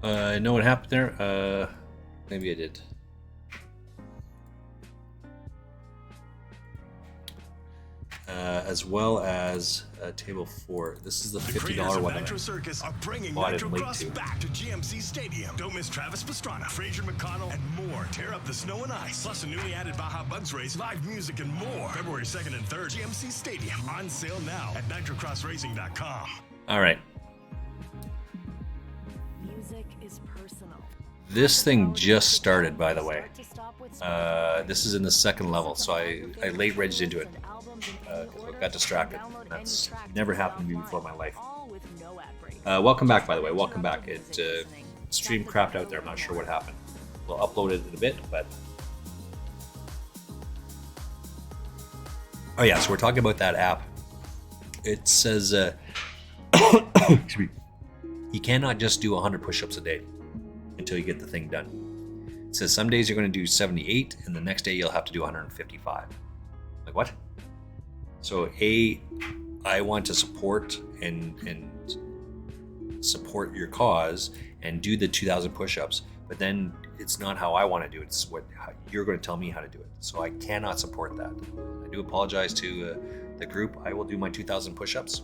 I know what happened there. Maybe I did. As well as table 4. This is the $50 one. Nitro Circus are bringing Nitro Cross back to GMC Stadium. Don't miss Travis Pastrana, Fraser McConnell, and more. Tear up the snow and ice. Plus a newly added Baja Bugs race, live music, and more. February 2nd and 3rd, GMC Stadium. On sale now at nitrocrossracing.com. All right. Music is personal. This thing just started, by the way. This is in the second level, so I late regged into it. I got distracted. That's never happened to me before in my life. Welcome back, by the way. Welcome back. It stream crapped out there. I'm not sure what happened. We'll upload it in a bit, but oh yeah. So we're talking about that app. It says excuse me. You cannot just do 100 push-ups a day until you get the thing done. It says some days you're going to do 78, and the next day you'll have to do 155. Like what? So I want to support and support your cause and do the 2,000 push-ups, but then it's not how I want to do it. It's how you're going to tell me how to do it. So I cannot support that. I do apologize to the group. I will do my 2,000 push-ups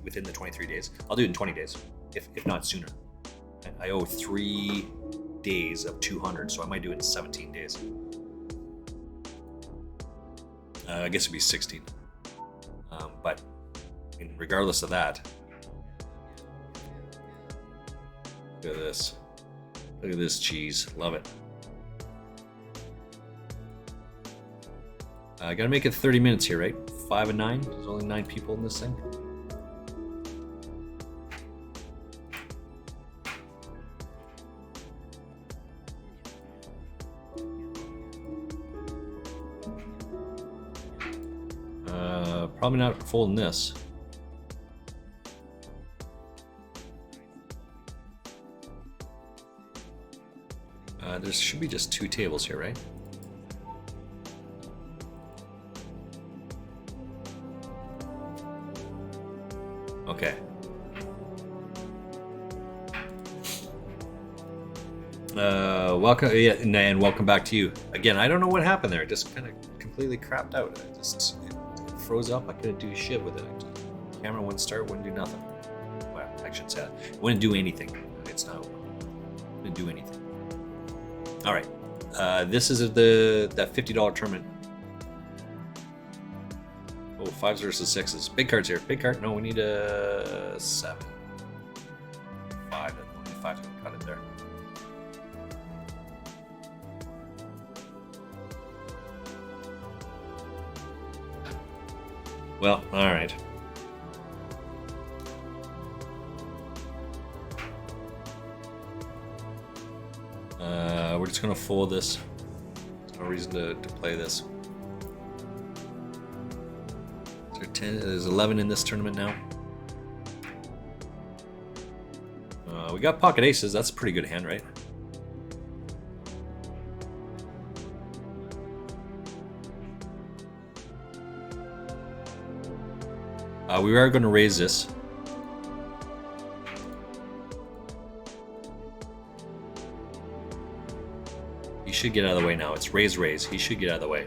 within the 23 days. I'll do it in 20 days, if not sooner. And I owe 3 days of 200, so I might do it in 17 days. I guess it'd be 16. But regardless of that, look at this. Look at this cheese. Love it. I gotta make it 30 minutes here, right? 5 and 9. There's only 9 people in this thing. Probably not folding this. There should be just 2 tables here, right? Okay. Welcome, yeah, and welcome back to you again. I don't know what happened there. It just kind of completely crapped out. It froze up. I couldn't do shit with it. The camera wouldn't start. Wouldn't do nothing. Well, I should say that. It wouldn't do anything. It's not. It wouldn't do anything. All right. This is that $50 tournament. Oh, 5s versus 6s. Big cards here. Big card. No, we need a 7. 5. Only 5's gonna cut it there. Well, all right. We're just gonna fold this. There's no reason to play this. Is there 10? There's 11 in this tournament now. We got pocket aces. That's a pretty good hand, right? We are going to raise this. He should get out of the way now. It's raise, raise. He should get out of the way.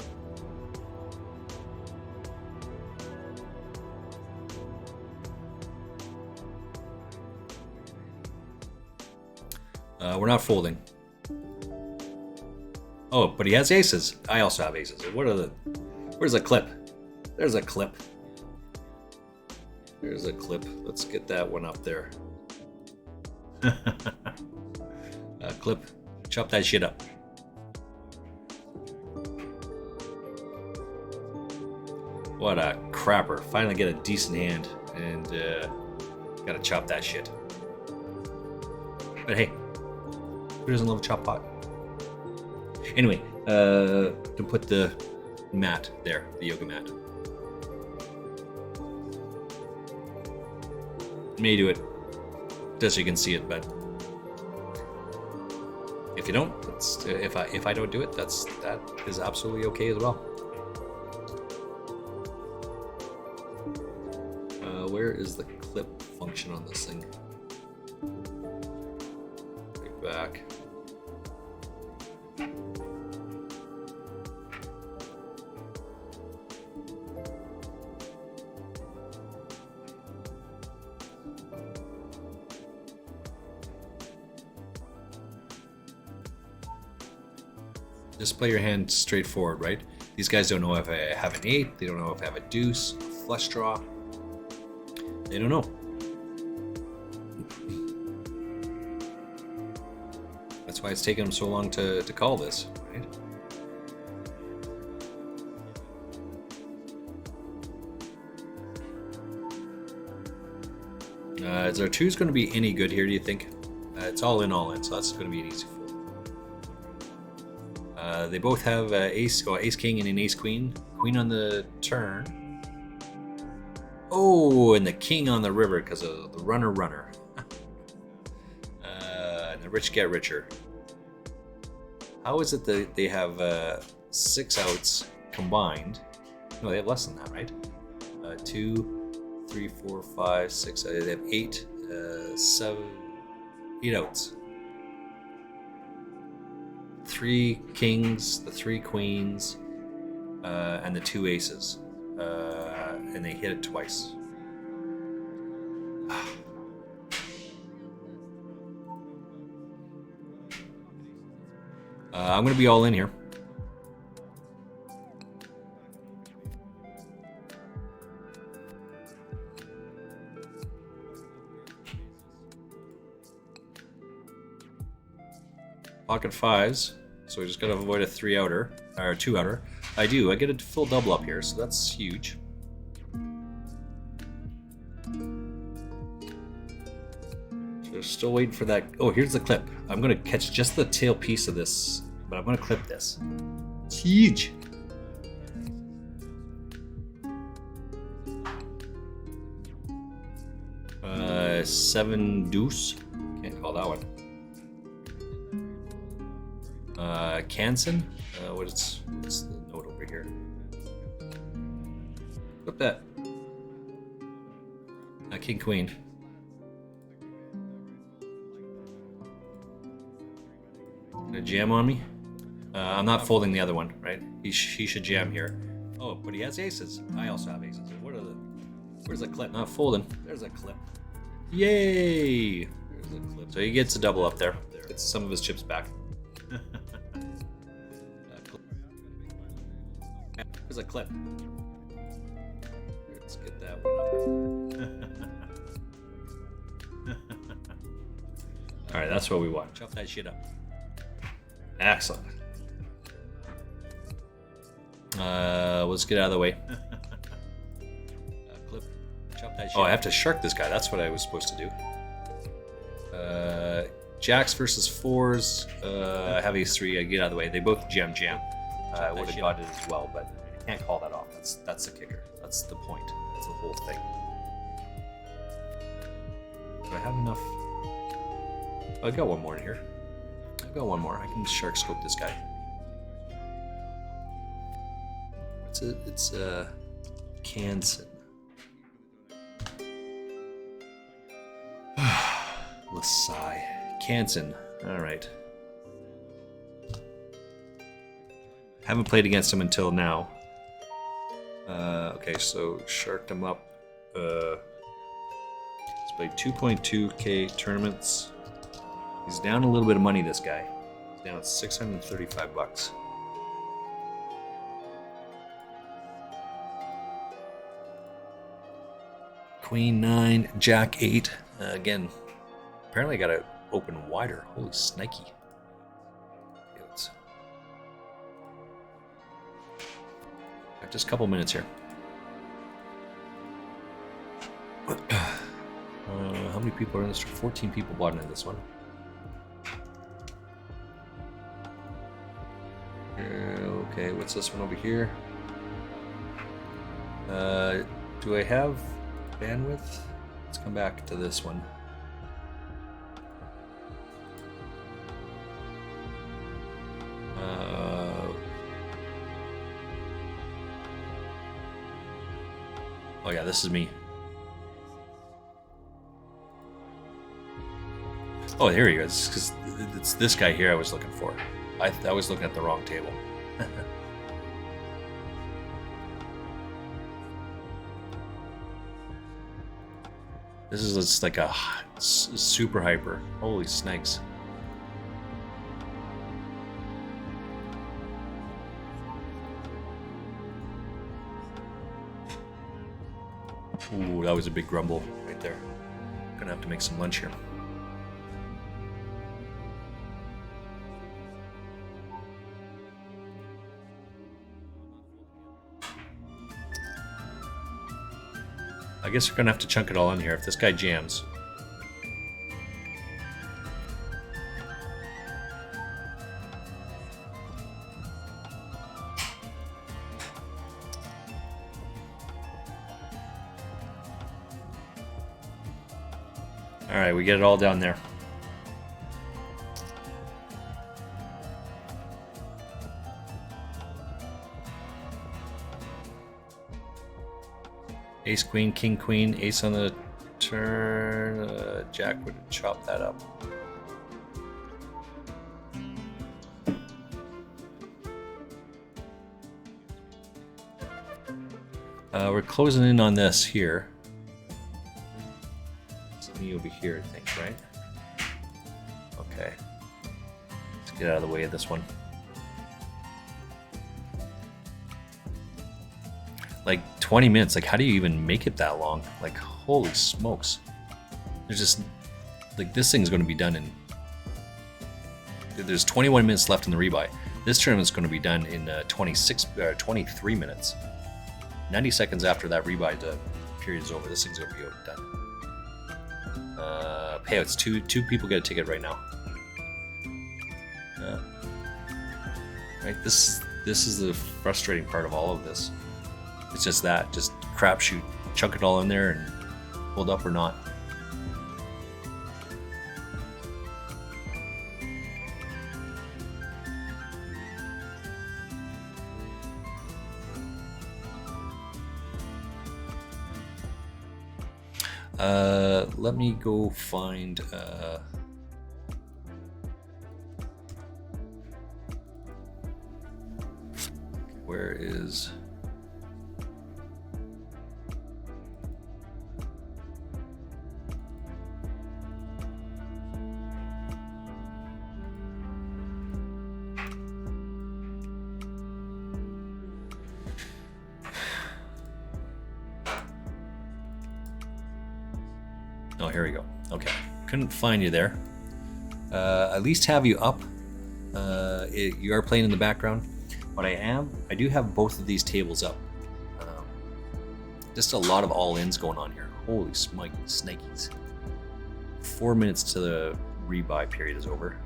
We're not folding. Oh, but he has aces. I also have aces. Where's the clip? There's a clip. There's a clip. Let's get that one up there. Clip. Chop that shit up. What a crapper. Finally get a decent hand and gotta chop that shit. But hey, who doesn't love a chop pot? Anyway, to put the mat there, the yoga mat. May do it just so you can see it, but if you don't, if I don't do it, that is absolutely okay as well. Where is the clip function on this thing? Right back. Just play your hand straightforward, right? These guys don't know if I have an 8, they don't know if I have a deuce, a flush draw. They don't know. That's why it's taken them so long to call this, right? Is our 2's going to be any good here, do you think? It's all in, so that's going to be an easy fold. They both have ace king and an ace queen. Queen on the turn. Oh, and the king on the river because of the runner. And the rich get richer. How is it that they have 6 outs combined? No, they have less than that, right? 2, 3, 4, 5, 6. They have 8, 7, 8 outs. 3 kings, the 3 queens, and the 2 aces, and they hit it twice. I'm gonna be all in here. Pocket 5s, so we just gotta avoid a 3-outer, or 2-outer. I get a full double up here, so that's huge. So still waiting for that. Oh, here's the clip. I'm gonna catch just the tail piece of this, but I'm gonna clip this. It's huge. Uh, 7 deuce. Can't call that one. Canson? What's the note over here? Flip that. King Queen. Gonna jam on me? I'm not folding the other one, right? He should jam here. Oh, but he has aces. I also have aces. Where's the clip? Not folding. There's a clip. Yay! There's a clip. So he gets a double up there. Gets some of his chips back. There's a clip. Let's get that one up. Alright, that's what we want. Chop that shit up. Excellent. Let's get out of the way. Clip. Chop that shit. Oh, I have to shark this guy. That's what I was supposed to do. Jacks versus 4s. I have ace 3. I get out of the way. They both jam. I would have got it as well, but I can't call that off. That's the kicker. That's the point. That's the whole thing. Do I have enough? I got one more in here. I've got one more. I can shark scope this guy. What's it? It's Canson. Lasai. Canson. All right. Haven't played against him until now. Okay, so sharked him up. He's played 2.2k tournaments. He's down a little bit of money, this guy. He's down $635. Queen 9, Jack 8. Again, apparently I got to open wider. Holy snikey. Just a couple minutes here. How many people are in this? 14 people bought into this one. Okay, what's this one over here? Do I have bandwidth? Let's come back to this one. Oh yeah, this is me. Oh, here he is. Because it's this guy here I was looking for. I was looking at the wrong table. This is just like a super hyper. Holy snakes. Ooh, that was a big grumble right there. Gonna have to make some lunch here. I guess we're gonna have to chunk it all in here if this guy jams. All right, we get it all down there. Ace, queen, king, queen, ace on the turn. Jack would chop that up. We're closing in on this here. It's me over here, I think, right? Okay. Let's get out of the way of this one. Like 20 minutes, like how do you even make it that long? Like holy smokes. There's just like this thing's going to be done in there's 21 minutes left in the rebuy. This tournament's going to be done in 23 minutes. 90 seconds after that rebuy period is over, this thing's going to be done. Payouts, two people get a ticket right now. Right, this is the frustrating part of all of this. It's just that, just crapshoot, chunk it all in there and hold up or not. Let me go find where is oh, here we go. Okay, couldn't find you there. At least have you up. You are playing in the background, but I do have both of these tables up. Just a lot of all-ins going on here. Holy snikes. 4 minutes to the rebuy period is over.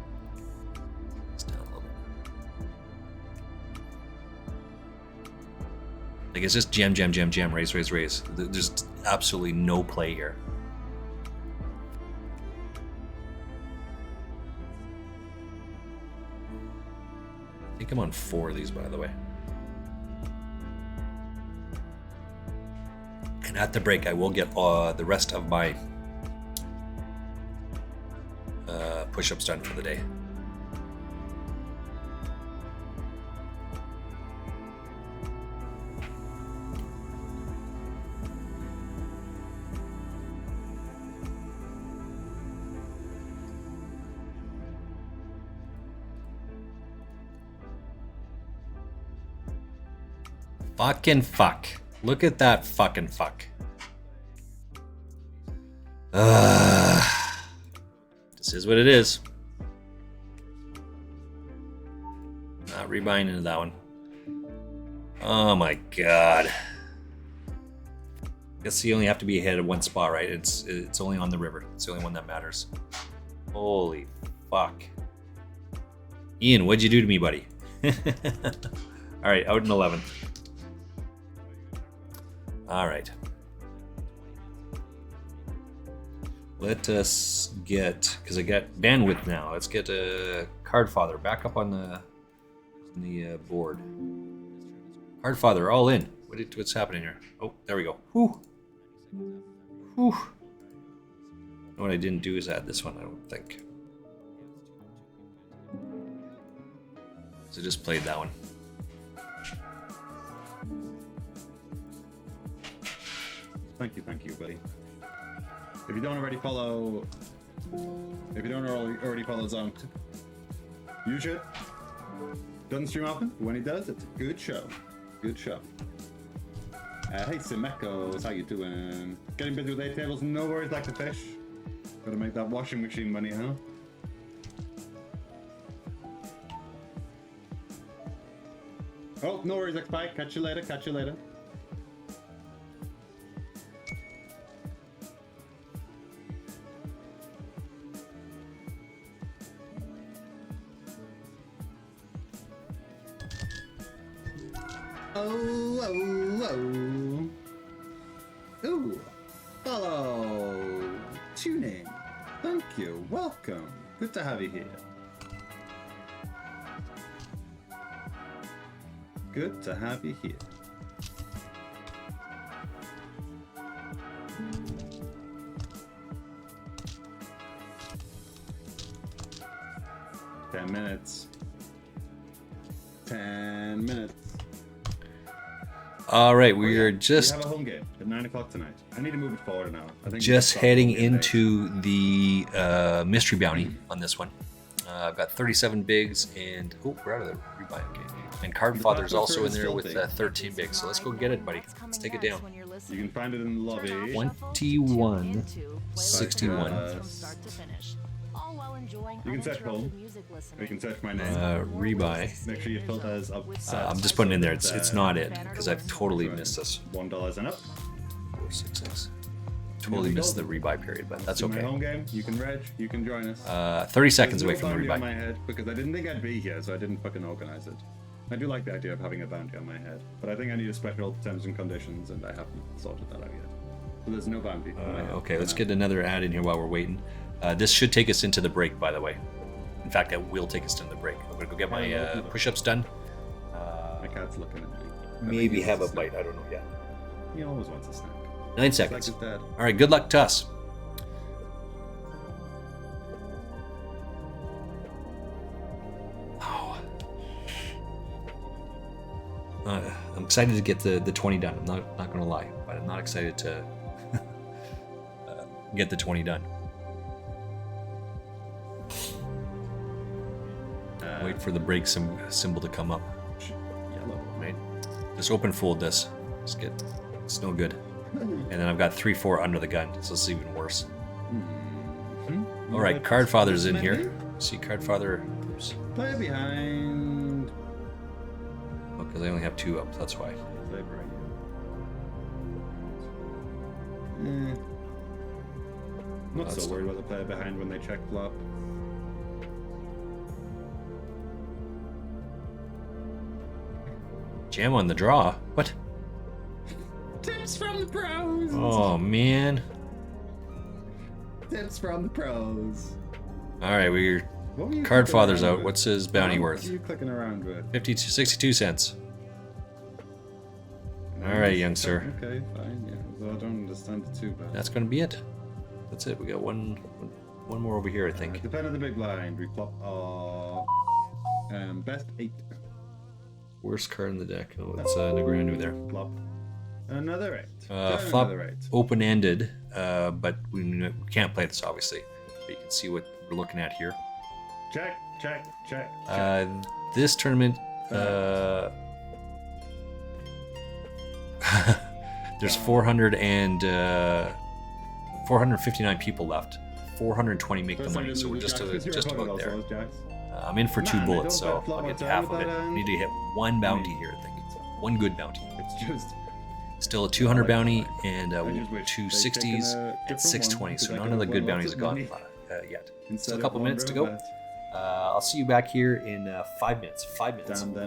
It's down a little bit. Like it's just jam, raise. There's absolutely no play here. I think I'm on 4 of these, by the way. And at the break, I will get the rest of my push-ups done for the day. Fucking fuck. Look at that fucking fuck. This is what it is. Not rebuying into that one. Oh my god. Guess you only have to be ahead of one spot, right? It's only on the river. It's the only one that matters. Holy fuck. Ian, what'd you do to me, buddy? Alright, out in 11th. Alright. Let us get, because I got bandwidth now, let's get a Cardfather back up on the board. Cardfather, all in. What's happening here? Oh, there we go. Whew. Whew. What I didn't do is add this one, I don't think. So just played that one. Thank you, buddy. If you don't already follow, Zonked, you should. Doesn't stream often, but when he does, it's a good show. Good show. Hey, Simekos, how you doing? Getting busy with 8 tables, no worries like the fish. Gotta make that washing machine money, huh? Oh, no worries, X-Spike. Catch you later, catch you later. Oh. Ooh, follow. Tuning. Thank you. Welcome. Good to have you here. Good to have you here. Ten minutes. 10 minutes. All right, we are We just have a home game at 9 o'clock tonight. I need to move it forward now. I think just it's heading probably into the mystery bounty on this one. I've got 37 bigs and we're out of the rebuy. Okay, and Card Father's also in there with 13 bigs. So let's go get it, buddy. Let's take it down. You can find it in the lobby. 21, 61. You can search home. Or you can search my name. Rebuy. Make sure your filter is up. I'm just putting in there. It's not it because I've totally missed this. $1 and up. 466. Totally missed the rebuy period, but that's In my okay. home game, you can reg, you can join us. 30 seconds away There's from no the bounty on rebuy. my head because I didn't think I'd be here, so I didn't fucking organize it. I do like the idea of having a bounty on my head, but I think I need a special terms and conditions, and I haven't sorted that out yet. So there's no bounty on my head. Okay, let's for get another ad in here while we're waiting. This should take us into the break, by the way. In fact, it will take us into the break. I'm gonna go get my push-ups done. now. My cat's looking at me. I think Maybe he have a wants snack. bite. I don't know yet. He always wants a snack. 9 It's like seconds. his dad. All right, good luck to us. Oh. I'm excited to get the 20 done. I'm not gonna lie, but I'm not excited to get the 20 done. Wait for the break symbol to come up. Yellow. Right? Just open fold this. Just get. It's no good. And then I've got 3-4 under the gun, so it's even worse. All right, Card Father's in here. See, Card Father. Oops. Player behind. Because I only have 2 up. That's why. Play right. Not That's so worried about the player behind when they check flop. Jam on the draw. What? Tips from the pros. Oh man. Tips from the pros. All right, we're What were you Card clicking Father's around out. with? What's his bounty What worth? are you clicking around with? 62 cents. All right, young sir. Okay, fine. Yeah, so I don't understand it too bad. That's gonna be it. That's it. We got one more over here, I think. Depend on the big blind. We flop our best 8. Worst card in the deck. Oh, it's Negreanu there. Flop another 8. Flop Another 8. open-ended, but we can't play this obviously. But you can see what we're looking at here. Check, check, check. This tournament, there's 459 people left. 420 make the money, so we're just about there. I'm in for 2 Man, I bullets, don't so bet flop I'll get outside half of with it. that, I need to hit 1 bounty here, I think. 1 good bounty. It's just. Still a 200 like bounty that. and I just wish 2 they'd taken 60s a and different 620. one, So because I none could of the have good won bounties lots have of gone money. yet. Instead Still a of couple minutes to go. wondering I'll see you back here in 5 minutes. 5 minutes. Damn them.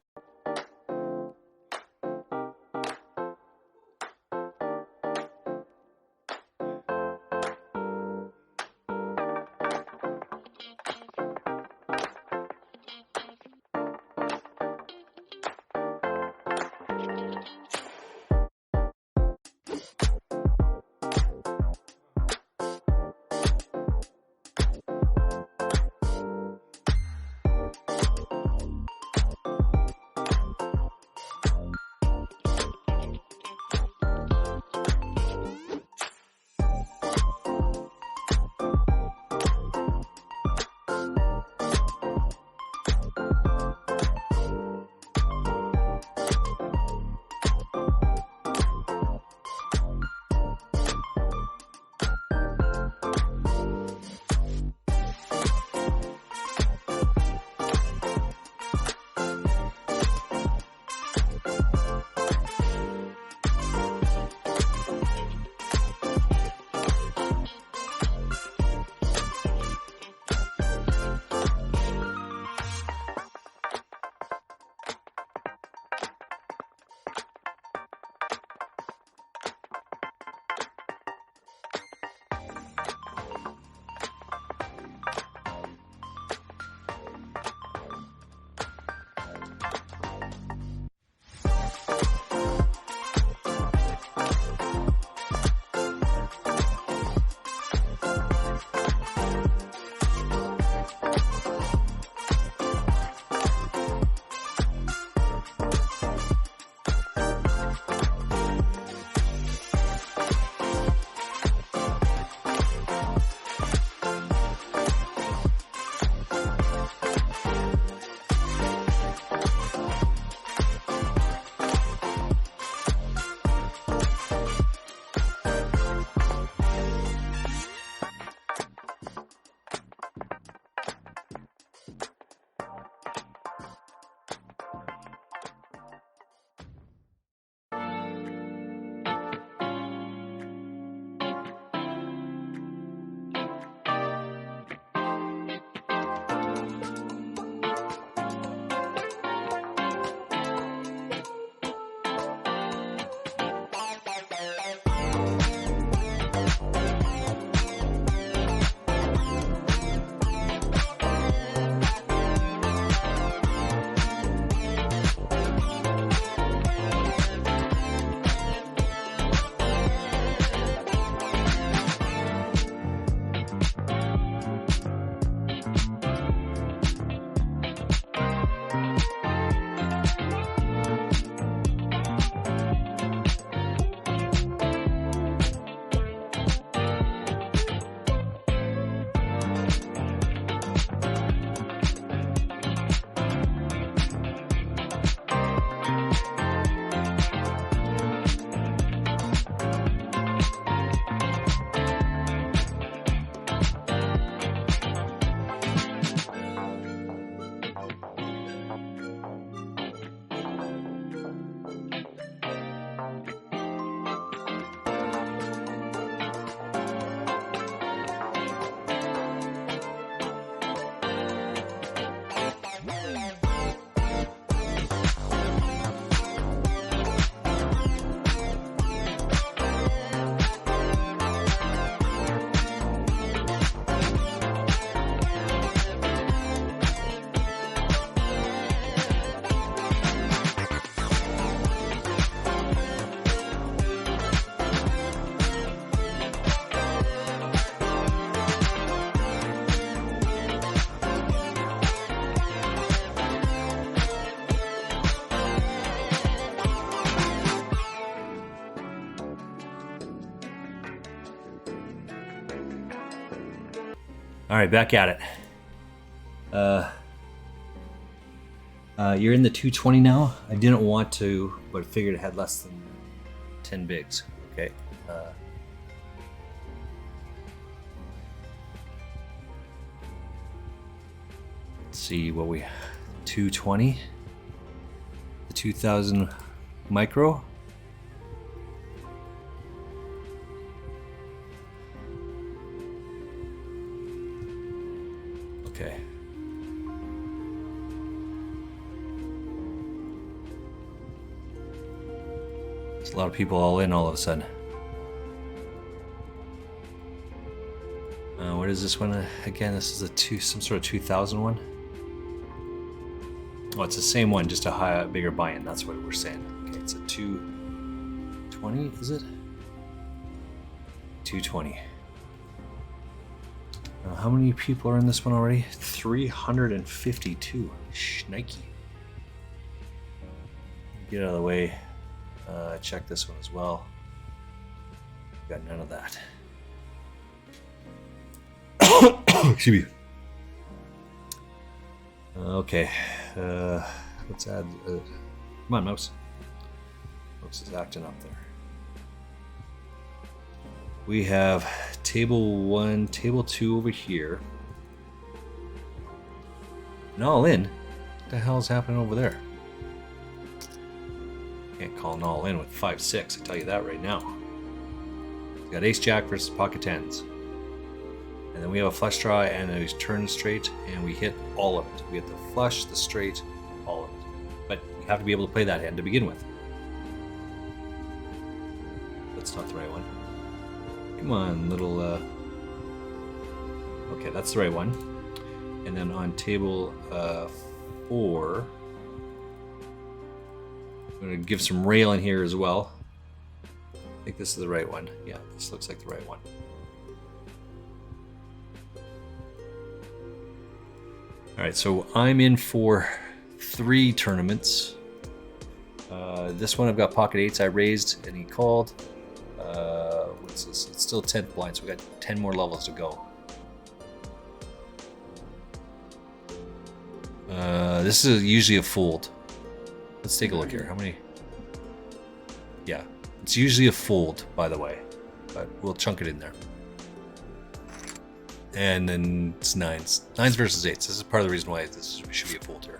All right, back at it. You're in the 220 now. I didn't want to, but figured it had less than 10 bigs. Okay. Let's see what we 220. The 2000 micro. Okay. There's a lot of people all in all of a sudden. What is this one again? This is some sort of 2000 one. Oh, it's the same one, just a bigger buy-in. That's what we're saying. Okay, it's a 220, is it? 220. How many people are in this one already? 352. Shnikey. Get out of the way. Check this one as well. Got none of that. Excuse me. Okay. Let's add. Come on, mouse. Mouse is acting up there. We have table 1, table 2 over here. And all in. What the hell is happening over there? Can't call an all in with 5-6. I tell you that right now. We got ace jack versus pocket tens. And then we have a flush draw and a turn straight, and we hit all of it. We hit the flush, the straight, all of it. But you have to be able to play that hand to begin with. That's not the right one. Come on, little. Okay, that's the right one. And then on table 4, I'm going to give some rail in here as well. I think this is the right one. Yeah, this looks like the right one. Alright, so I'm in for 3 tournaments. This one I've got pocket 8s I raised and he called. What's this? It's still 10th blind, so we got 10 more levels to go. This is usually a fold. Let's take a look here. How many? Yeah, it's usually a fold, by the way, but we'll chunk it in there. And then it's 9s. 9s versus 8s. This is part of the reason why this should be a fold here.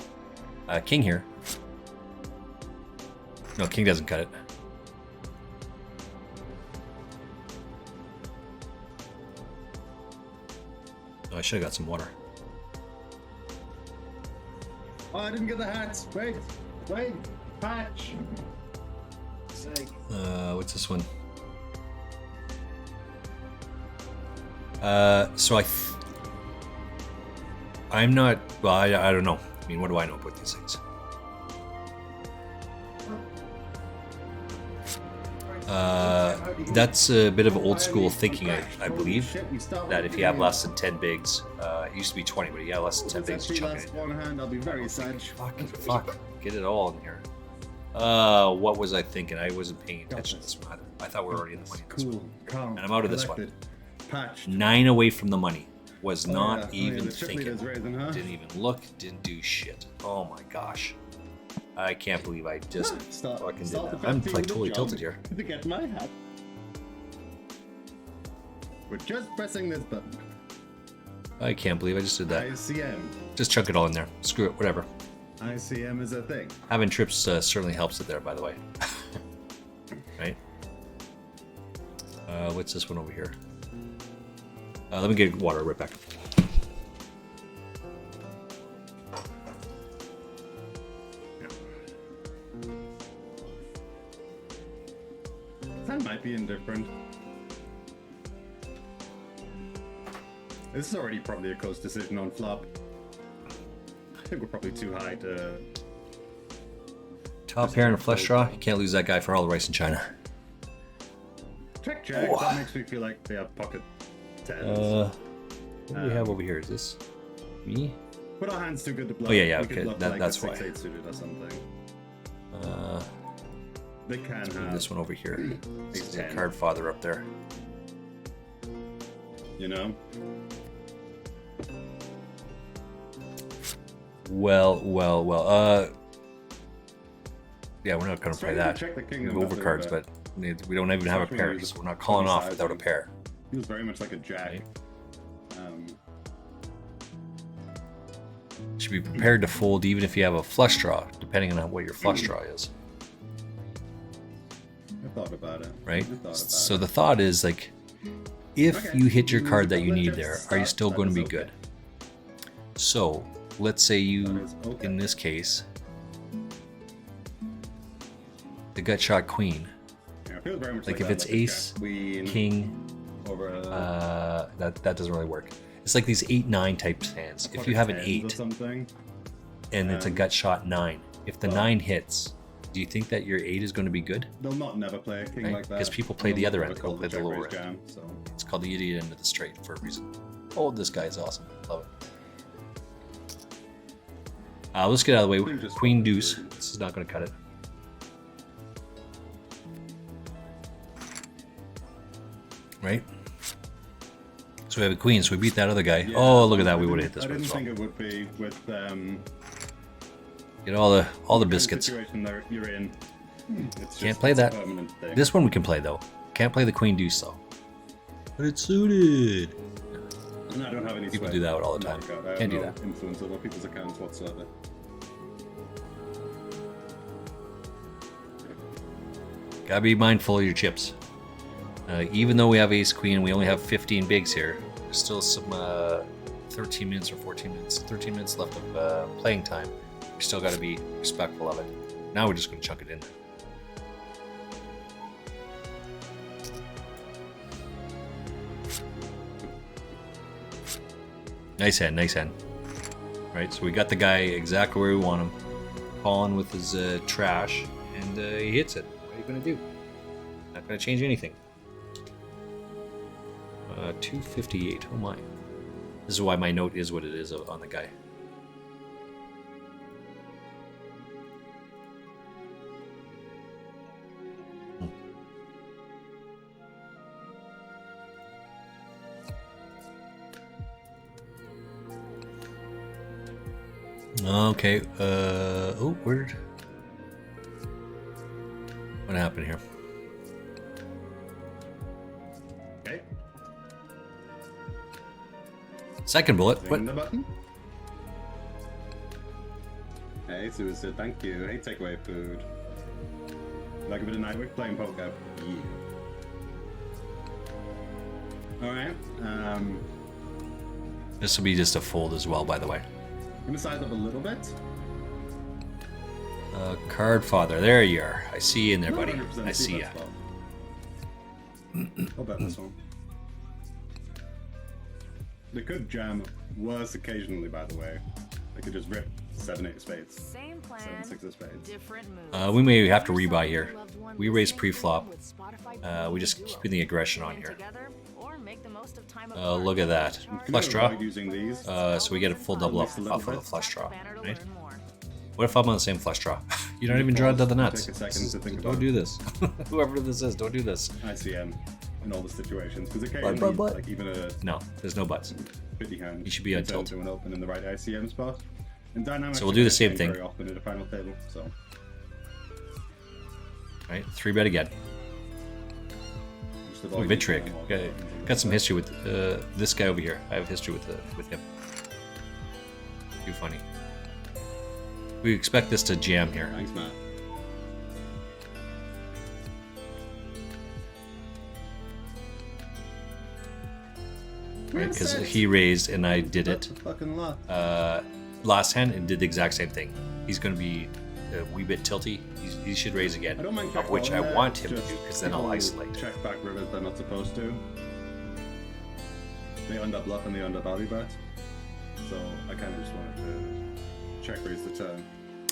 King here. No, king doesn't cut it. Oh, I should have got some water. Oh, I didn't get the hats. Wait, patch. What's this one? So I'm not. Well, I don't know. I mean, what do I know about these things? That's a bit of old school thinking, I believe. That if you have less than 10 bigs, it used to be 20, but you have less than 10 bigs, you chunk it in. One hand, I'll be very sad. Fuck. Get it all in here. What was I thinking? I wasn't paying attention to this one either. I thought we were already in the money. Cool, calm, and I'm out of this one. collected, patched. 9 away from the money. Was not Yeah, even the chip thinking. leader's raising, huh? Didn't even look. Didn't do shit. Oh my gosh. I can't believe I just fucking did that. I'm like totally tilted here. To get my hat. We're just pressing this button. I can't believe I just did that. ICM. Just chunk it all in there. Screw it. Whatever. ICM is a thing. Having trips certainly helps it there, by the way. Right? What's this one over here? Let me get water right back. That might be indifferent. This is already probably a close decision on flop. I think we're probably too high to... Top pair and a flush draw. You can't lose that guy for all the rice in China. Check, that makes me feel like they have pocket tens. What do we have over here? Is this me? But our hand's too good to bluff. Oh, yeah, We could okay, bluff that's a why. 6-8 suited or something. They can Let's move have this one over here. Ace The 10. card father up there. You know? Well. Yeah, we're not going to play that. Check the king We have and overcards, but we don't even have a pair, so we're not calling off without a pair. He was very much like a jack. Right. Should be prepared to fold even if you have a flush draw, depending on what your flush draw is. I thought about it. Right? I thought about So it. the thought is like, if Okay. you hit your You card that you let need chips there, are stop. you still That going to is be okay. good? So let's say That you, is okay. in this case, the gut shot queen, Yeah, it feels very much like like if that, it's like a ace, jack, queen, king, over that doesn't really work. It's like these 8-9 type hands. If you have an 8 or something. and it's a gut shot 9, if the 9 hits, do you think that your 8 is going to be good? They'll not never play a king Right? like that. 'Cause people play the They'll other never end, they'll call play the check lower raise end. jam, so. It's called the idiot end of the straight for a reason. Oh, this guy is awesome. Love it. Let's get out of the way. Just- Queen deuce. This is not going to cut it. Right? So we have a queen, so we beat that other guy. Yeah, Oh, look at that. I We would have didn't- hit this one I as didn't well. think it would be with Get all the kind of biscuits. situation that you're in. It's Can't just- play it's a that. permanent thing. This one we can play though. Can't play the queen deuce though. But it's suited. And I don't have any People sway do that all the in time. regard. I have Can't do no that. influence over people's accounts whatsoever. Gotta be mindful of your chips. Even though we have ace queen, we only have 15 bigs here. There's still some 13 minutes or 14 minutes, 13 minutes left of playing time. We still got to be respectful of it. Now we're just going to chunk it in. Nice hand, nice hand. Right, so we got the guy exactly where we want him. Calling with his trash, and he hits it. What are you going to do? Not going to change anything. 258. Oh my. This is why my note is what it is on the guy. Okay. Oh, where did... What happened here? Okay. Second bullet. What? Ring the button. Hey, Suicide, thank you. Hey, takeaway food. Like a bit of Nightwick playing poker. Yeah. Alright. This will be just a fold as well, by the way. Gonna size up a little bit. Card father. There you are. I see you in there, buddy. 100% I see that ya. spot. I'll bet this one. They could jam worse occasionally, by the way. They could just rip 7-8 spades. Same plan, 7-6 of spades. different moves. We may have to rebuy here. We raise pre-flop. We just keeping the aggression on here. Look at that. Flush draw. Avoid using these. So we get a full double off of the flush draw. Right? What if I'm on the same flush draw? You don't even draw to the nuts. Take a second to think Don't about do this. Whoever this is, don't do this. ICM in all the situations. Because But, occasionally, but. like even a No, there's no buts. 50 hand You should be on can turn tilt. into an open in the right ICM spot. And dynamics So we'll do the same change thing. very often at a final table. So Right? 3-bet again. just Oh, avoid Vitric. using them all Got, the buttons. got some history with this guy over here. I have history with him. Too funny. We expect this to jam here. Thanks, Matt. Right? Because he raised and I did it. That's a fucking lot. Last hand and did the exact same thing. He's going to be a wee bit tilty. He should raise again. I don't mind Of which I calling that, want him to just do because then I'll people isolate. Check back rivers they're not supposed to. They under bluff and they under value bet. So I kind of just wanted to check raise the turn.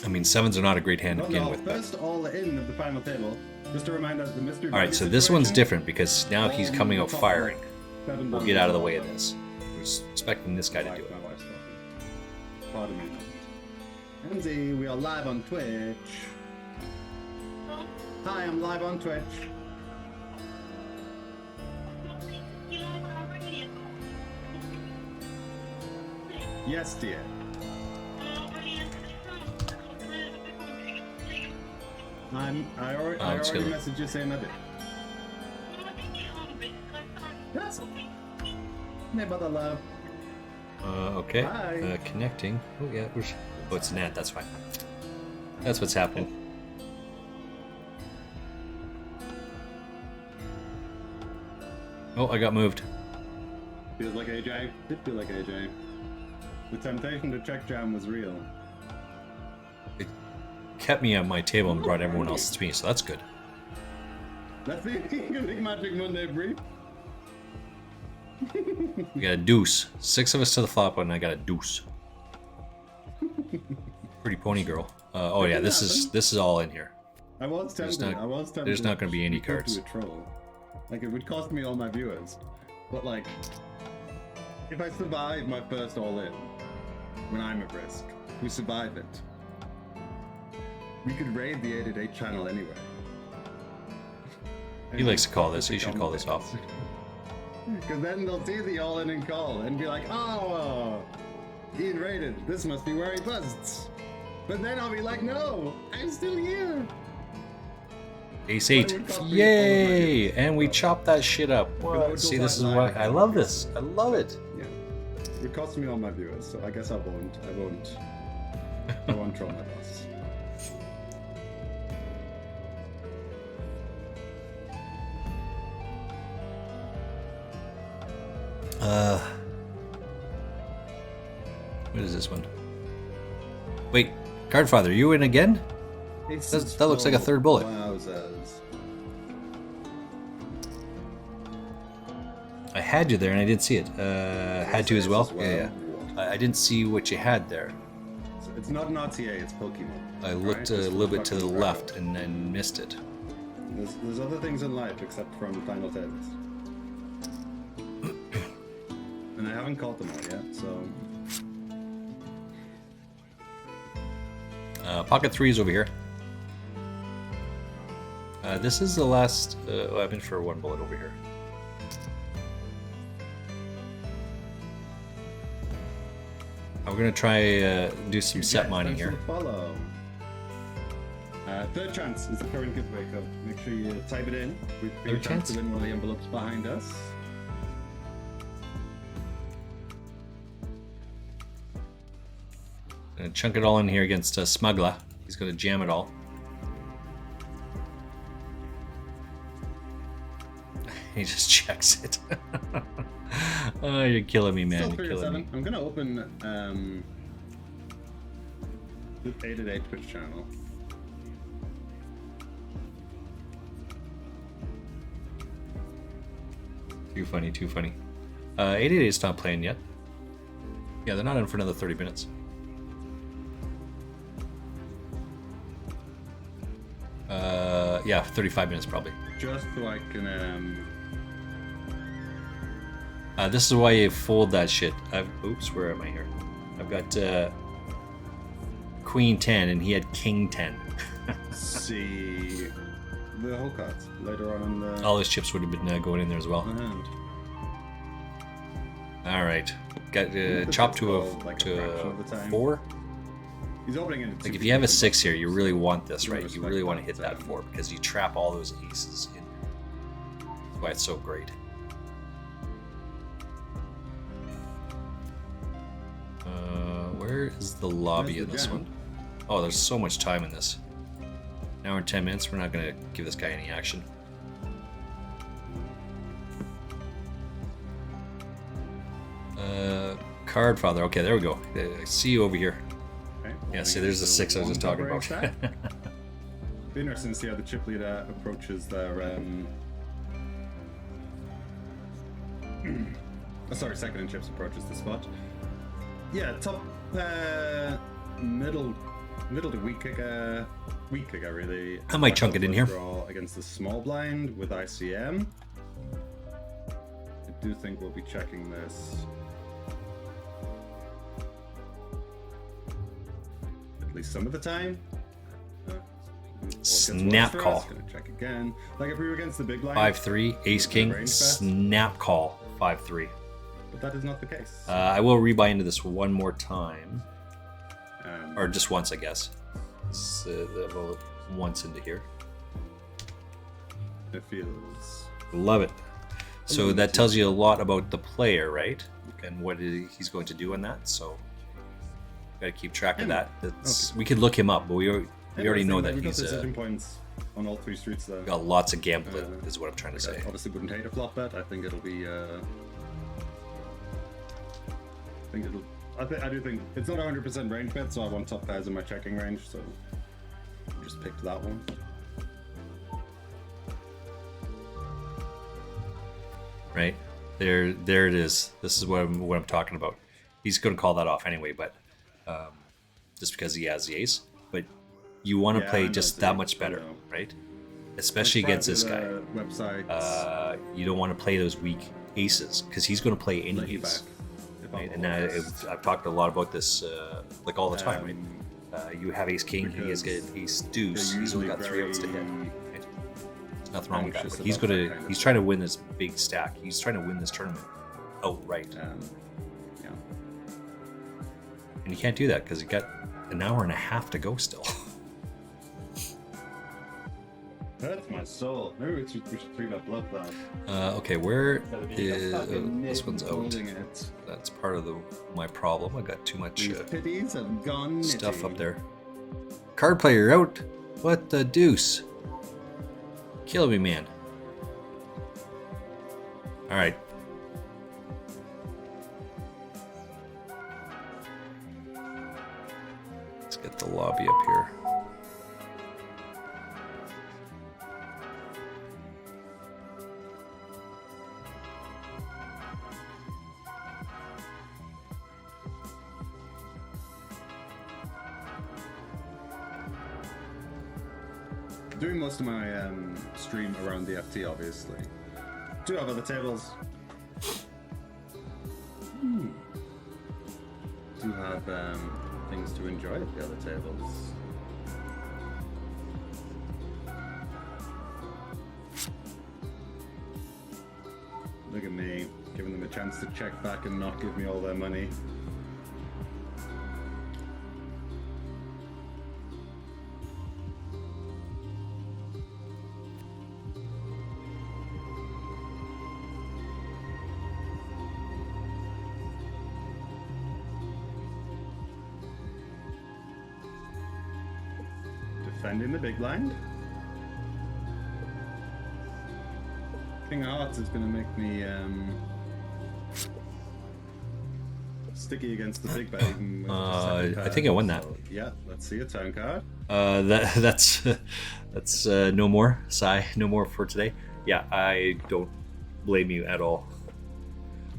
I mean, 7s are not a great hand to Well, begin no, with. But... first all in of the final table. Just a reminder of the mystery. All right, so this one's different because now he's coming out firing. We'll get out of the way of this. We're expecting this guy to do it. My wife's talking. Pardon me. Enzy, we are live on Twitch. Hi, I'm live on Twitch. Yes, dear. I already it's good. messaged you saying I did. That's hey, brother love. Okay. Hi. Connecting. Oh yeah. Oh, it's Nat. That's fine. That's what's happening. Oh, I got moved. Feels like AJ. Did feel like AJ. The temptation to check jam was real. It kept me at my table and brought everyone else to me, so that's good. That's the Big Magic Monday brief. We got a deuce. 6 of us to the flop, and I got a deuce. Pretty pony girl. Oh yeah, this is all in here. I was tempted. There's not going to be any to go cards. to a troll. Like, it would cost me all my viewers. But, like, if I survive my first all-in, when I'm at risk, we survive it, we could raid the 888 channel anyway. He likes to call this. He should call this off. Because then they'll see the all-in and call and be like, oh, Ian raided. This must be where he busts. But then I'll be like, no, I'm still here. Ace 8. Yay! And we chopped that shit up. What? See, this is why I love this. I love it. Yeah. It cost me all my viewers, so I guess I won't troll my boss. What is this one? Wait, Cardfather, you in again? That looks like a third bullet. Wowzers. I had you there and I didn't see it. Had to as well? Yeah. I didn't see what you had there. It's not an RTA, it's Pokemon. I looked a little bit to the left and then missed it. There's other things in life except from Final Tales. And I haven't caught them all yet, so... Pocket 3 is over here. This is the last... I'm in for 1 bullet over here. We're going to try do some set mining here. Follow. Third chance is the current giveaway code. Make sure you type it in. Third chance? To win one of the envelopes behind us. Gonna chunk it all in here against Smuggler. He's gonna jam it all. He just checks it. Oh, you're killing me, man. Still You're killing me. I'm gonna open the 888 Twitch channel. Too funny, too funny. 888 is not playing yet. Yeah, they're not in for another 30 minutes. Yeah, 35 minutes probably. Just so I can This is why you fold that shit. Oops, where am I here? I've got Queen 10 and he had King 10. see the whole cards later on in the All his chips would have been going in there as well. hand. All right, got chopped to a fraction of the time. 4. He's opening it. Like if you have a 6 here, you really want this, right? You really want to hit that 4 because you trap all those aces in. That's why it's so great. Where is the lobby in this one? Oh, there's so much time in this. An hour and 10 minutes. We're not gonna give this guy any action. Cardfather. Okay, there we go. I see you over here. Okay, Yeah, see, there's the 6 I was just talking about. Be interesting to see how the chip leader approaches their sorry, second in chips approaches the spot. Yeah, top middle to weak kicker really. I might chunk it in here. Draw against the small blind with ICM. I do think we'll be checking this at least some of the time. Snap call. Gonna check again. Like if we were against the big blind. 5-3, Ace King, snap call, 5-3. But that is not the case. I will rebuy into this one more time, or just once, I guess. once into here. It feels. Love it. So that tells you a lot about the player, right? And what he's going to do in that. So got to keep track of that. That's, we could look him up, but we already know that we've got he's decision points on all 3 streets though. got lots of gambling. Is what I'm trying to say. Obviously, wouldn't hate a flop bet. I think it'll be. I do think it's not 100% range bet, so I want top pairs in my checking range. So just picked that one. Right there it is. This is what I'm talking about. He's going to call that off anyway, but just because he has the ace. But you want to play just that much better, right? Especially against this guy. Websites. You don't want to play those weak aces because he's going to play any ace. Right? And I've talked a lot about this like all the time, right? You have ace king, he has got ace deuce, he's only got 3 outs to hit. Right? There's nothing wrong with that. But he's trying to win this big stack. He's trying to win this tournament outright. Yeah. And you can't do that because you got an hour and a half to go still. That's my soul. Maybe we should treat up love that. Okay, where is this one's out? It. That's part of my problem. I got too much Pitties have gone stuff up there. Card player out. What the deuce? Kill me, man. All right. Let's get the lobby up here. Doing most of my stream around the FT, obviously. Do have other tables. Do have things to enjoy at the other tables. Look at me, giving them a chance to check back and not give me all their money. Defending the big blind. King of Hearts is going to make me sticky against the big bet. Even with the I think I won that. So, yeah, let's see a turn card. That's no more. Sigh, no more for today. Yeah, I don't blame you at all.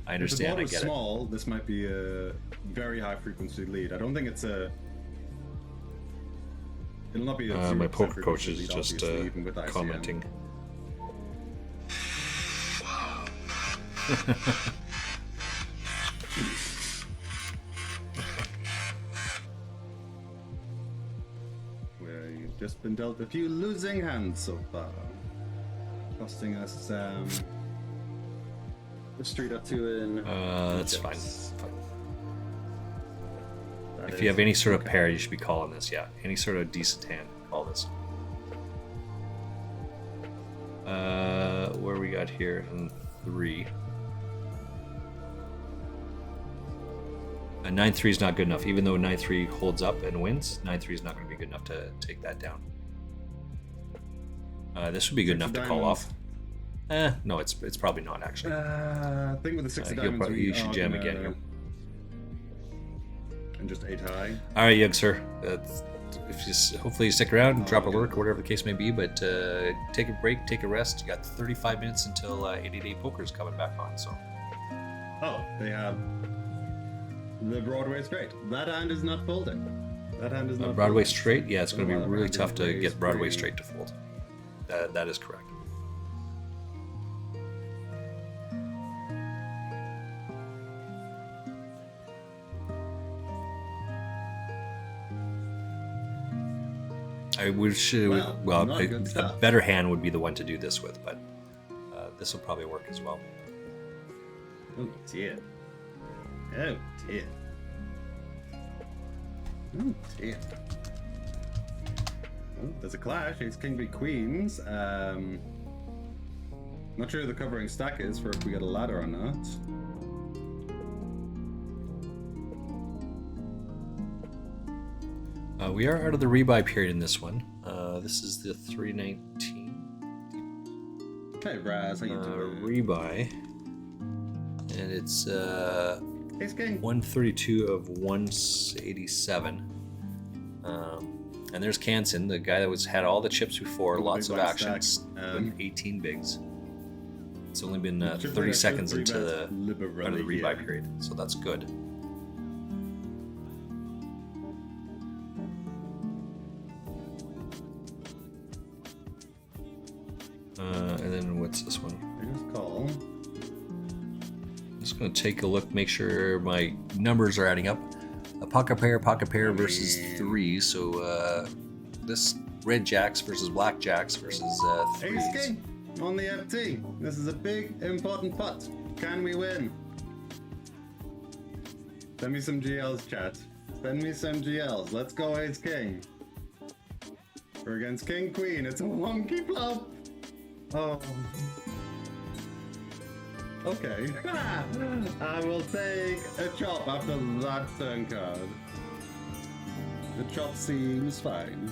I understand. I If the get board was small, this might be a very high frequency lead. I don't think it's a. It'll not be a My 0% poker coach frequency is lead, just obviously, even with ICM. commenting. Where you've just been dealt a few losing hands so far, costing us the street up to in. That's fine. That If is you have any sort of okay. pair, you should be calling this. Yeah, any sort of decent hand, call this. Where we got here? 3. A 9-3 is not good enough. Even though 9-3 holds up and wins, 9-3 is not going to be good enough to take that down. This would be good enough to call off. No, it's probably not actually. I think with the 6 of diamonds, You should jam again here. And just 8 high. All right, young sir. Hopefully you stick around and drop a lurk or whatever the case may be, but take a break, take a rest. You got 35 minutes until 88 Poker's coming back on. So Oh, they have the Broadway straight. That hand is not folding. That hand is not Broadway folding. straight, yeah, it's going to be Well, really hand tough to is get Broadway free. straight to fold. That is correct. I wish Well, not good a stuff. better hand would be the one to do this with, but this will probably work as well. Oh dear. Oh dear. Oh dear. Oh, there's a clash. Ace King v Queens. Not sure who the covering stack is for if we get a ladder or not. We are out of the rebuy period in this one. This is the 319 Hey Raz, how you doing? rebuy. And it's Ace King. 132 of 187. And there's Canson, the guy that had all the chips before, Big lots of blind actions, stack. with 18 bigs. It's only been Chip 30 leader, seconds three into bets the liberally out of the rebuy here. period, so that's good. And then what's this one? Here's call. Just going to take a look, make sure my numbers are adding up. A pocket pair versus 3. So this red jacks versus black jacks versus Ace 3s. King on the FT. This is a big, important putt. Can we win? Send me some GLs, chat. Send me some GLs. Let's go, Ace King. We're against King Queen. It's a wonky flop. Oh. Okay. I will take a chop after that turn card. The chop seems fine.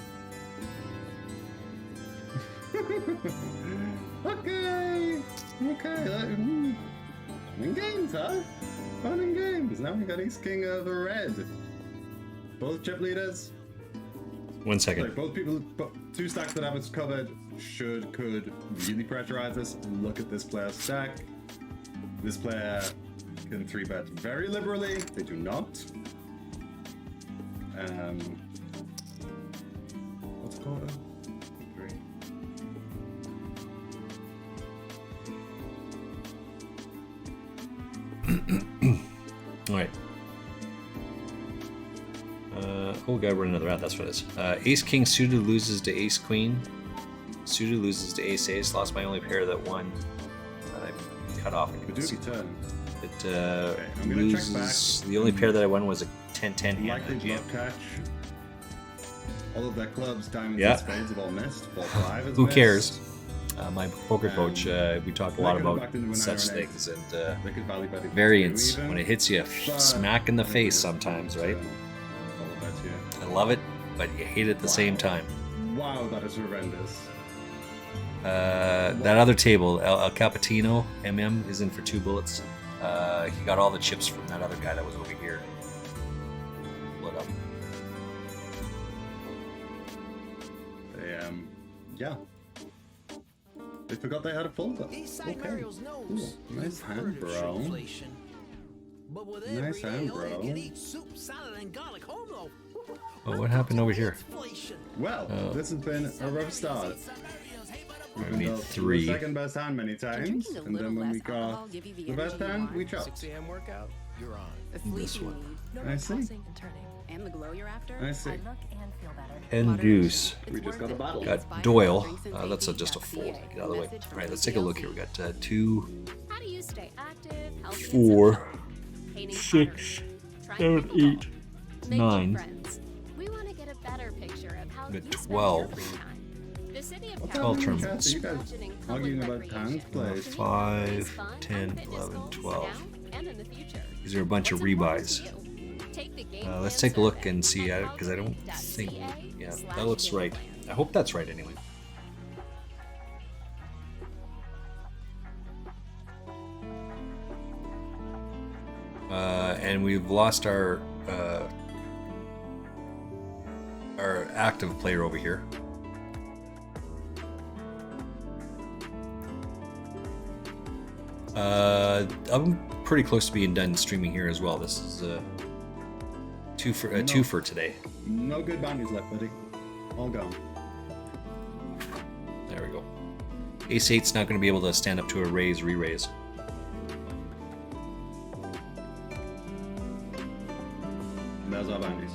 Okay. Fun and games, huh? Fun and games. Now we got Ace King of red. Both chip leaders. 1 second. Like both people, two stacks that have us covered could really pressurize us. Look at this player's stack. This player can 3-bet very liberally. They do not. What's it called? 3. All right. Oh, we gotta run another out. That's what it is. Ace King suited loses to Ace Queen. Suited loses to Ace Ace. Lost my only pair that won. I cut off. Kaduki turn. It I'm gonna check loses. back. The only pair that I won was a 10-10 hand. Likely at GM. bluff catch. All of their clubs, diamonds, Yeah. and spades have all missed. 4-5 is Who missed. cares? My poker coach, we talk a lot They could've about backed into an such iron eight. things and They could value bet it variance even, when it hits you but smack in the I think face it's sometimes, right? all about you. I love it, but you hate it at the same time. Wow, that is horrendous. That other table, El Cappuccino MM is in for 2 bullets. He got all the chips from that other guy that was over here. Look up. Yeah. They forgot they had a folder. Eastside Okay. Mario's knows. Ooh, nice You've hand, heard of bro. shrinkflation. But with Nice every hand, meal, bro. you can eat soup, salad, and garlic home though. Oh, what happened over here? Inflation. Well, this has been a rough start. We We've need been 3. the second best hand many times, drinking a and then little when we less alcohol got give you the the best energy you hand, we want? chopped. 6 a.m. workout, you're on. The sleep This you one. need. I see. And the glow you're after. I see. I look and feel better. And deuce. It's We just worth got a it. bottle. Got Inspired Doyle. by drinks and That's safety just a fold. CA. Get out of the way. Message from All right, let's take a look here. We got 2, How do you stay active, healthy, and 4, simple? Painting 6, pottery. Try 7, pickleball. 8, Make 9. new friends. We want to get a better picture of how Good you spend 12. your free time. The city of What the All hell terms. are you guys arguing about hands played? 5, 10, 11, 12. These are a bunch of rebuys. Let's take a look and see, because I don't think. Yeah, that looks right. I hope that's right anyway. And we've lost our active player over here. I'm pretty close to being done streaming here as well. This is two for today. No good bounties left, buddy. All gone. There we go. Ace 8's not going to be able to stand up to a raise, re-raise. And there's our bounties.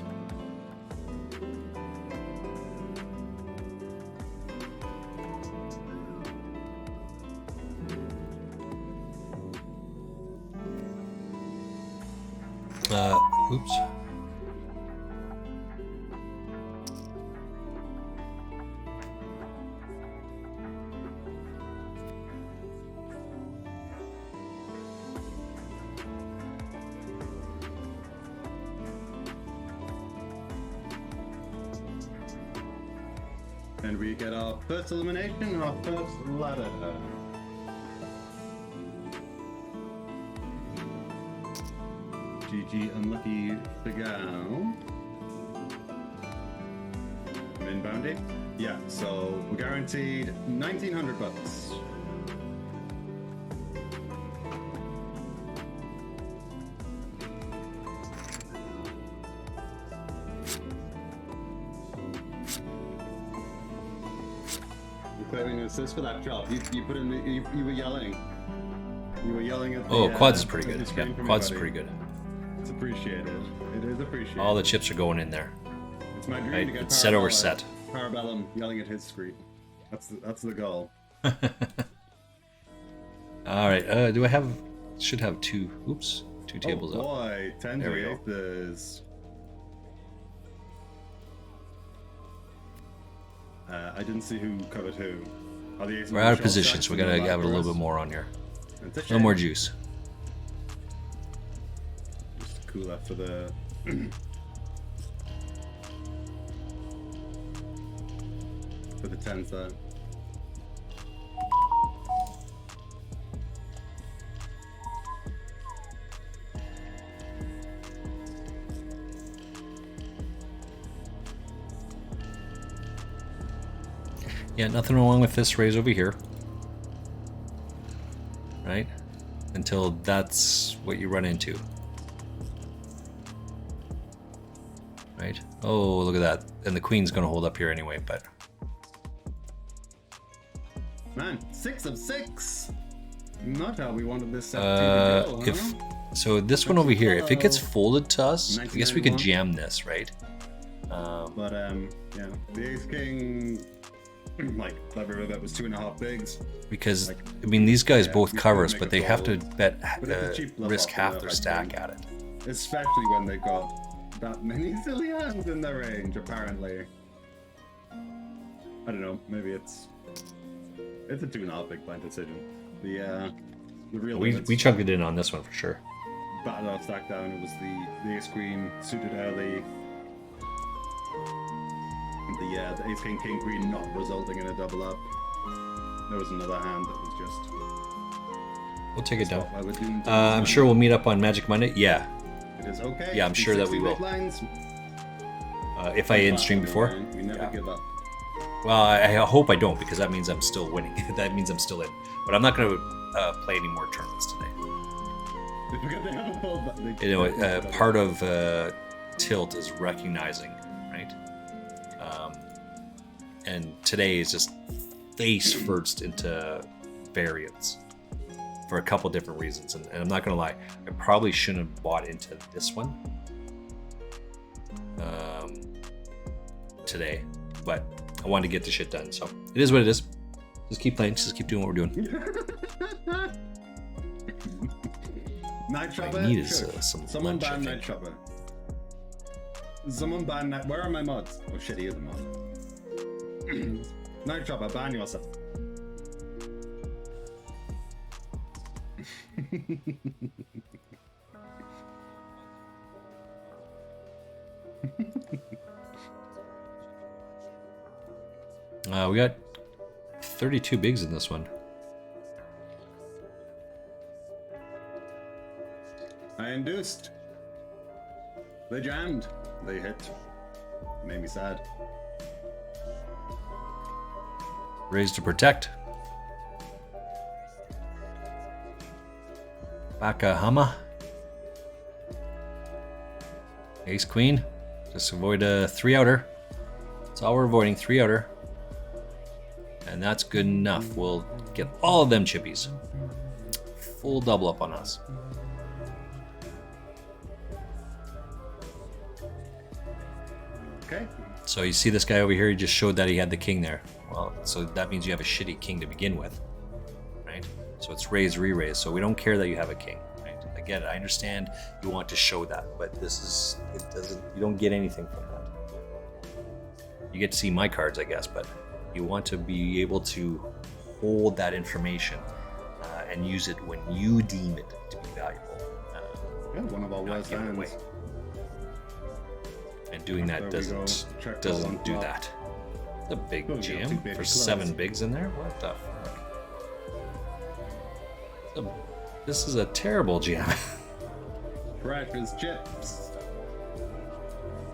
Oops. And we get our first elimination, our first ladder. GG unlucky Bigal. Min bounty? Yeah, so we're guaranteed 1,900 bucks. You're claiming an assist for that job. You put in you were yelling. You were yelling at the, Oh, quads is pretty at good. the Yeah, screen for me, quads is buddy. pretty good. It's appreciated. It is appreciated. All the chips are going in there. It's my dream Right, to get it's set over Parabellum- set. Parabellum yelling at his screen. That's the goal. All right. Do I have? Should have two. Oops, two tables oh up. boy, 10 There we to go. 8 is. I didn't see who covered who. Are the We're out of position, so we gotta have it a little bit more on here. A little more juice. Just cooler for the. for the 10s there. Yeah, nothing wrong with this raise over here. Right? Until that's what you run into. Right? Oh, look at that. And the queen's gonna hold up here anyway, but Man, 6 of 6! Not how we wanted this set to go, huh? if so this one over here, if it gets folded to us, I guess we could 1991. jam this, right? But yeah, the Ace King, like Clever Rivet was 2.5 bigs. Because Like, I mean these guys yeah, both you cover could us, make but a they have to fold. bet But it's a cheap bluff risk off half the their left, I stack think. at it. Especially when they got that many silly hands in their range, apparently. I don't know, maybe it's a 2.5 big blind decision. The real We chugged it in on this one for sure. batted our stack down. It was the Ace Queen suited early. The Ace King King Queen not resulting in a double up. There was another hand that was just. We'll take it down. I would do I'm sure we'll meet up on Magic Monday. Yeah, it is okay. Yeah, I'm The sure that we 60 will. big lines, if I in stream before. We never give up. Well, I hope I don't because that means I'm still winning. That means I'm still in. But I'm not going to play any more tournaments today. Because they have a full You know, part of Tilt is recognizing, right? And today is just face first into variance for a couple different reasons. And I'm not going to lie, I probably shouldn't have bought into this one today, but I wanted to get the shit done. So it is what it is. Just keep playing. Just keep doing what we're doing. Night Chopper. need is, Sure. some Someone lunch, I ban think. Night Chopper. Someone ban Night. Where are my mods? Oh shit, he is a mod. Night Chopper, ban yourself. We got 32 bigs in this one. I induced. They jammed. They hit. Made me sad. Raise to protect. Baka Hama. Ace Queen. Just avoid a 3-outer. That's all we're avoiding, 3-outer. And that's good enough. We'll get all of them chippies. Full double up on us. Okay. So you see this guy over here, he just showed that he had the king there. Well, so that means you have a shitty king to begin with, right? So it's raise, re-raise. So we don't care that you have a king, right? I get it. I understand you want to show that, but this is, it doesn't, you don't get anything from that. You get to see my cards, I guess, but you want to be able to hold that information and use it when you deem it to be valuable. Yeah, one of our Not worst give it away. hands. And doing that There we go. doesn't Check ball on do flop. that. It's a big Oh, yeah, jam two baby for gloves. 7 bigs in there. What the fuck? This is a terrible jam. Crackers, chips.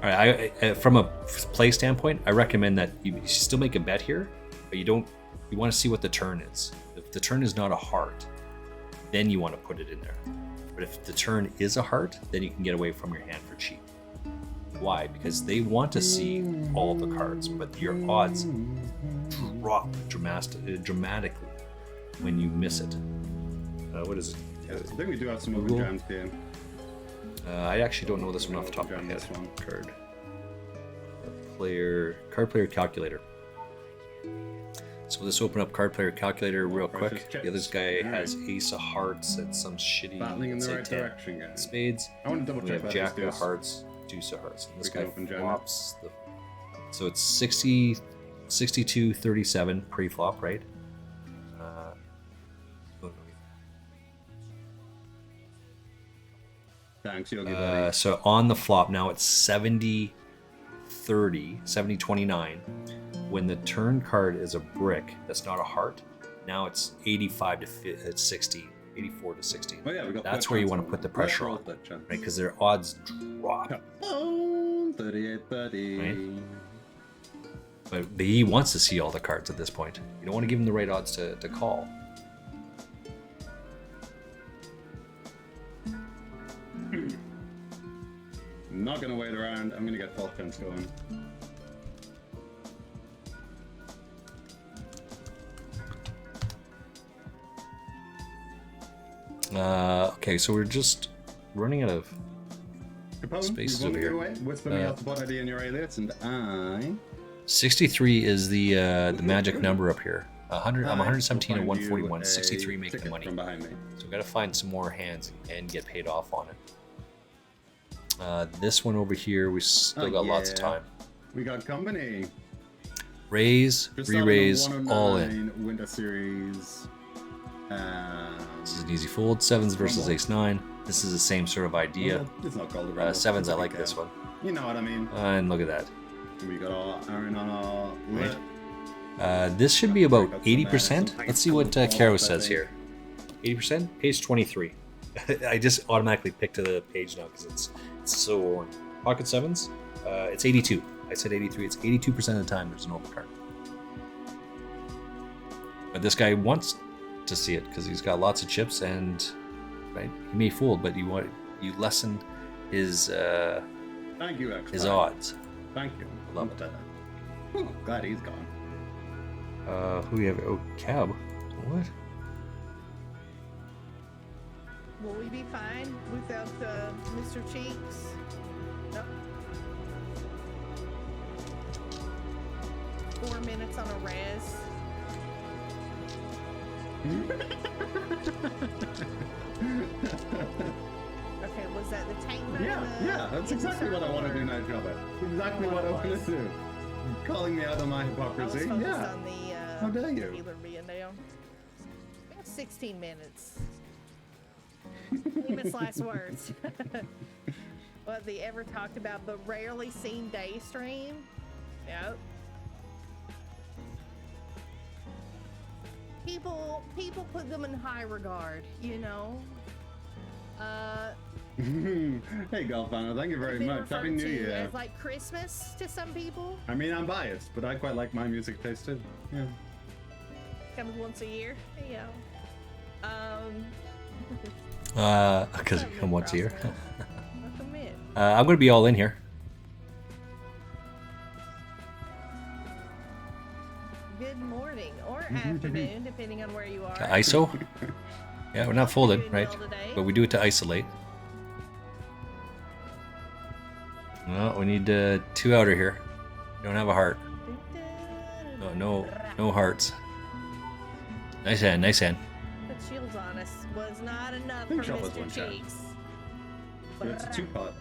All right, from a play standpoint, I recommend that you still make a bet here, but you don't. You want to see what the turn is. If the turn is not a heart, then you want to put it in there. But if the turn is a heart, then you can get away from your hand for cheap. Why? Because they want to see all the cards, but your odds drop dramatically when you miss it. What is it? Yeah, I think we do have some open Google. jams here. I actually don't know this one off the top of my head. This one. Card player calculator. So let's open up card player calculator real Precious quick. chips. The other guy All has right. ace of hearts and some shitty Battling in the say right 10 direction, guys. spades. I want to double We check have that. jack this of is- hearts, deuce of hearts. And this We can guy open jam it. flops the. So it's 60, 62, 37 pre-flop, right? Oh, no. Thanks, Yogi buddy. So on the flop now it's 70 30, 70 29. When the turn card is a brick that's not a heart, now it's 85 to 60, 84 to 60. Oh yeah, we got. That's flip where you chance. want to put the pressure Roll on, flip chance. right? Because their odds drop. Oh, 38 buddy. Right. But he wants to see all the cards at this point. You don't want to give him the right odds to call. I'm not gonna wait around. I'm gonna get flop chance going. Okay, so we're just running out of. Capone, Space you is want over to get here. away? Whisper me out the bot ID in your alias, and I. 63 is the magic number up here. 100. I'm will 117 and find you 141. a 63 make the ticket money. from behind me. So we got to find some more hands and get paid off on it. This one over here, we still Oh, got lots of yeah. time. We got company. Raise, Just started re-raise, the all in. 109 Winter Series. This is an easy fold. Sevens versus Rumble. ace nine. This is the same sort of idea. It's not called a rumble. Sevens, It's I a like big this game. one. You know what I mean. And look at that. We got all Aaron on our Right. lip. This should be about Got some 80%. some Let's see what high Caro school says setting. here. 80%? Page 23. I just automatically picked to the page now because it's so worn. Pocket sevens, it's 82. I said 83. It's 82% of the time there's an overcard. But this guy wants to see it because he's got lots of chips and right. He may fold, but you lessen his Thank you, X. his odds. Thank you. I love it. Oh, glad he's gone. Who do you have? Oh, cab. What? Will we be fine without Mr. Cheeks? No. 4 minutes on a res. Okay, was that the tank? Yeah, that's exactly what I want to do now, Jabba. Exactly what I want to do. Calling me out on my I was hypocrisy. focused Yeah. on the How dare you? dealer being down. We have 16 minutes. Famous last words. What the ever talked about but rarely seen day stream? Yep. People put them in high regard, you know. Hey, Golfano, thank you very Been much. Happy referred New to Year. as like Christmas to some people. I mean, I'm biased, but I quite like my music taste too. Yeah. Comes once a year. Yeah. Because you come once a year. I'll commit. I'm going to be all in here. Good morning or afternoon, depending on where you are. To ISO? Yeah, we're not folded, doing right? well today. But we do it to isolate. Well, we need 2 outer here. Don't have a heart. No hearts. Nice hand, nice hand. Put shields on us was not enough think for Shuffle's one Mr. shot. Cheeks. But it's a two-part.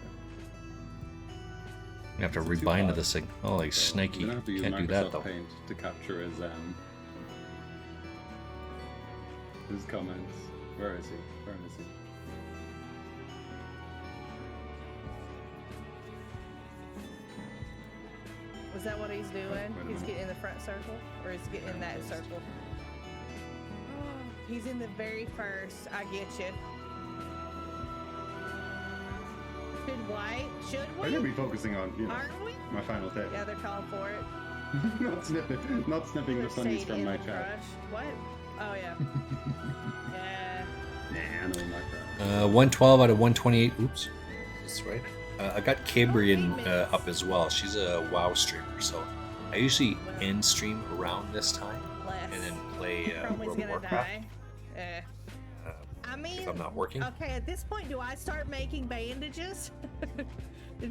You have to It's a rebind to two-part. this thing. Holy So snaky. we're gonna have to use Can't do that though. Microsoft Paint to capture his comments. Where is he? Where is he? Was Is that what he's doing? Wait a He's minute. getting in the front circle? Or is he getting in that circle? He's in the very first. I get you. Should I'm we? gonna be focusing on, you know, Aren't we? my final take. Yeah, they're calling for it. not snipping the funnies from my chat. What? Oh, yeah. Yeah. Nah, no, not that. 112 out of 128. Oops. That's right. I got Cambrian up as well. She's a WoW streamer, so I usually end stream around this time Less. and then play Chrome's World of gonna Warcraft die. I mean, if I'm not working. okay, at this point, do I start making bandages?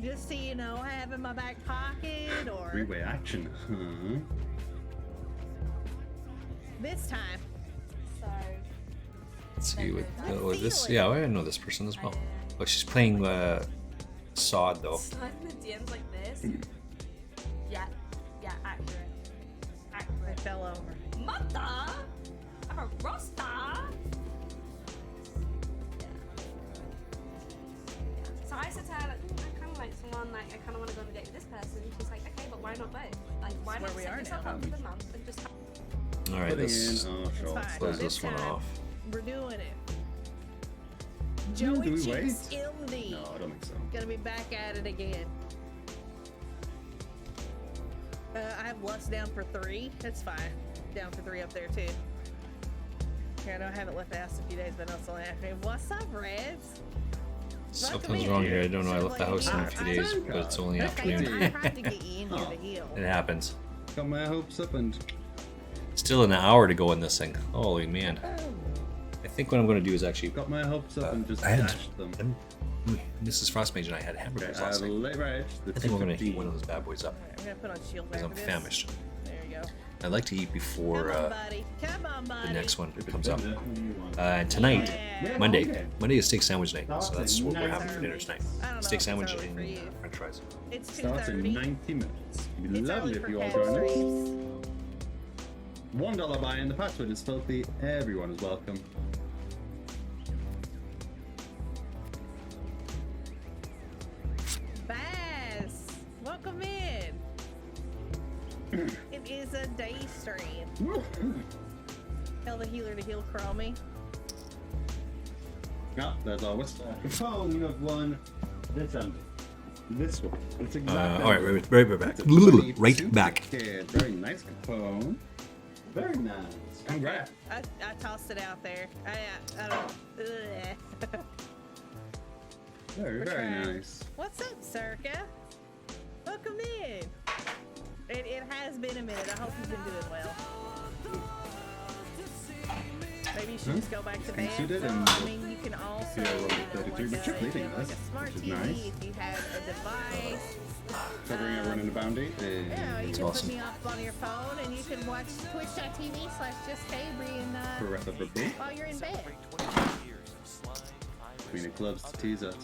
Just so you know, have in my back pocket, or Three-way action, huh? this time? So, Let's see what Let's this. feel it. Yeah, I know this person as well. Oh, she's playing Sod though. slide in the DMs like this. Yeah, accurate. I Accurate. fell over. Mother! I'm a roster! So I said to her, like, I kind of like someone, like, I kind of want to go on a date with this person. She's like, okay, but why not both? Like, why That's not where we set are yourself now. up for the month and just have All right, Putting let's in, oh, It's sure. fine. close This this one time, off. We're doing it. Do Joey we Cheeks wait? MD. No, I don't think so. Gonna be back at it again. I have Lust down for 3. That's fine. Down for 3 up there too. Here, I know I haven't left the house in a few days, but I know someone asked me, "What's up, Reds?" Something's wrong here. I don't know. I left the house in a few days, but it's only Okay, I afternoon. tried to get you in here to heal. It happens. Got my hopes up and Still an hour to go in this thing. Holy man. I think what I'm going to do is actually. got my hopes up and just I had dashed them. Mrs. Frostmage and I had Okay, hamburgers I last have night. late rage. I think we're going to heat one of those bad boys up I'm gonna put on shield because I'm after this. famished. There you go. I like to eat before Come on, buddy. Come on, buddy. the next one comes up. And tonight, Yeah. Monday is steak sandwich night, so that's what we're having for Nice. dinner tonight. I don't know Steak if it's sandwich early for and you. French fries. It's Starts in 2:30. 90 minutes. It'd be It's lovely early if for you all cat join us. streams. $1 buy-in. The password is filthy. Everyone is welcome. Bass, welcome in. It is a day stream. Tell the healer to heal Chromie. No, there's always Capone. You have won this one. This one. It's exactly. All right, right back. It's a 20 Right super back. kid. Very nice, Capone. Very nice. Congrats. I tossed it out there. I don't. Ugh. Very, We're very trying. nice. What's up, Circa? Welcome in. It has been a minute. I hope you've been doing well. Maybe you should just go back to bed. Thanks, you did, I and mean, you can also, yeah, well, you know, 33, like but you're a, bleeding like us, a smart which is TV nice. if you have a device. Covering everyone in the bounty. Yeah, you That's can awesome. put me up on your phone and you can watch twitch.tv/justcabry and Beretta for Boo. while you're in bed. Queen of Clubs to tease us.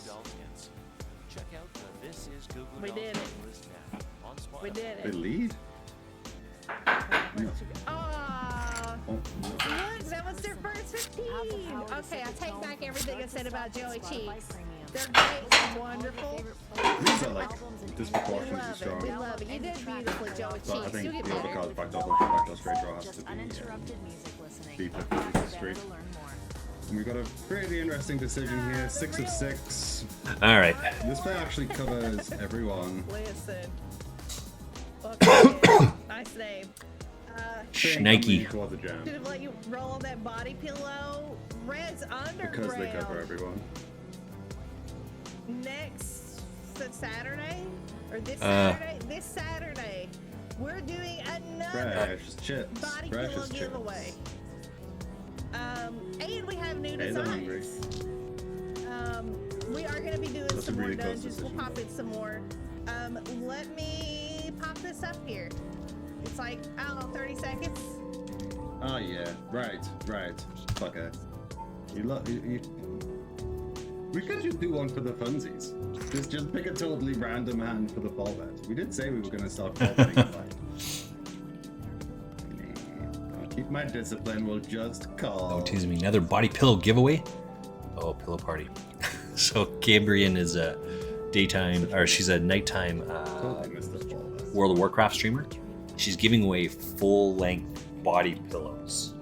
We did it. We did They it. lead? No. Oh, Oh, no. look, that was their first 15. Okay, I take back everything I said about Joey Cheeks. They're great, wonderful. These are like We disproportionately love it. strong. We love it. You did beautifully, Joey But I Cheeks. You think get the better. overcard back straight draw has to be Uninterrupted music listening. deep if straight. To learn more. And we've got a pretty interesting decision here. 6 of 6. All right. This play actually covers everyone. Listen. Okay. Nice name. Schnikey. Towards the jam. Should have let you roll on that body pillow. Red's Because they cover underground. everyone. Next Saturday? Or this Uh. Saturday? This Saturday. We're doing another Fresh chips. body Fresh pillow as chips. giveaway. And we have new Hey, they're hungry. designs. We are going to be doing That's a some more really close dungeons. We'll decision. pop in some more. Let me pop this up here. It's like, I don't know, 30 seconds. Oh yeah, right. Fucker. We could just do one for the funsies. Just pick a totally random hand for the fall bet. We did say we were gonna start fall betting. I'll keep my discipline. We'll just call. Oh, tease me. Another body pillow giveaway. Oh, pillow party. So Cambrian is a daytime, or she's a nighttime Totally missed the fall bet. World of Warcraft streamer. She's giving away full-length body pillows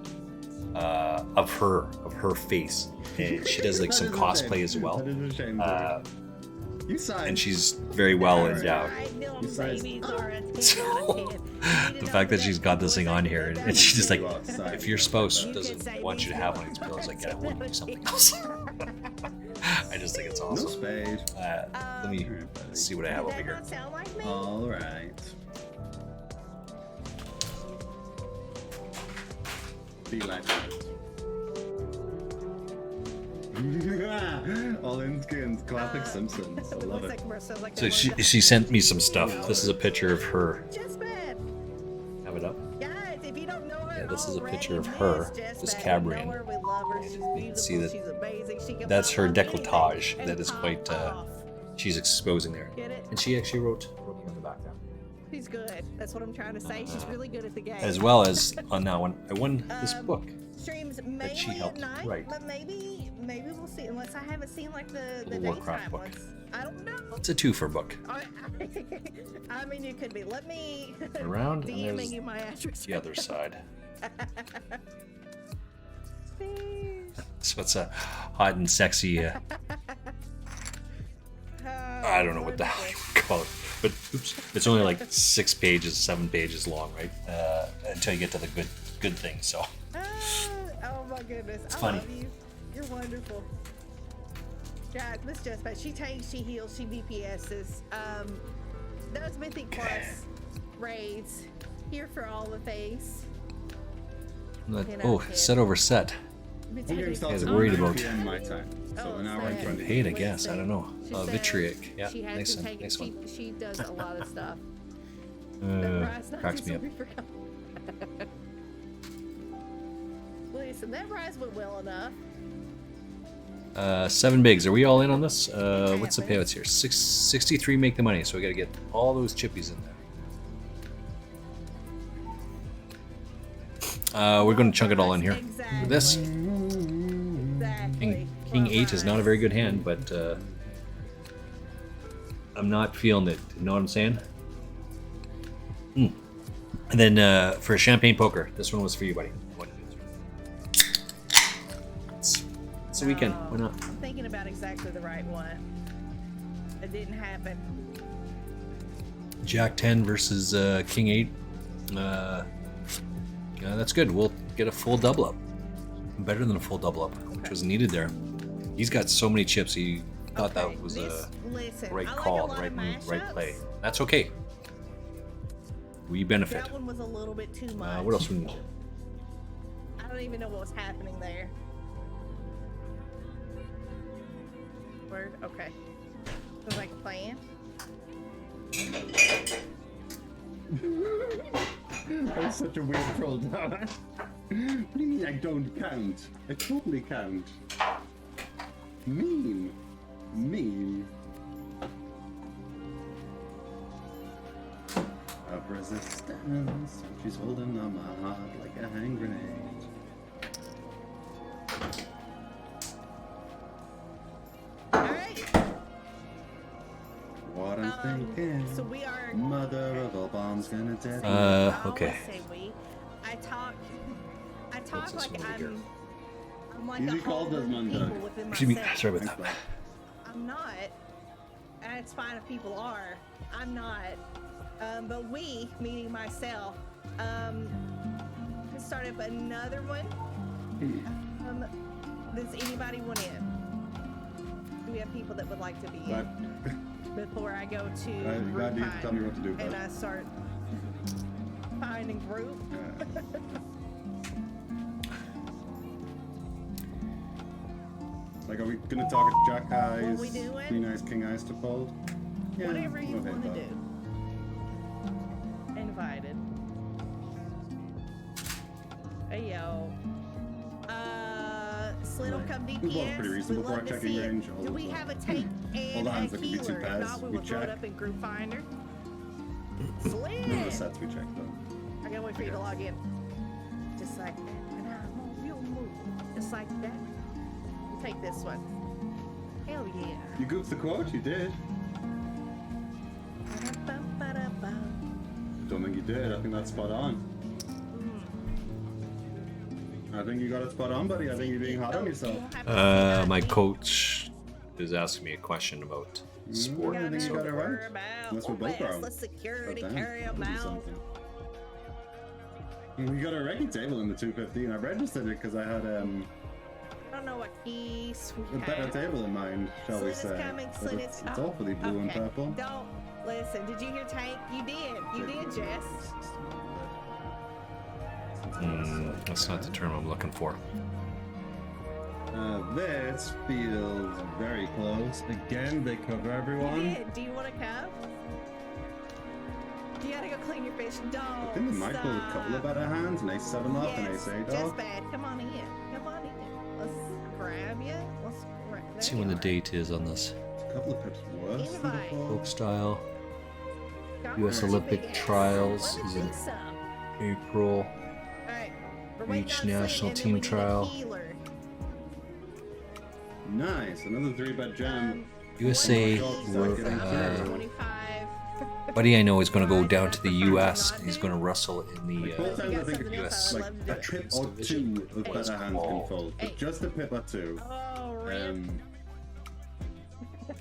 of her face, and she does like some That is a cosplay shame. as well. That is a shame. You signed. And she's very well endowed. You size- The fact that she's got this thing on here, and she's just like, if your spouse doesn't want you to have one of these pillows, like, I want you to do something else. I just think it's No awesome. spade. Let me see what I have over here. Sound like me? All right. Be like that. All in skins, classic Simpsons. I love it. So she sent me some stuff. This is a picture of her. Just bad. Have it up. Guys, if you don't know her, Yeah, this is a already, picture of miss her, Jess this Bad. Cabrian. We know her, we love her. She's beautiful. see that She's amazing. She can that's pop her on anything décolletage and that is pop quite, off. she's exposing there. Get it? And she actually wrote me on the back there. She's good. That's what I'm trying to say. She's really good at the game. As well as on that one, I won this book. Streams that mainly she helped at night, write. but maybe we'll see. Unless I haven't seen like the Warcraft daytime book. ones. I don't know. It's a 2-for book. I mean, it could be. Let me Around, and DMing there's you my address. the other side. Please. So it's a hot and sexy. I don't know what the hell you would call it, but oops, it's only like 6 pages, 7 pages long, right? Until you get to the good thing. So Oh my goodness. I funny. love you. You're wonderful. God, Miss Jessica, she tanks, she heals, she DPSs. Those Mythic Plus raids, here for all the things. set over set. Home game starts guys at are worried 9 about- PM my time. So an hour and 20. Paid, I guess. I don't know. She said Vitriolic. Yeah, she has nice to one. take Nice it. one. She does a lot of stuff. Rice not Cracks just me up. we forgot. Listen, that rise went well enough. 7 bigs. Are we all in on this? What's the payouts here? 63 make the money, so we got to get all those chippies in there. We're going to chunk it all in here. Exactly. For this, Exactly. King 8 is not a very good hand, but I'm not feeling it. You know what I'm saying? And then for champagne poker, this one was for you, buddy. It's a weekend. Why not? I'm thinking about exactly the right one. It didn't happen. Jack 10 versus King 8. That's good. We'll get a full double up. Better than a full double up, which was needed there. He's got so many chips. He thought Okay, that was this- a listen, right I like a call, lot right of move, right play. mashups. That's okay. We benefit. That one was a little bit too much. What else we need? I don't even know what was happening there. Word? Okay. Was like a plan? That's such a weird troll down. What do you mean I don't count? I totally count. Mean. Mean. Of resistance. She's holding on my heart like a hand grenade. Alright. What I'm thinking. So we are. Mother of all bombs gonna detonate. I always Okay. say we. I talk What's this like one over here? I'm like Easy a call, whole group of Desmond. people within Excuse me. myself. Sorry about Thanks, that. bud. I'm not. And it's fine if people are. I'm not. But we, meaning myself, start up another one. Does anybody want in? Do we have people that would like to be But in before I go to you group gotta find tell me what to do, and bud. I start finding group? Like, are we gonna target Jack Eyes, What we doing? Queen Eyes, King Eyes to fold? Yeah, Whatever you okay, want to bud. do. Invited. Hey yo. Slid will come DPS. We both pretty reasonable We'd for our love to checking see it. range. Do we have a tank and Hold on, a so it could be two healer? If pairs. not, we We would load check. up in Group Finder. None of the Slid. sets we checked though. I gotta wait for you to log in. Just like that. And I'm on your move. Just like that. We'll take this one. Hell yeah. You goofed the quote, you did. Ba-da-bum, ba-da-bum. Don't think you did. I think that's spot on. I think you got it spot on, buddy. I think you're being hard on yourself. My coach is asking me a question about sport. I think you got it right. Unless we're both wrong. The security But damn, carry that'd be them out. something. We got a reggae table in the 215. I registered it because I had I don't know what keys we a better have. table in mind, shall we Flynn is say. coming, But Flynn it's is coming. awfully blue and Okay, purple. Don't listen. Did you hear Tank? You did. You did, Jess. That's not the term I'm looking for. This feels very close. Again, they cover You everyone. did. Do you want to come? You gotta go clean your fish. Don't. I think they might pull a couple of better hands. An ace 7 off and ace 8 just off. bad. Come on in. Come on in. Let's grab you. Let's grab. Let's see when the date is on this. A couple of pips worse than Invite. before. Folk style. Got US one Olympic big ass. trials Let me is in see some. April. Alright. We're waiting Beach on Slate, National and then Team we need a Trial. healer. Nice, another 3-bet jam. USA. One more shot, 25. Buddy I know is going to go down to the US and he's going to wrestle in the Both times I think something it's US else like I'd love a to do. pip or two of better hands can fold, Hey. but just a pip or two. Oh, rip.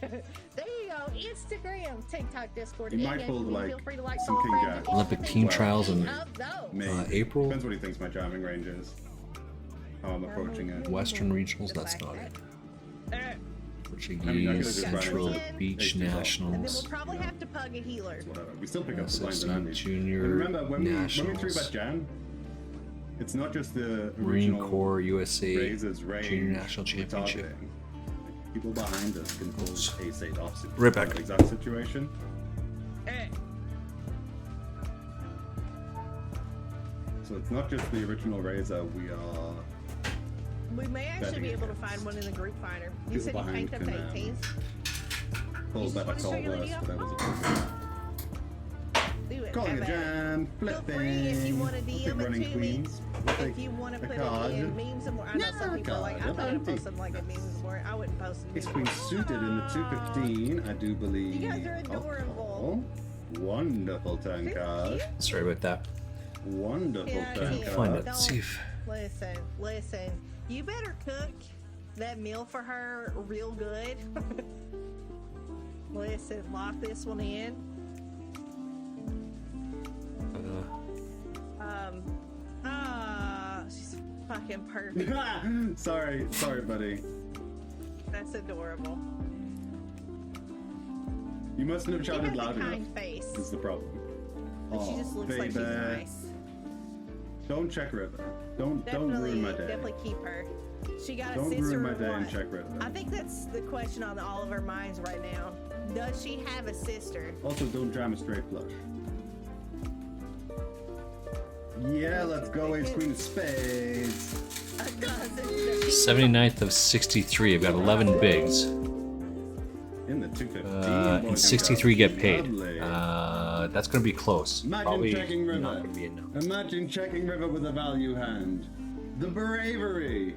There you go. Instagram, TikTok, Discord. You might and pull, Feel like, free to like some follow king friends jack. and Olympic team Well, trials in of those. Maybe. April. Depends what he thinks my jamming range is. How I'm approaching it. Western regionals. That's not it. Portuguese I mean, I could've just run Central into Beach aces off. And then we'll Nationals. probably have to pug a healer. Whatever. We still pick up the blinds and SSC Andes. Junior And remember, when we Nationals. 3-bet jam, it's not just the Marine original Corps USA raises range Junior National we're Championship. targeting. People behind us can pull ace 8 off. Right back. Exact situation. So it's not just the original raiser. We are. We may actually be Betting able to against. find one in the group finder. You People said you behind tanked up can, to 18s. Pull just better, wanna call show you the worse, deal? whatever's a Do it. Calling Have a at it. jam, Feel flipping. free if you want to We'll DM take it running to me. queens. We'll If take you want to a put card. it in memes and more. I know some No, people are like, I'm card, not going to empty. post them like a memes and more. I wouldn't post them. Ace queen suited in the 215, I do believe. You guys are adorable. Alcohol. Wonderful turn card. Sorry about that. Wonderful Yeah, turn yeah. card. Find it. Don't- See if Listen. You better cook that meal for her real good. Listen, lock this one in. She's fucking perfect. sorry, buddy. That's adorable. You mustn't have She shouted has a loud kind enough. face, Is the problem. but she just looks like she's baby. nice. Don't check River. Don't Definitely, ruin my day. definitely keep her. She got Don't a sister ruin my or day and what? check River. I think that's the question on all of our minds right now. Does she have a sister? Also, don't jam a straight flush. Yeah, let's go ace queen of spades. A cousin? Does she- 79th of 63. I've got 11 bigs. In the 215. And boys 63 get girls. paid. Lovely. That's going to be close. Imagine Probably checking river. not going to be a no. Imagine checking river with a value hand. The bravery.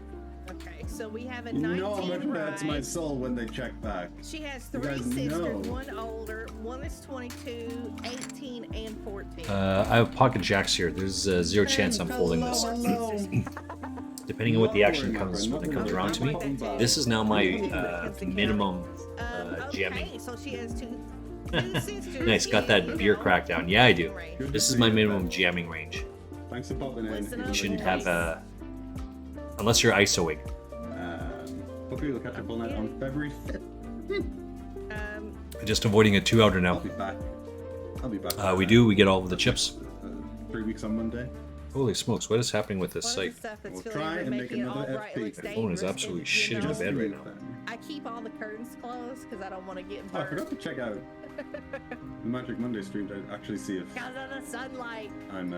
Okay, so we have a You 19 know how much right. hurts my soul when they check back. She has You 3 guys sisters, know. one older, one is 22, 18, and 14. I have pocket jacks here. There's zero chance I'm folding this. Depending on what the action comes when it comes around to me. This is now my minimum jamming. Okay, so she has two sisters. Nice, got that beer crack down. Yeah, I do. Range. This is my minimum jamming range. Thanks for popping in. Listen up. You shouldn't have unless you're ISOing. Hope you'll catch up on that on February 5th. Just avoiding a 2-outer I'll now. be back. We do. We get all of the chips. 3 weeks on Monday. Holy smokes! What is happening with this One of site? the stuff that's We'll feeling try we're and make making it all another bright FP. looks My phone is dangerous, absolutely and, you shitting know, the bed right now. I keep all the curtains closed because I don't want to get Oh, I burnt. forgot to check out the Magic Monday stream to actually see if Because of the sunlight. I'm.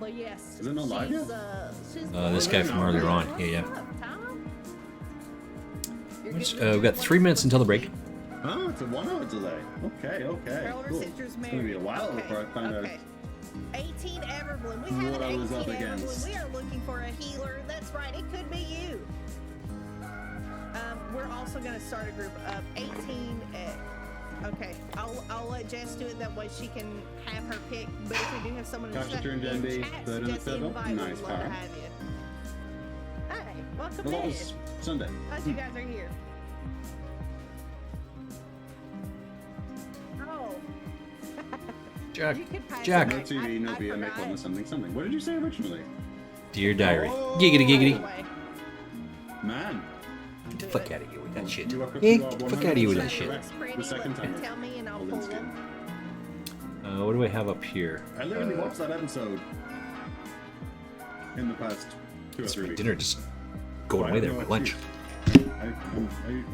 But yes. Is it not live she's, yet? she's This guy from earlier on. What's Yeah. up, Tom? You're Which, getting we've got 3 minutes until the break. Oh, it's a 1 hour delay. Okay. Her older Cool. sister's It's gonna married. be a while Okay, before I find out. okay. 18 Everbloom. We have What an I was 18 up against. Everbloom. We are looking for a healer. That's right. It could be you. We're also going to start a group of 18 Okay, I'll let Jess do it. That way she can have her pick. But if we do have someone in the Gotcha, chat, turn down the chat, third and just third one. invite. Nice, We'd love to Kara. have you. Hey, welcome Well, that in. was Sunday. Glad you guys are here. Oh. Jack. You could pass Jack. it No back. TV, no I beer, make forgot. one something, something. What did you say originally? Dear diary. Oh. Giggity giggity. Anyway, Man, Get the fuck out of here with that shit. you are, Hey, you are get the fuck out of here with that 100% shit. correct. looks pretty. The second time. Tell me and I'll All in pull skin. them. What do I have up here? I literally watched that episode in the past 2 or It's 3 my weeks. dinner just going away there. My lunch.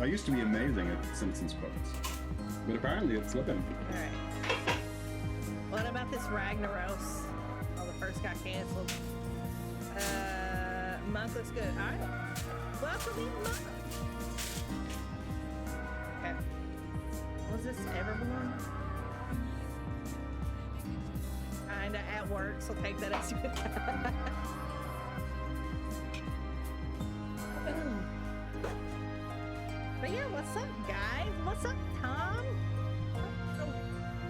I used to be amazing at Simpsons quotes, but apparently it's slipping. Alright. What about this Ragnaros? Oh, the first got canceled. Monk looks good. Alright. Welcome in, Monk. Okay. Was this Everborn? Kinda at work, so take that as good. But yeah, what's up, guys? What's up, Tom?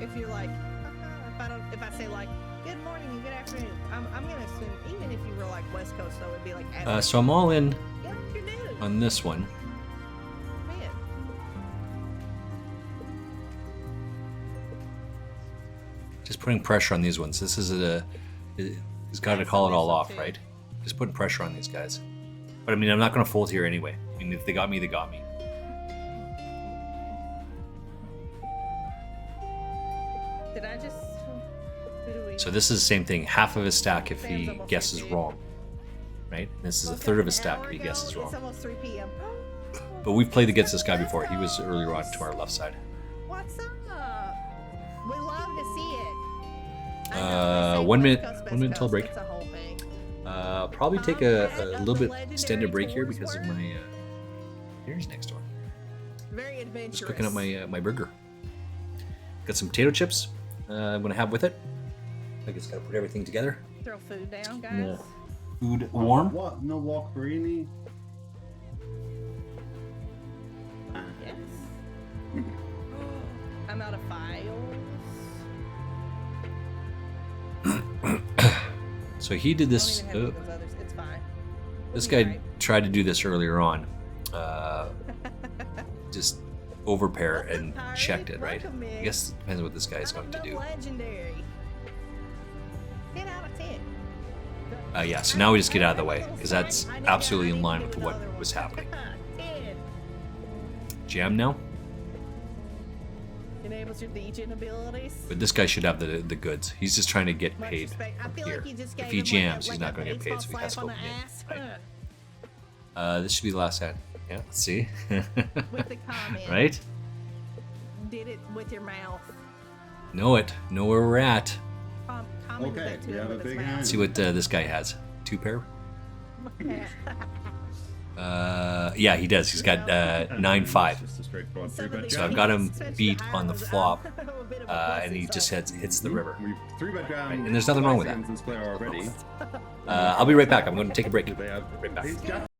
If you're like, if I say like, good morning and good afternoon, I'm gonna assume even if you were like West Coast, though, it'd be like. So I'm all in Good afternoon. on this one. Man. Just putting pressure on these ones. This is he's got to call it all off, right? Just putting pressure on these guys. But I mean, I'm not going to fold here anyway. I mean, if they got me, they got me. Did I just? Who do we? So this is the same thing. Half of his stack if Sam's he almost guesses 15. wrong, right? This is a Woke third up of his an stack hour if he ago. guesses wrong. It's almost 3 p.m. But we've played against this guy before. He was earlier on to our left side. What's up? We love to see it. I know, they say 1 West minute- Coast, 1 minute Best till break. Coast, It's a whole thing. Probably take a little bit extended break here because of my dinner's next door. Very adventurous. Just cooking up my my burger. Got some potato chips. I'm gonna have with it. I just gotta put everything together. Throw food down, guys. Yeah. Food warm. What? No walk Barini? Yes. I'm out of files. So he did this. I don't even have those others. It's fine. This We'll be guy right. tried to do this earlier on. Just overpair and Welcome, checked it, Harry. right? Welcome, I Mick. guess it depends what this guy is going to I'm do. Legendary. 10 out of 10. Yeah, so now we just get out of the way because that's absolutely in line with what was happening. 10. Jam now, Enables your degen abilities. but this guy should have the goods. He's just trying to get Much paid respect. I from feel here. like you just If gave he him jams, like he's a not going to get paid, so he baseball has to slap go on the again. ass. Right? This should be the last hand. Yeah, let's see. With the comment. Right? Did it with your mouth. Know it. Know where we're at. Comment Okay, that to we him have a with his big mouth. hand. Let's see what this guy has. 2 pair? Yeah, he does. He's got 9-5. Just a straightforward Some of 3-bet the So I've jam. got him Switch to beat on the house. flop, I'm a bit of a and he pussy, just so- hits the river. We've 3-bet jam. Right, and there's nothing wrong with that. twice against this player already. I'll be right back. I'm going to take a break. They have Right back. He's got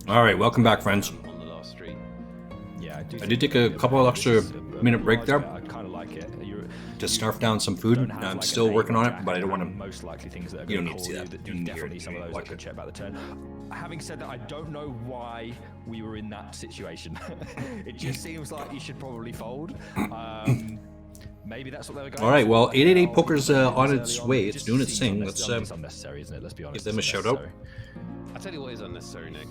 All right, welcome back, friends. On the last street. Yeah, I did take a couple of extra minute break there I kind of like it. to snarf down some food. I'm still working on it, but I don't want to. Most likely things that are You don't gonna need to see call that. that You don't need to hear definitely it. some of those Watch I can it. check about the turn. Having said that, I don't know why we were in that situation. It just seems like you should probably fold. Maybe that's what they were going. All right, for. well, 888 I'll Poker's keep on early its on. way. It It's just doing its seems thing. unnecessary. Let's It's unnecessary, isn't it? Let's be honest. give them a It's shout out. unnecessary. I tell you what is unnecessary, Nick,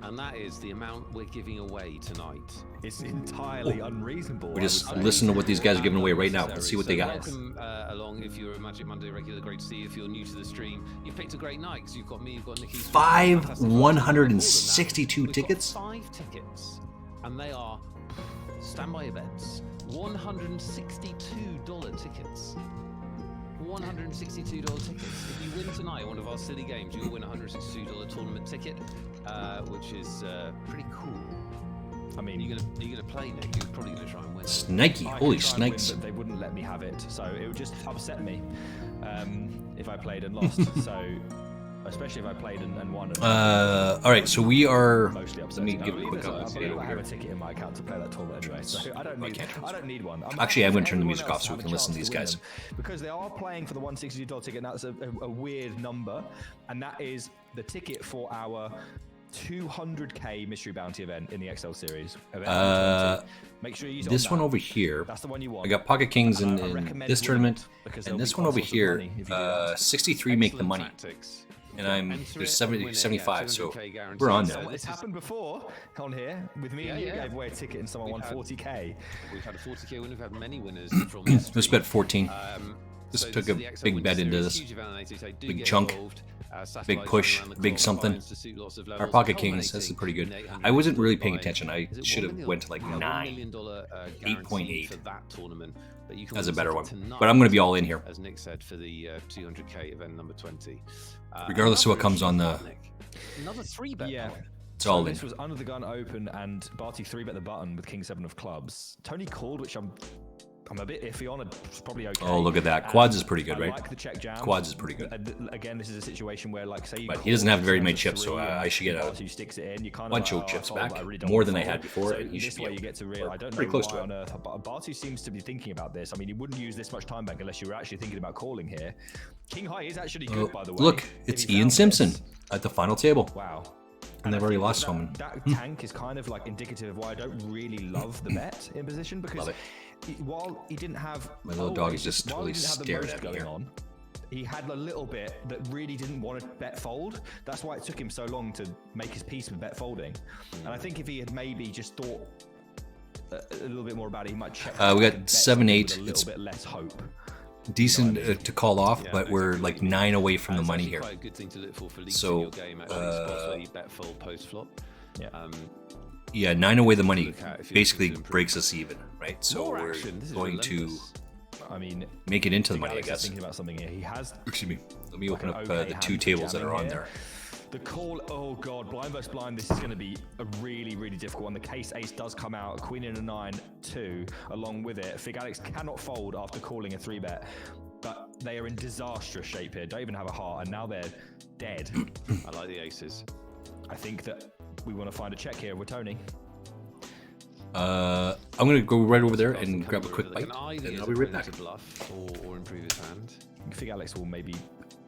and that is the amount we're giving away tonight. It's entirely unreasonable. We I just would say. listen to what these guys are giving away right now. Let's see what they got. Welcome along if you're a Magic Monday regular, great to see you. If you're new to the stream, you've picked a great night because you've got me, you've got Nikki. 162 We've got tickets. 5 tickets, and they are, stand by your bets, $162 tickets. $162 tickets. If you win tonight one of our silly games, you'll win a $162 tournament ticket, which is pretty cool. I mean, You're gonna play, Nick. You're probably gonna try and win. Snikey, I holy could try and win, snakes. but they wouldn't let me have it, so it would just upset me if I played and lost. So, especially if I played and won. All right, so we are. Mostly Let upset. me give a quick I update believe over I have a here. ticket in my account to play that tournament anyway, so I don't need one. Actually, I'm gonna turn the everyone music else off so we have can a listen to chance these win guys. them, because they are playing for the $162 ticket, and that's a weird number, and that is the ticket for our 200k mystery bounty event in the XL series. Event 20. Make sure you use it This on one that. over here. That's the one you want. I got Pocket Kings in, I in recommend this winning tournament, it, because and there'll this be one over quite a lot of here. money if you do that. 63 make the Excellent money, tactics. and I'm Enter there's it, 70, win it, 75, yeah, so 200K guarantee. we're on So there. this It's is- happened before on here with me and you Yeah. gave away a ticket and someone won We've had- 40k. We've had a 40k win. We've had many winners from this. Let's bet 14. This took a big bet into this. Big chunk, big push, big something. Our Pocket Kings, this is pretty good. I wasn't really paying attention. I should have went to like 9. 8.8 for that tournament. But you can as a win better one. tonight, But I'm going to be all in here, as Nick said, for the 200k event number 20. regardless of what Another comes on the. Nick. Another 3-bet. Yeah. point. It's all in. This was under the gun open and Barty 3-bet the button with King 7 of clubs. Tony called, which I'm a bit iffy on. It's probably okay. Oh, look at that. Quads is pretty good, I right? like the check jam. Quads is pretty good. Again, this is a situation where, like, say you But call he doesn't have very someone many for chips, so 3 I should get a Barty sticks it in, you kind bunch like, of chips I fold, back. I really don't More want than to I fold. had before, So and he should this be way able you get to to- real. I don't pretty know close to why it. on earth, but Barty seems to be thinking about this. I mean, you wouldn't use this much time bank unless you were actually thinking about calling here. King High is actually good, by the way. Look, if it's he Ian found Simpson this. at the final table. Wow. And they've I already think lost that, someone. That tank is kind of like indicative of why I don't really love the bet in position, because Love it. While he didn't have My little dog is always- just while he totally didn't have the staring most at me going here. on, he had a little bit that really didn't want to bet fold. That's why it took him so long to make his peace with bet folding. And I think if he had maybe just thought a little bit more about it, he might check. We got and bet 7-8. with a little It's bit less hope. decent to call off, Yeah, but we're like 9 away from the It's money actually here. Quite a good thing to look for leaks So, in your game. Actually, spots where you bet full post flop. Yeah. Yeah, 9 away the money Look at if you're basically looking to improve. breaks us even, right? So More we're action. This is going to relentless. I mean, make it into the I think money, I Alex is guess. thinking about something here. He has Excuse me. Let me like open an up okay the hand 2 for tables that jamming are on here. there. The call, oh god, blind versus blind, this is going to be a really, really difficult one. The case ace does come out, queen in a 9-2 along with it. Fig Alex cannot fold after calling a 3-bet, but they are in disastrous shape here, don't even have a heart, and now they're dead. I like the aces. I think that we want to find a check here with Tony. I'm going to go right over there Cards and that grab a come quick over that bite, can either and use I'll be a right opponent back. to bluff or improve his hand. Fig Alex will maybe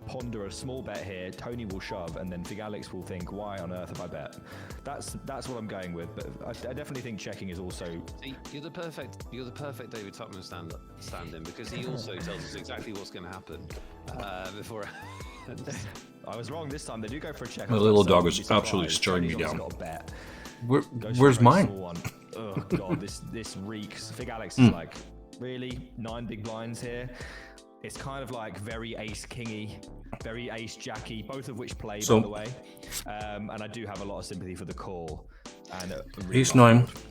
ponder a small bet here, Tony will shove, and then Fig Alex will think, why on earth have I bet? That's what I'm going with, but I definitely think checking is also... See, you're the perfect David Tupman stand-in, because he also tells us exactly what's going to happen before. I was wrong this time, they do go for a check. My I was little about to say, dog I was wouldn't be absolutely surprised. staring me Tony's down. obviously got a bet. Goes for Where's a very mine? small one. Oh god, this reeks. Fig Alex is like, really? 9 big blinds here? It's kind of like very ace kingy, very ace jacky, both of which play, So- by the way. And I do have a lot of sympathy for the call. And a really Ace rough 9. fold.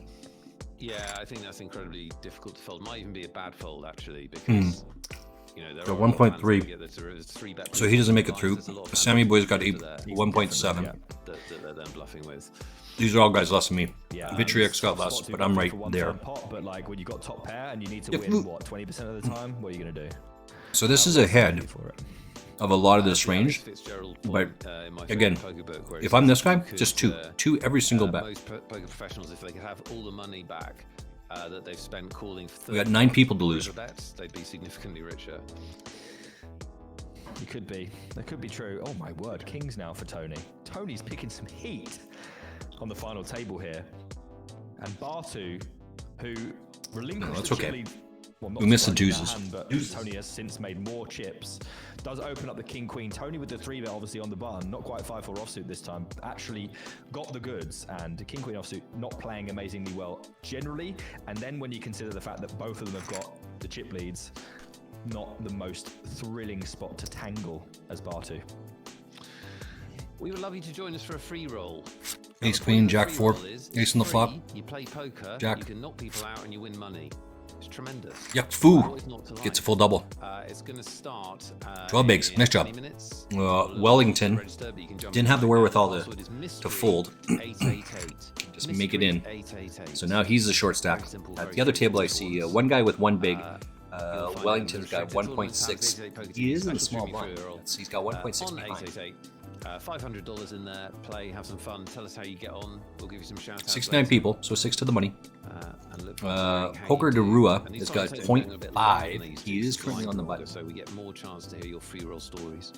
Yeah, I think that's incredibly difficult to fold. Might even be a bad fold actually, because you know there So are a lot of hands 1.3. that get that are 3-bet So he doesn't make it blinds. through. There's a lot of Sammy hands Boy's got that a are 1.7. Yeah. that they're then bluffing with. These are all guys less than me. Yeah, Vitriox got soft less, spots but we've I'm got right for one there. third pot, but like when you got top pair and you need to Yeah, win, what, 20% of the time? What are you going to do? So this is a head. For it. of a lot of this range. But again, if I'm this guy, just two every single bet. Most poker professionals, if they could have all the money back that they've spent calling for We got 9 people to lose. bets, they'd be significantly richer. It could be. That could be true. Oh my word, kings now for Tony. Tony's picking some heat on the final table here. And Bartu, who relinquished that's the okay. chip lead, well, not We missed the surprisingly, deuces. hand, but Tony has since made more chips. Does open up the king queen. Tony with the 3-bet obviously on the button, not quite 5-4 offsuit this time. Actually got the goods, and king queen offsuit not playing amazingly well generally. And then when you consider the fact that both of them have got the chip leads, not the most thrilling spot to tangle as Bartu. We would love you to join us for a free roll. Ace, The queen, point of jack the free four, roll is ace on the it's flop, free, you play poker, jack. you can knock people out and you win money. It's tremendous. Yuck, foo. What is not to Gets a like? full double. It's going to start 12 bigs. in Nice job. 20 minutes. Wellington Register, but you can jump didn't in have the right now. wherewithal The to password is mystery fold. 888. Just make it in. Mystery 888. So now he's the short stack. Very simple, At very the other simple table, I to see performance. one guy with 1 big. You'll find Wellington's it got in the restricted 1.6. tournament tab, He is in the special small streaming blind. free roll. He's got 1.6 on behind. 888. $500 in there. Play, have some fun. Tell us how you get on. We'll give you some shout outs. 69 people, so 6 to the money. And look forward to hearing how Poker you do. Derua And has these got times are going a bit longer 0.5. than these He two, is so currently on the longer, button. So we get more chance to hear your free roll stories.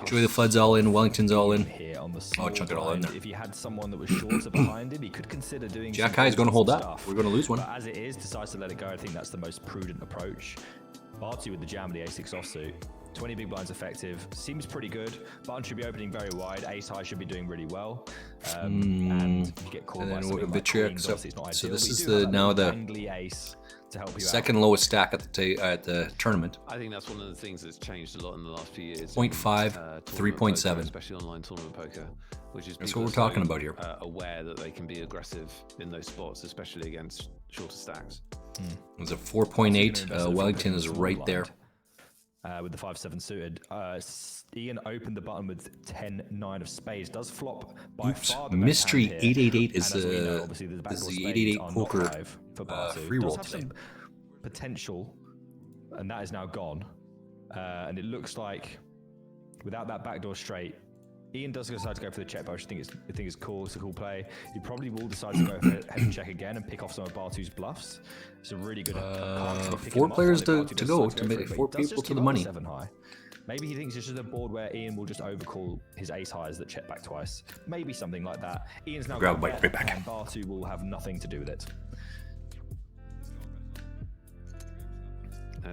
Joey the Flood's all in. Wellington's all in. Here on the small chunk it all in blind. there. If you had someone that was shorter behind him, he could consider doing. Jack some High is going to hold stuff. up. We're going to lose one. But as it is, decides to let it go. I think that's the most prudent approach. Bartu with the jam of the A6 offsuit. 20 big blinds effective. Seems pretty good. Button should be opening very wide. Ace high should be doing really well. And you get caught And by then something like Vitriax queens, up. obviously it's not So ideal, this but you is do the have that now little the dangly ace to help you second lowest stack at the tournament. I think that's one of the things that's changed a lot in the last few years. 0.5, tournament 3.7. poker, especially online tournament poker, which is That's people what we're are talking so, about here. Aware that they can be aggressive in those spots, especially against shorter stacks. It's a 4.8. Wellington is right there. With the 5-7 suited. Ian opened the button with 10-9 of spades. Does flop by Oops. far the best Mystery hand here. 888 is And as we know, the obviously, is backdoor the spades 888 are not poker live for Bartu. free roll Does have today. some potential, and that is now gone. And it looks like without that backdoor straight, Ian does decide to go for the check, but I just think it's cool. It's a cool play. He probably will decide to go for head and check again and pick off some of Bartu's bluffs. It's a really good. Four players to go to make 4 people to the money. 7 high. Maybe he thinks it's just a board where Ian will just overcall his ace highs that check back twice. Maybe something like that. Ian's now Grab got a a bite, bet, right back. and Bartu will have nothing to do with it.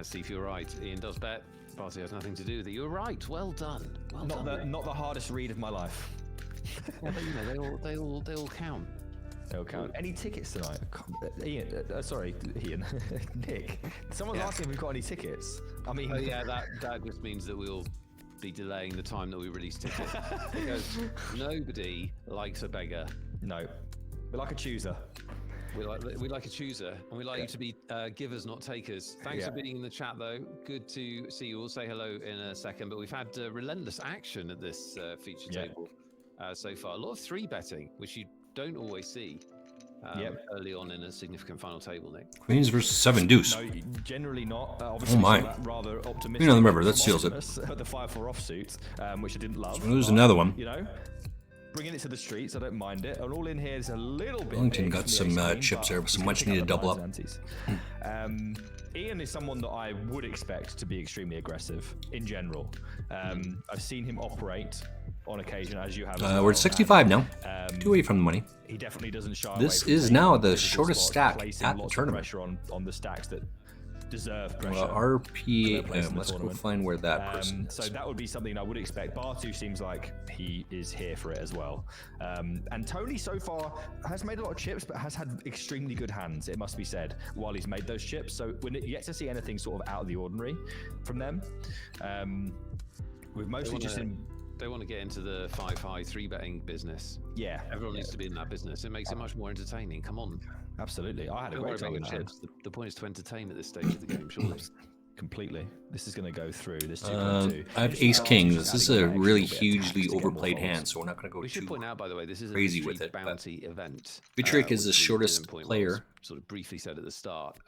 See if you're right. Ian does bet. Barty has nothing to do with it. You're right. Well done. Well done. Not the hardest read of my life. Yeah, but you know they all count. They'll count. Any tickets tonight? Ian, sorry, Ian. Nick. Someone's asking if we've got any tickets. I mean, Oh yeah, that just means that we'll be delaying the time that we release tickets because nobody likes a beggar. No, we're like a chooser. We like a chooser, and we like you to be givers, not takers. Thanks for being in the chat, though. Good to see you. We'll say hello in a second, but we've had relentless action at this feature table so far. A lot of 3-betting, which you don't always see early on in a significant final table, Nick. Queens versus 7 deuce. No, generally not. Obviously, Oh my. that rather optimistic. Queen on the river, that seals it. At the 5-4 offsuit, which I didn't love. There's but, another one. You know, bringing it to the streets, I don't mind it. And all in here is a little bit. Wellington big got from the some, ace queen, chips but there, some he's much gonna pick needed the double blinds antes. Ian is someone that I would expect to be extremely aggressive in general. I've seen him operate on occasion, as you have. As well, We're at 65 now. and, 2 away from the money. he definitely doesn't shy This away from is taking now the difficult shortest spots, stack placing at the lots of tournament. pressure on the stacks that deserve pressure. RP. place in the Let's go tournament. find where that person So is. that would be something I would expect. Bartu seems like he is here for it as well. And Tony so far has made a lot of chips, but has had extremely good hands, it must be said, while he's made those chips. So we're yet to see anything sort of out of the ordinary from them. We've mostly just seen. They want to get into the 5-high 3-betting business. Yeah. Everyone needs to be in that business. It makes it much more entertaining. Come on. Absolutely. I had a Don't worry great about time the with that. chips. The point is to entertain at this stage of the game, surely. completely. This is going to go through. This 2.2. I have Ace King. This is a really hugely overplayed hand, so we're not going to go We should too point out, by the way, this is a crazy mystery with it. But bounty event. Vitric is the which we shortest didn't point player. was Sort of briefly said at the start.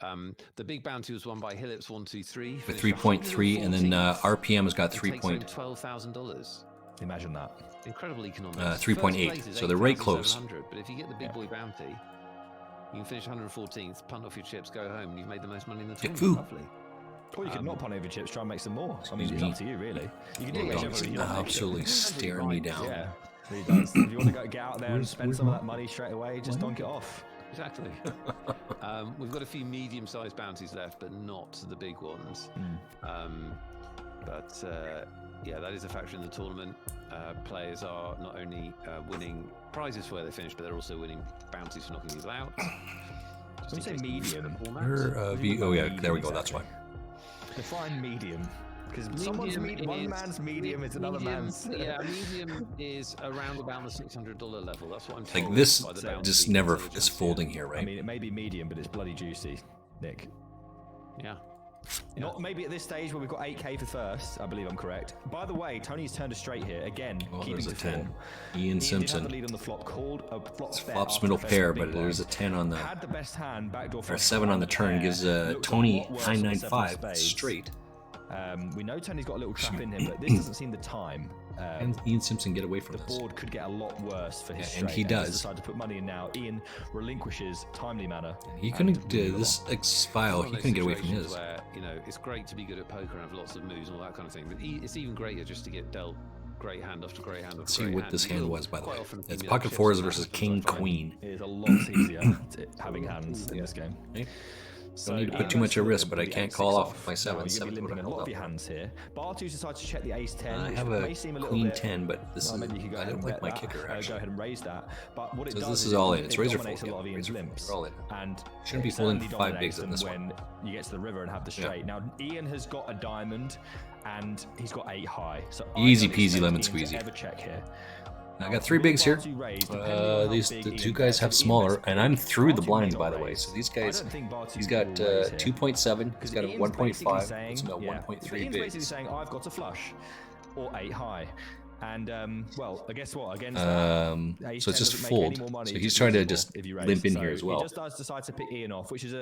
The big bounty was won by Hillips 123 with 3.3, and then RPM has got $3.12,000. Imagine that. Incredible economics. 3.8, so they're right close. But if you get the big boy bounty, you can finish 114th, punt off your chips, go home, and you've made the most money in the tournament. foo. Lovely. Or you could not punt over chips, try and make some more. I mean, it's up to you, really. You can do Dog's whichever you want. absolutely staring me down. Yeah, he does. If you want to get out there and spend some of that money straight away, just donk it off. Exactly. We've got a few medium-sized bounties left, but not the big ones. Yeah, that is a factor in the tournament. Players are not only winning prizes for where they finish, but they're also winning bounties for knocking people out. When you say medium, Oh yeah, there we go. That's why. define medium. Because someone's one man's medium is another man's. Yeah, medium is around about the $600 level. That's what I'm told. Like this by the bounty just never is agency. folding here, right? I mean, it may be medium, but it's bloody juicy, Nick. Yeah. Not maybe at this stage where we've got 8k for first. I believe I'm correct. By the way, Tony's turned a straight here again, keeping there's a to 10. form. Ian Did have the Simpson. lead on the flop, called a flop bet Flops after middle the first pair, big but there's a blind. 10 on the Had the best hand, backdoor or flush 7 on the turn. pair, Gives looked a Tony lot worse on the seven of 995 spades. straight. We know Tony's got a little trap in him, but this doesn't seem the time. And Ian Simpson get away from The this. board could get a lot worse for his Yeah, and straight. he He's does. decided to put money in now. Ian relinquishes timely manner. He and couldn't we do move this on. X-File. One He of couldn't those get away from situations his. Where, it's great to be good at poker and have lots of moves and all that kind of thing, but it's even greater just to get dealt great hand after great hand after Let's see great what hand. this You hand will was, by the quite way. often It's accumulate pocket chips fours and versus that king, sort of thing. queen. It is a lot easier having hands in this game. Okay. So Don't need to Ian put too much goes at for risk, the but I can't 8-6 call off off. my Now, 7. you're 7 gonna be would limping have a lot held of your up. hands here. Bartu's decided to check the ace 10. I which have may a seem little queen bit- 10, but this well, is maybe you could go I ahead don't and like bet my that. kicker Go actually. ahead and raise that. But what it So does this is is it all in. It's razor dominates fold. a lot of Yeah, Ian's razor fold. limps. They're all in. And Shouldn't be it folding certainly 5 bigs dominates in this them one. when you get to the river and have the straight. Now Ian has got a diamond, and he's got 8 high. So I Easy don't peasy expect lemon Ian to squeezy. ever check here. I got 3 bigs here. These the 2 guys have smaller, and I'm through the blinds, by the way. So these guys, he's got 2.7, he's got a 1.5, it's about 1.3 Ian's basically bigs. saying I've got a flush or 8 high. And well, I guess what against So it's just fold. So he's trying to just limp in here as well. He just does decide to pick Ian off, which is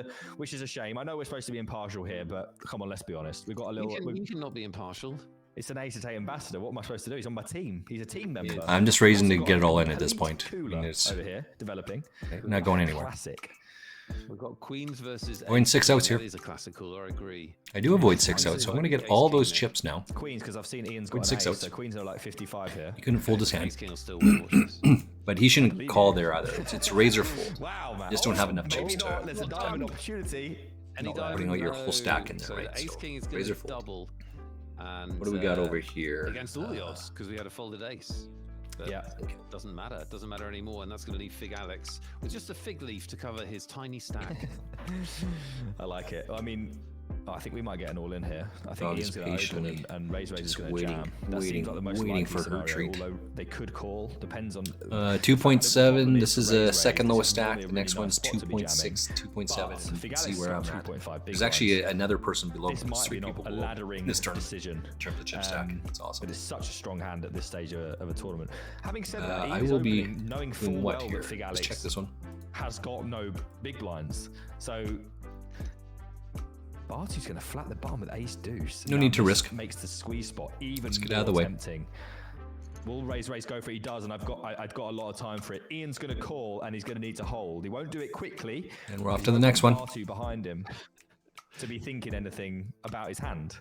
a shame. I know we're supposed to be impartial here, but come on, let's be honest. We've got a little. You can not be impartial. It's an Ace Eight ambassador. What am I supposed to do? He's on my team. He's a team member. I'm just raising to Also get it got all in at this Elite point. I Cooler mean, it's over here developing. not going anywhere. Classic. We've got queens versus. Going 6 outs here. That is a classic cooler, I agree. I do avoid 6 outs, so I'm going to get all those chips now. Queens, because I've seen Ian's Queen got an 6 ace, outs. so queens are like 55 here. He couldn't fold his hand, Ace king will still win. Watch this. but he shouldn't call there either. It's razor fold. Wow, man. Just don't have enough Maybe chips not. to. There's a diamond opportunity. And he Putting out your whole stack in there, so right? the ace So, king is going razor to fold. double. And, What do we got over here? Against all the odds, because we had a folded ace. But Yeah. doesn't matter. It doesn't matter anymore, and that's going to leave Fig Alex with just a fig leaf to cover his tiny stack. I like it. I mean, I think we might get an all in here. I think Dog Ian's is going to open patiently and Raise is just going to waiting, jam. That waiting, seems like the most waiting likely for her scenario, treat. although they could call. Depends on. 2.7. This is a Raise, second this lowest is stack. normally a The next really one's nice spot to be 2.6, jamming. 2.7. But And you Fig can see Alex where I'm is at. 2.5 big There's actually blinds. another person below me. This There's might 3 be people a below laddering this turn decision. in terms of chip stack. That's awesome. It is such a strong hand at this stage of a tournament. Having said that, I Ian's will be opening, knowing full doing what well here? that Fig Let's Alex check this one. has got no big blinds. So Bartu's going to flat the bottom with ace deuce. No Now need to this risk. Makes the squeeze spot even Let's get more out of the way. tempting. Will raise go for it? He does, and I've got a lot of time for it. Ian's going to call, and he's going to need to hold. He won't do it quickly. And we're off He to the won't next want one. Bartu behind him to be thinking anything about his hand.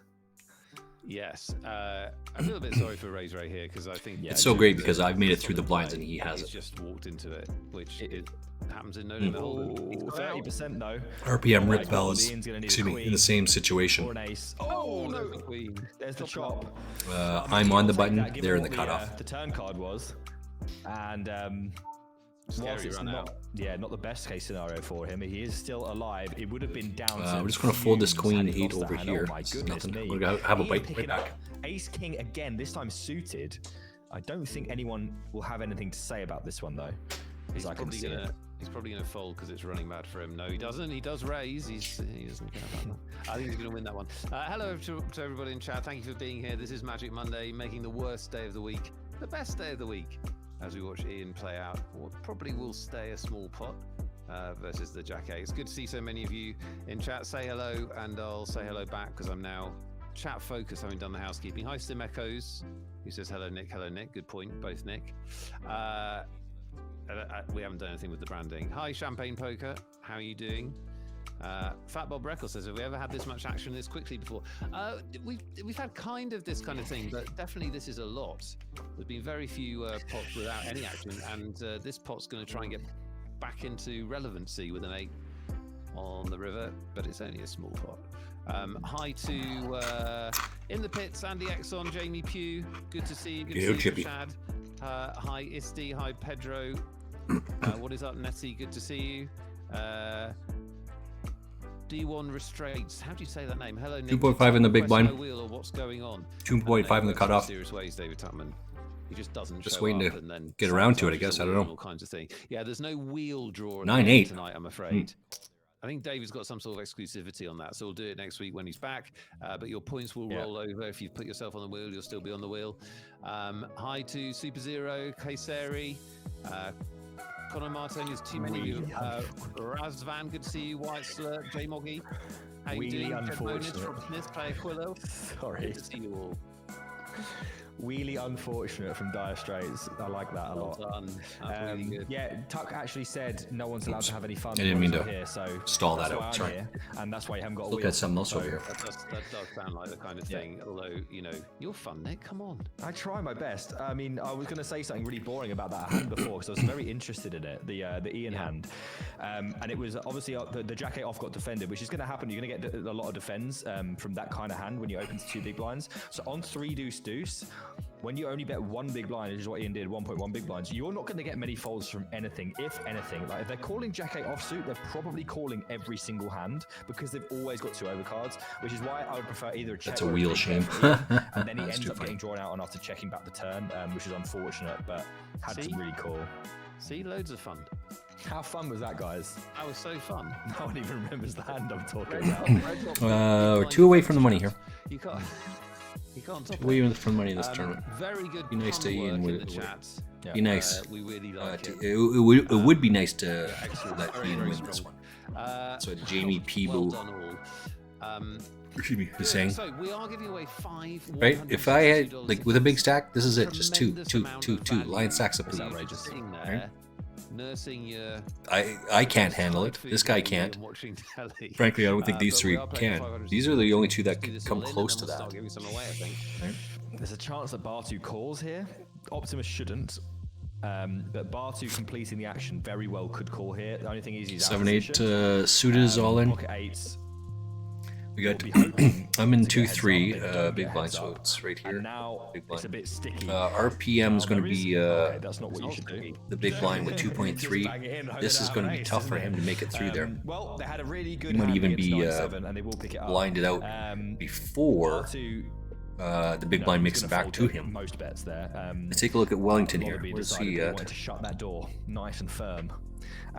Yes, I feel a bit sorry for Raise Ray here because I think It's so great because I've made it through the blinds and he he's hasn't. just walked into it, which it happens in No Limit Hold'em. He's got out. 30% though. RPM Oh my Rip Bell God, is Ian's gonna need a excuse me, in queen the same or situation. an ace. Oh no! There's the queen. There's the chop. I'm on the Take button. that, given They're in the what cutoff. The turn card was, and Scary whilst it's run not, out. not the best case scenario for him, he is still alive. It would have been down. We're just gonna fold this fumes queen had he 8 lost over that hand. here. Oh my This is goodness nothing. me! We're gonna have a Ian bite picking right up back. Ace King again. This time suited. I don't think anyone will have anything to say about this one though. He's I can probably see gonna. it. He's probably going to fold because it's running bad for him. No, he doesn't. He does raise. He doesn't care about that. I think he's going to win that one. Hello to everybody in chat. Thank you for being here. This is Magic Monday, making the worst day of the week the best day of the week as we watch Ian play out what probably will stay a small pot versus the Jack 8. It's good to see so many of you in chat. Say hello, and I'll say hello back because I'm now chat focused, having done the housekeeping. Hi, Sim Echoes, who says hello, Nick. Hello, Nick. Good point, both Nick. We haven't done anything with the branding. Hi, Champagne Poker. How are you doing? Fat Bob Reckles says, have we ever had this much action this quickly before? We've had kind of this kind of thing, but definitely this is a lot. There's been very few pots without any action, and this pot's going to try and get back into relevancy with an 8 on the river, but it's only a small pot. Hi to In the Pits, Andy Exxon, Jamie Pugh. Good to see you. Good to see Chippy. you, Shad. Hi, Isti. Hi, Pedro. What is up, Nessie? Good to see you. D1 Restraints. How do you say that name? Hello, Nick. 2.5 in the big blind. Wheel or what's going on? 2.5 in the cutoff. Serious ways, David Tupman. He just doesn't Just show waiting up to and then get around to it, I sabotages guess. the I don't wheel know. and all kinds of things. Yeah, there's no wheel draw 9-8 tonight, I'm afraid. I think David's got some sort of exclusivity on that, so we'll do it next week when he's back. But your points will roll over. If you put yourself on the wheel, you'll still be on the wheel. Hi to Super Zero, Kayseri, Conor Martin. There's too many of you. Razvan, good to see you. White Slurp, J Moggy. How you doing? Unfortunate. Rob Smith, Player Quillo. Sorry. Good to see you all. Wheelie unfortunate from Dire Straits. I like that a lot. Well done. That's really good. Yeah, Tuck actually said no one's allowed to have any fun. I didn't mean while to he's here, so stall that's that why out. I'm Sorry. here, and that's why you haven't got a Look wheel. at something else So over here. That does sound like the kind of thing. Although, you know, you're fun, Nick. Come on. I try my best. I mean, I was going to say something really boring about that hand before because I was very interested in it, the Ian hand, and it was obviously the Jack 8 off got defended, which is going to happen. You're going to get a lot of defends from that kind of hand when you open to 2 big blinds. So on 3 deuce deuce. When you only bet 1 big blind, which is what Ian did, 1.1 big blinds, you're not going to get many folds from anything, if anything. Like if they're calling Jack 8 offsuit, they're probably calling every single hand because they've always got 2 overcards, which is why I would prefer either a check. That's a or wheel big shame. bet for Ian, and then he That's ends too up funny. getting drawn out on after checking back the turn, which is unfortunate, but had See? to really call. See, loads of fun. How fun was that, guys? That was so fun. No one even remembers the hand I'm talking about. We're 2 away from the money here. You can't. You can't top 2 away it. from the money in this tournament. Very good. Be nice to pun Ian work with in the it. chat. Be nice. We really like it. It would be nice to Excellent. let Very, Ian very win strong. this one. So Jamie Peeble. Well done all. Excuse me. Good. He's saying. So we are giving away 5. Right? If I had $162 like with a big stack, this is it. Just two, Tremendous two, amount two, of two. value. Lion stacks up It's to outrageous. Sitting there, Right? nursing your. I can't handle it. This guy can't. Watching telly. Frankly, I don't think these But we 3 are playing can. 500. These are the only 2 that Do can this come all in, close and to then we'll that. start giving some away, I think. Right? There's a chance that Bartu calls here. Optimus shouldn't. But Bartu completing the action very well could call here. The only thing is he's out of 7-8 position. suited all in. Pocket 8s. We got. We'll be hoping I'm in to get heads up. 2-3 They don't big get blind, heads so up. it's right here. And now Big it's blind. a bit sticky. RPM is going to be okay, that's not what you should do. the big blind with 2.3. This is going to be tough for him to make it through there. Well, they had a really good He might hand even against be 9-7, and they will pick it up. blinded out before Bartu, the big blind makes it back to him. Most bets there. Let's take a look at Wellington here. Lobby Where's decided he they at? wanted to shut that door nice and firm,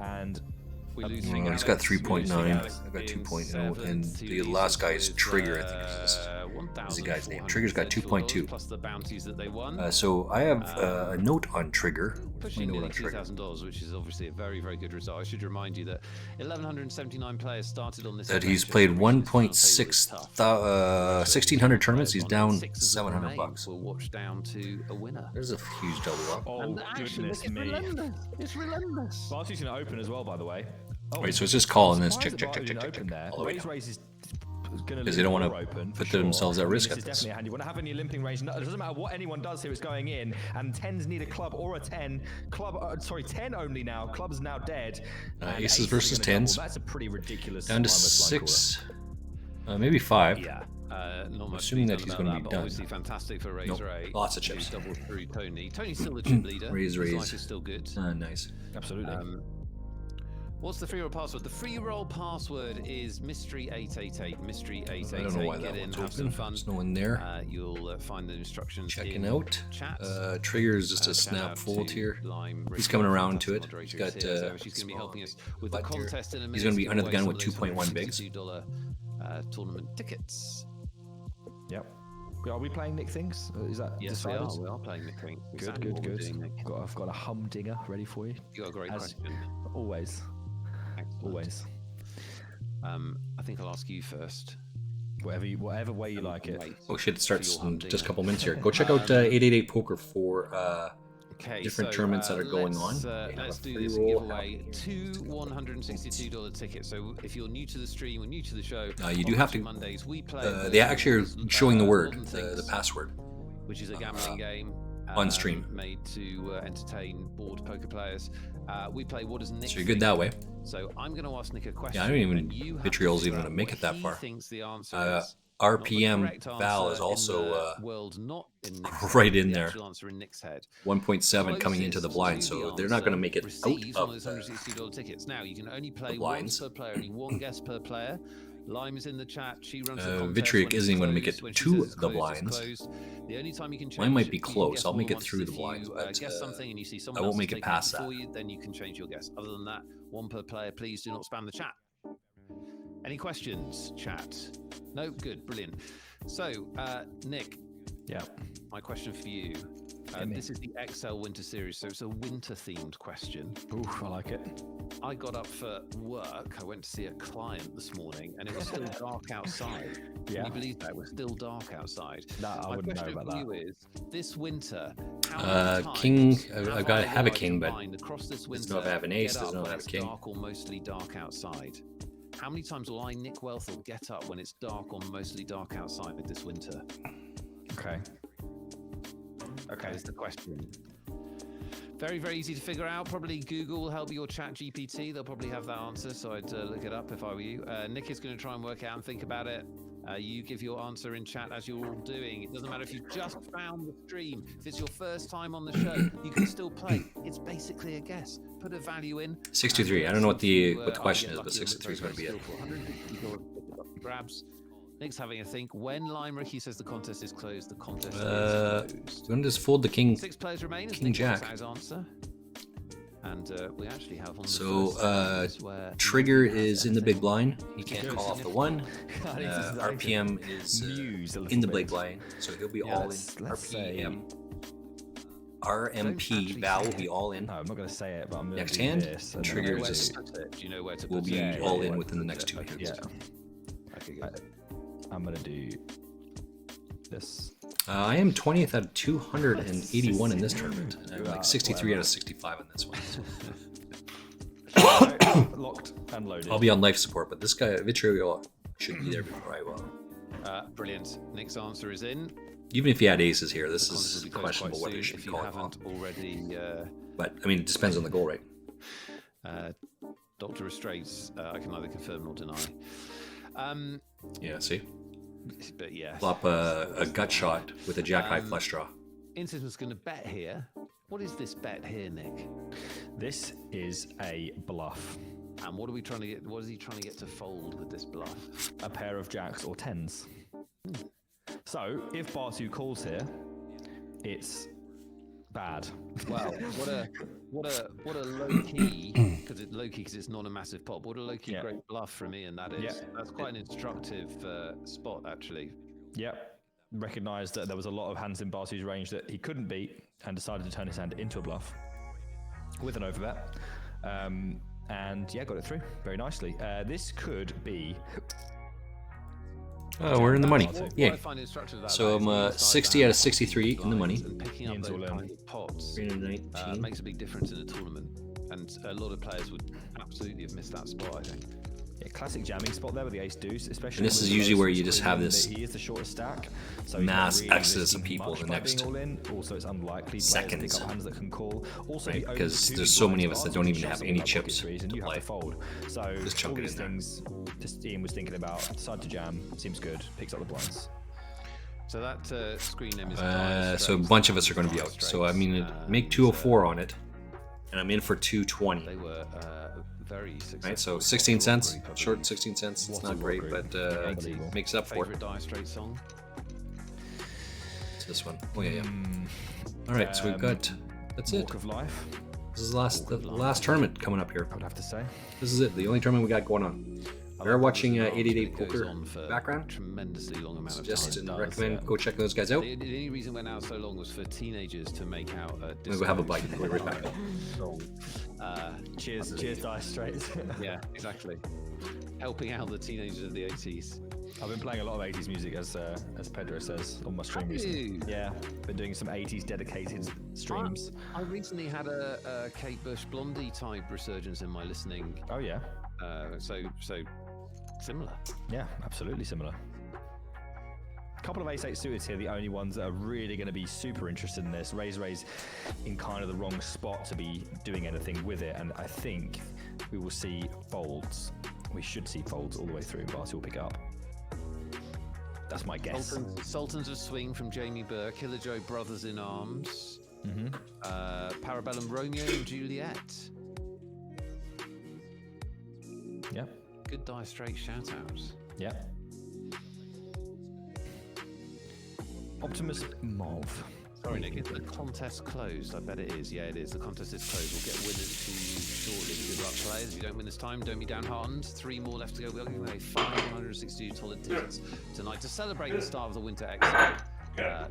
and We lose Oh, Fig he's got Alex. 3.9. Alex I've got being 2.0, and 7 the to last guy is with, Trigger, I think is is the guy's name. Trigger's got $1,434 2.2. plus the bounties that they won. So I have a note on Trigger. Pushing My note nearly on Trigger. $2,000, which is obviously a very, very good result. I should remind you that 1,179 players started on this. That he's adventure, played which is, I'll tell you, 1.6 is tough. 1,600 tournaments. He's On down 6th of May, $700. We'll watch down to a winner. There's a huge double up. oh And the action, goodness look, it's me. relentless. It's relentless. Bartu's going to open as well, by the way. Oh, Wait, so it's just calling this surprised check, that check, check, Bartu check, didn't check, open there. all the way Raise down. raise is going to 'Cause they don't wanna open, put for sure. themselves at I mean, risk this at is this. definitely a hand. You want to have any limping range? No, it doesn't matter what anyone does here. It's going in, and 10s need a club or a 10. Club, sorry, 10 only now. Club's now dead. And aces aces are versus gonna double. 10s. That's a pretty ridiculous. Down to blind versus blind 6, maybe 5. Yeah. Not much assuming to be that he's done gonna about be that, but done. Obviously, fantastic for Razor Nope, 8. lots of to chips. Double through Tony. Tony's still the chip leader. Raise, His raise. life is still good. Nice. Absolutely. What's the free roll password? The free roll password is mystery888. Mystery888. I don't know why Get that in, one's have some open. fun. There's no one there. You'll find the instructions. Checking in out. Chat. Trigger is just a Shout snap out fold to here. Lime He's Ricky, coming around to fantastic it. He's moderator got here, so she's going to be helping us with the button here. contest in a minute. He's gonna be Give under the away gun some with of those 2.1 bigs. $162 tournament tickets. Yep. Are we playing Nick Things? Is that Yes, decided? we are playing Nick Things. Good, Exactly good, what we're good. doing, Nick. I've got a humdinger ready for you. You got a great As question. Always. Excellent. Always. I think I'll ask you first. Whatever way you like it. Wait. Oh shit, it starts For your in just a couple humdinger. minutes here. Go check out 888 Poker for Okay, different so, tournaments that are going let's, on. They have let's a do free this and give roll away 2 $162 tickets. So if you're new to the stream or new to the show, you do on have to. Mondays we play. They actually are showing the word, Modern the Things, password. which is a gambling game on stream. made to entertain bored poker players. We play What Does Nick So you're good Think? that way. So I'm going to ask Nick a question. Yeah, I don't even. and you have to Vitriol's figure even out gonna make what it that he far. thinks the answer is. Not the RPM correct Val answer is also in the world, not in Nick's right head, in the there. actual answer in Nick's head. 1.7 coming into the Closest blind, to so the they're not going to answer make it out receives one of of those $160 tickets. Now you can only play blinds. once per player, only one guess per player. Lime is in the chat. She runs the contest. Vitriol When isn't it's even gonna make closed, it when she to says it's the closed, it's blinds. closed. The only time you can change Mine might be you can close. guess I'll more make it once through if the you, blinds, but, guess something and you see someone I won't else make has it taken past before that. you, then you can change your guess. Other than that, one per player. Please do not spam the chat. Any questions, chat? No? Good. Brilliant. So, Nick, Yeah. my question for you. This is the XL Winter Series, so it's a winter-themed question. Oof, I like it. I got up for work. I went to see a client this morning, and it was still dark outside. Can Yeah. you believe that? It was still dark outside. No, I My wouldn't know question about for that. you is, this winter, how many times King, I've got to I have a allowed king, your but mind across this winter, doesn't know if I have an ace, get doesn't up know if I when have a it's king. dark or mostly dark outside? How many times will I, Nick Wealthall, get up when it's dark or mostly dark outside this winter? Okay. That is the question. Very, very easy to figure out. Probably Google will help you, or Chat GPT. They'll probably have that answer, so I'd look it up if I were you. Nick is going to try and work out and think about it. You give your answer in chat as you're all doing. It doesn't matter if you just found the stream. If it's your first time on the show, you can still play. It's basically a guess. Put a value in. 63. and I don't know what the if you, question get is, but lucky on 63 is very, going to be very it. skillful. $160 grabs. Nick's having a think. When Lime Ricky says the contest is closed, the contest is closed. I'm going to just fold the king. 6 players remain as King Nick Jack. works out his answer. And we actually have on the So first times where Trigger he has is in the big everything. blind. He can't Good. call off the one. God, this is RPM is Muse a little in the bit. big blind, so he'll be Yeah, all in. let's say- RPM. Don't RMP actually Val say will be it. all in. No, I'm not going to say it, but I'm going to Next do hand, this. and then Trigger I'm Do you know gonna is where do- to put it? Do you know where to Will put be it? all yeah, in yeah. within the next 2 Okay, hands. Yeah. Okay, good. I'm going to do this. I am 20th out of 281 in this tournament. And I'm like Right, 63 out whatever. of 65 in this one. Locked and loaded. I'll be on life support, but this guy, Vitriol, should be there before I will. Brilliant. Nick's answer is in. Even if he had aces here, this The contest will is be closed questionable quite whether he soon should if be you calling off. haven't already. But, I mean, it depends on the goal rate. Dr. Restraints, I can neither confirm nor deny. Yeah, see? But yeah. Flop a gut shot with a jack high flush draw. Intis was going to bet here. What is this bet here, Nick? This is a bluff. And what are we trying to get? What is he trying to get to fold with this bluff? A pair of jacks or tens. So, if bar 2 calls here, it's bad. Well, what a low key because it's not a massive pop. What a low key Yeah. great bluff from Ian that is. Yeah. That's quite an instructive spot actually. Yep. Recognised that there was a lot of hands in bar 2's range that he couldn't beat and decided to turn his hand into a bluff with an overbet. And yeah, got it through very nicely. This could be. Oh, we're in the money. What Yeah. I find instructive about So that is I'm inside 60 that out of 63 in the money. and picking up Ian's those all in. kind of pots 319. makes a big difference in a tournament, and a lot of players would absolutely have missed that spot. I think. Yeah, classic jamming spot there with the ace deuce, especially. And this with is the usually lowest where you just screen have that this He is the shortest stack, so he's mass not really exodus of risking people much the by next being all in. Also, it's unlikely players seconds. pick up hands that can call. Also, Right, he owns because two there's big so many blinds of us that bars don't and even shoves have up any like pocket chips threes, and to you play. have to fold. So Just chunk all it these in there. things, just Ian was thinking about. Decided to jam. Seems good. Picks up the blinds. So that screen name is. So a bunch of us are going to be out. So I mean, make 204 on it. and I'm in for 220. They were very successful. Right, so 16 cents, Group, I short believe. 16 cents. It's What a not great, group. but Unbelievable. makes up for it. Favorite Dire Straits song? It's this one. Oh yeah. All right, so we've got. That's it. Walk of Life, This is the last tournament coming up here. I would have to say. This is it. The only tournament we got going on. We're watching 888 Poker background. Tremendously long amount of Suggest time. and recommend go check those guys out. The only reason it went out so long was for teenagers to make out a We'll go have a bite. We'll be right back. Cheers, Dire Straits. Yeah, exactly. Helping out the teenagers of the 80s. I've been playing a lot of 80s music, as Pedro says, on my stream Have recently. you? Yeah, been doing some 80s dedicated streams. I recently had a Kate Bush Blondie type resurgence in my listening. Oh yeah, So similar. yeah, absolutely similar. A couple of ace-8 suited here, the only ones that are really going to be super interested in this. Raise in kind of the wrong spot to be doing anything with it, and I think we will see folds. We should see folds all the way through. Barty will pick up. That's my guess. Sultans of Swing from Jamie Burke, Killer Joe Brothers in Arms, Parabellum Romeo and Juliet. Yeah, Good Dire Straits shout-outs. yeah. Optimus Mauve. Sorry, Nick, is the contest closed? I bet it is. Yeah, it is. The contest is closed. We'll get winners to you shortly. Good luck, players. If you don't win this time, don't be downhearted. 3 more left to go. We're giving away 562 solid tickets tonight to celebrate the start of the Winter EXO,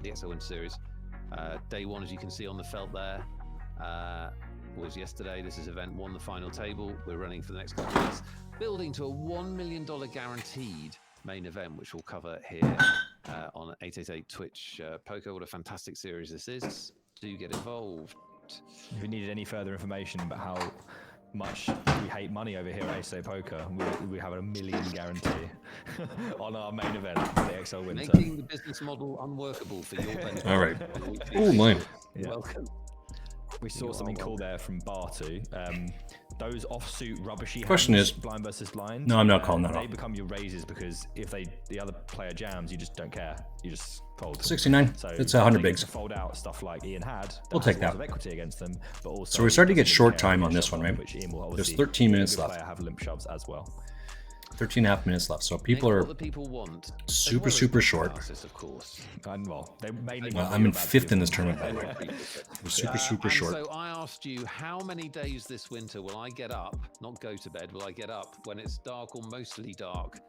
the EXO Winter Series. Day 1, as you can see on the felt there, was yesterday. This is event 1, the final table. We're running for the next couple of weeks, building to a $1 million guaranteed main event, which we'll cover here on 888 Twitch Poker. What a fantastic series this is. Do get involved. If you needed any further information about how much we hate money over here at Ace Poker, we have a $1 million guarantee on our main event, the XL Winter. Making the business model unworkable for your benefit. All right. Oh, mine. Yeah. Welcome. We saw something cool there from Bartu. Those offsuit rubbishy Question hands, is- blind versus blind. No, I'm not calling that They off. become your raises because if the other player jams, you just don't care. You just fold. 69. So It's 100 they get bigs. to fold out stuff like Ian had. We'll has take lots that. Of equity against them, but also. So we're starting to get doesn't short care time if on they this shove one, them, right? Which Ian will There's obviously, 13 if minutes a good left. player have limp shoves as well. 13 and a half minutes left. So people Nick, are what the people want. super, As super well as short. analysis, of course. And well, they mainly. Well, want I'm in about to 5th give in this them- tournament, by the way. We're super, super And short. So I asked you, how many days this winter will I get up, not go to bed, will I get up when it's dark or mostly dark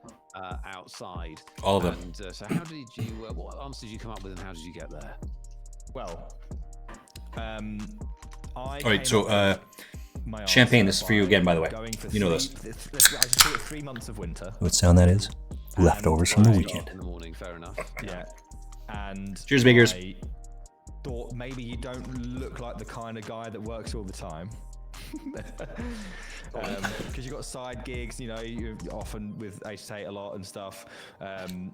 outside? All of them. And so how did you, what answers did you come up with and how did you get there? Well, I. All right, so my champagne, answer this is for you again, by the way. going for You know three- I just call it 3 months of winter. What sound that is? Leftovers from the Right. weekend. In the morning, fair enough. Yeah. And Cheers, Biggers. I thought maybe you don't look like the kind of guy that works all the time. Because you've got side gigs, you know, you're often with 8 a lot and stuff. And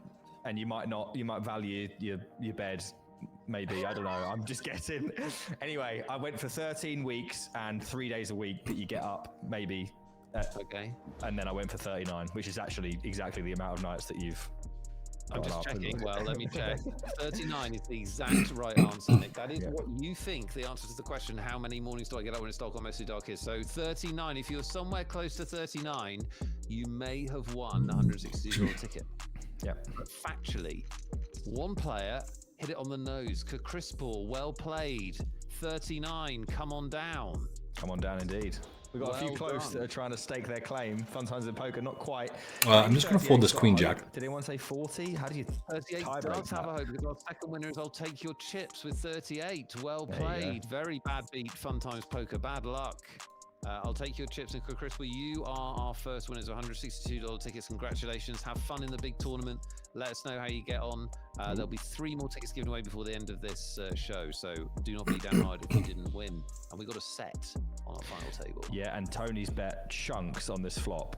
you might value your bed. Maybe, I don't know. I'm just guessing. Anyway, I went for 13 weeks and 3 days a week that you get up, maybe. Okay. And then I went for 39, which is actually exactly the amount of nights that you've. I'm gone just up. checking. Well, let me check. 39 is the exact right answer, Nick. That is what you think the answer to the question, how many mornings do I get up when it's dark or mostly dark is. So 39, if you're somewhere close to 39, you may have won a $160 ticket. Yeah. But factually, one player hit it on the nose. Crispal, well played. 39, come on down. Come on down, indeed. We've got a few Well close done. that are trying to stake their claim. Fun times in poker, not quite. I'm just going to fold this 38's queen got jack. hope. Did anyone say 40? How do you 38 tie break does have that? a hope because our second winner is I'll take your chips with 38. Well There you go. played. Very bad beat. Fun times poker. Bad luck. I'll take your chips and Crispal. You are our first winners of $162 tickets. Congratulations. Have fun in the big tournament. Let us know how you get on. There'll be 3 more tickets given away before the end of this show. So do not be downhearted if you didn't win. And we got a set on our final table. Yeah, and Tony's bet chunks on this flop.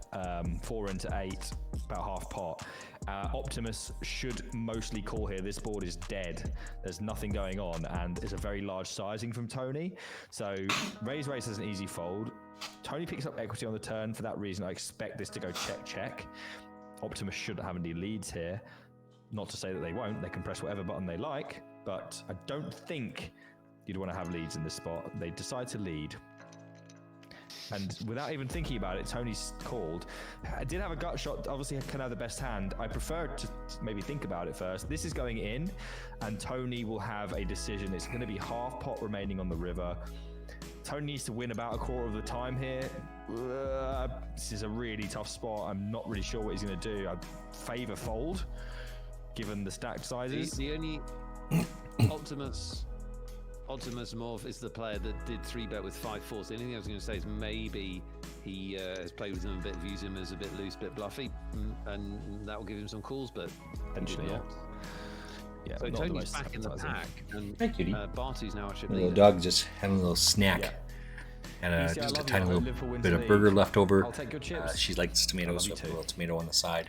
4 into 8, about half pot. Optimus should mostly call here. This board is dead. There's nothing going on, and it's a very large sizing from Tony. So raise is an easy fold. Tony picks up equity on the turn. For that reason, I expect this to go check. Optimus shouldn't have any leads here. Not to say that they won't. They can press whatever button they like, but I don't think you'd want to have leads in this spot. They decide to lead. And without even thinking about it, Tony's called. I did have a gut shot. Obviously, I can have the best hand. I prefer to maybe think about it first. This is going in, and Tony will have a decision. It's going to be half pot remaining on the river. Tony needs to win about a quarter of the time here. This is a really tough spot. I'm not really sure what he's going to do. I favor fold, given the stack sizes. The only Optimus Morph is the player that did 3-bet with 5-4. The only thing I was going to say is maybe he has played with him a bit, views him as a bit loose, bit bluffy, and that will give him some calls, but Potentially, yeah. Yeah, so not the Tony's most back in the appetizing. pack, and Hi, cutie. Bartu's now actually The little leader. dog just having a little snack. Yeah. And You see, I just a love tiny you. little Liverpool wins bit the of league. burger left over. I'll take good chips. She likes tomatoes I love you with a too. little tomato on the side.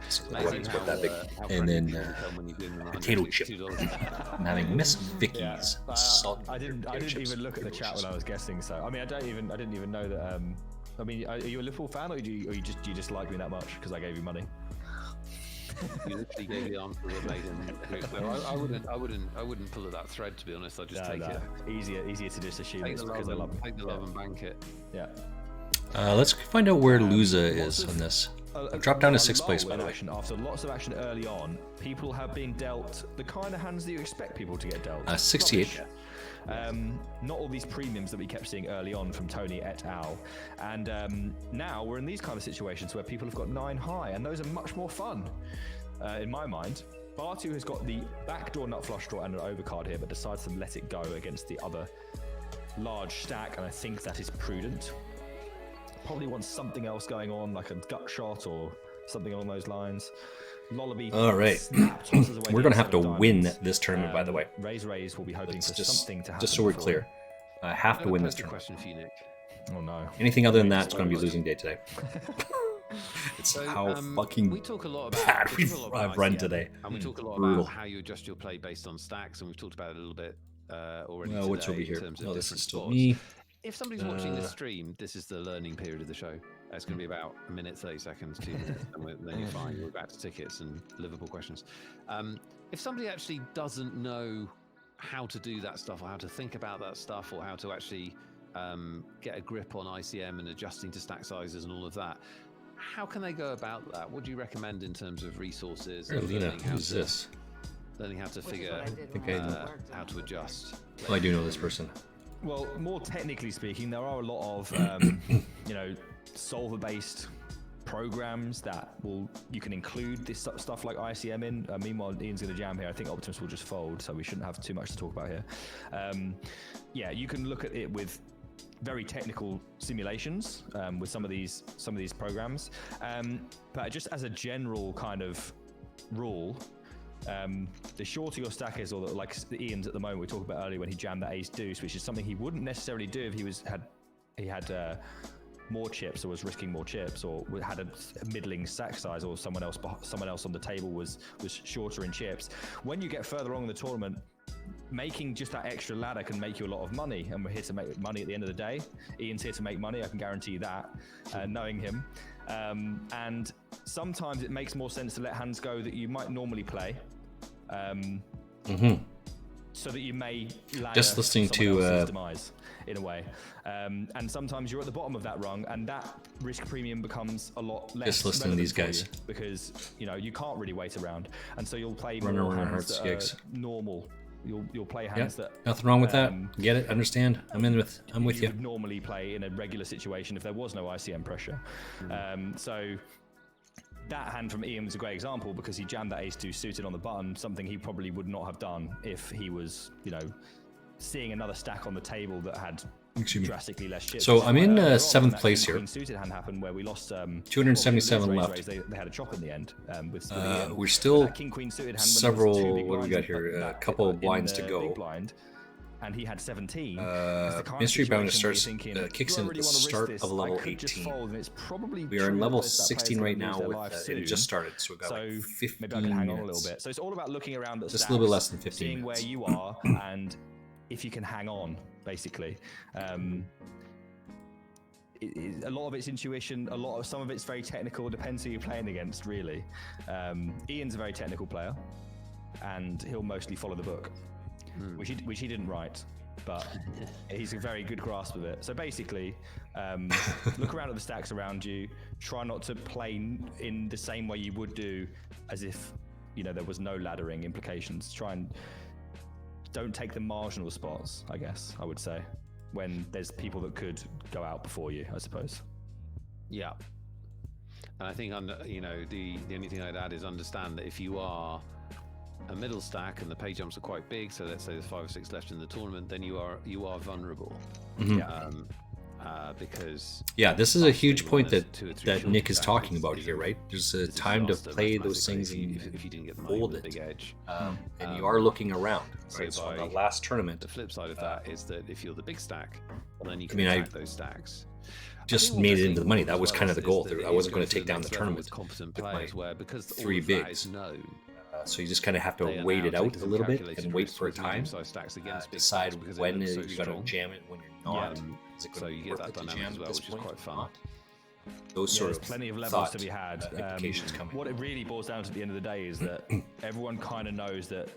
So the Amazing one's how, about that big. how And friendly then you become when you give them potato chip. $162. I'm having Miss Yeah, Vicky's but salt. I didn't potato chips. even look at the chat when I was guessing. So I mean, I didn't even know that. I mean, are you a Liverpool fan, or do you just like me that much because I gave you money? You literally gave the answer that made him. I wouldn't pull at that thread, to be honest. I'd just take it. Easier to just assume Take it's the because love, I love and, take the love yeah. and bank it. Yeah. Let's find out where Luza Lots is of- on this. I've dropped down to 6th lull place, by in the way. action. After lots of action early on, people have been dealt the kind of hands that you expect people to get dealt. 68. Not all these premiums that we kept seeing early on from Tony et al. And now we're in these kind of situations where people have got 9 high, and those are much more fun, in my mind. Bartu has got the backdoor nut flush draw and an overcard here, but decides to let it go against the other large stack, and I think that is prudent. Probably wants something else going on, like a gut shot or something along those lines. Lullaby. All right. We're going to have to win this tournament, by the way. Raise will be hoping Let's for something to happen. just so we're before- clear. I have to win this tournament. Question for you, Nick. Oh no. Anything other than that, it's going to be a losing day today. It's So, how we fucking talk a lot about bad we talk a lot about I've run ICM, today. and we talk a lot Brutal. about how you adjust your play based on stacks, and we've talked about it a little bit already Well, which will today be here? in terms of Oh, this different is still spots. me. If somebody's watching this stream, this is the learning period of the show. It's going to be about a minute, 30 seconds, 2 minutes, and then you're fine. We're back to tickets and Liverpool questions. If somebody actually doesn't know how to do that stuff, or how to think about that stuff, or how to actually get a grip on ICM and adjusting to stack sizes and all of that, how can they go about that? What do you recommend in terms of resources? and Lena, learning how who's to- this? Learning how to figure how to adjust. Oh, I do know this person. Well, more technically speaking, there are a lot of solver-based programs that you can include this stuff like ICM in. Meanwhile, Ian's going to jam here. I think Optimus will just fold, so we shouldn't have too much to talk about here. Yeah, you can look at it with very technical simulations with some of these programs, but just as a general kind of rule. The shorter your stack is, or like the Ian's at the moment we talked about earlier when he jammed that ace deuce, which is something he wouldn't necessarily do if he had more chips or was risking more chips, or had a middling stack size, or someone else on the table was shorter in chips. When you get further along in the tournament, making just that extra ladder can make you a lot of money, and we're here to make money at the end of the day. Ian's here to make money, I can guarantee you that, knowing him. And sometimes it makes more sense to let hands go that you might normally play, so that you may ladder Just listening someone to, else's demise in a way. And sometimes you're at the bottom of that rung, and that risk premium becomes a lot less. Just listening to these relevant for guys. you, because you can't really wait around, and so you'll play Runner, more runner, hands hearts, that gigs. are normal. You'll play Yeah, hands that nothing wrong with that. Get it? Understand? I'm with you. would normally play in a regular situation if there was no ICM pressure. So that hand from Ian was a great example because he jammed that ace 2 suited on the button, something he probably would not have done if he was, seeing another stack on the table that had drastically less chips. So I'm in Earlier on, 7th that place king here. queen suited hand happened where we lost 277 raise, left. raise. They had a chop in the end with Ian. We're still That king queen suited hand when he lost several. two big What do we blinds got in here? A that- couple of in blinds the to go. big blind, and he had 17. It's the kind of Mystery Bound situation where you're starts thinking, kicks "Do I in at really the wanna risk start this? of level I could just 18. fold, and it's probably We are in true level that that player's 16 gonna right lose now their with life it soon. just started, so we've got So like 15 maybe I can hang on a minutes. little bit. So it's all about looking around at Just a little bit stats, less than 15 seeing minutes. where you are, and if you can hang on, basically. A lot of it's intuition, some of it's very technical. Depends who you're playing against, really. Ian's a very technical player, and he'll mostly follow the book, which he didn't write. but he's a very good grasp of it. So basically, look around at the stacks around you. Try not to play in the same way you would do as if, you know, there was no laddering implications. Try and don't take the marginal spots, I guess, I would say, when there's people that could go out before you, I suppose. Yeah. And I think, you know, the only thing I'd add is understand that if you are a middle stack and the pay jumps are quite big, so let's say there's 5 or 6 left in the tournament, then you are vulnerable. Because this is a huge point that Nick is talking about here, right? There's a time to play those things and if you didn't get hold it, big edge, and you are looking around. Right? So by on the last tournament, the flip side of that is that if you're the big stack, well, then you can attack those stacks. Just made it into the money. That was kind of the goal. I wasn't going to take down the tournament competent with players my where because 3 bigs. So you just kind of have to wait it out a little bit and wait for a time. Decide when you're going to jam it, when you're not. Is it going So to you be get worth that it to dynamic jam as at well, this which is point quite or fun. not? Those sort There's of plenty of levels thought, to be had. implications coming. What it really boils down to at the end of the day is that everyone kind of knows that,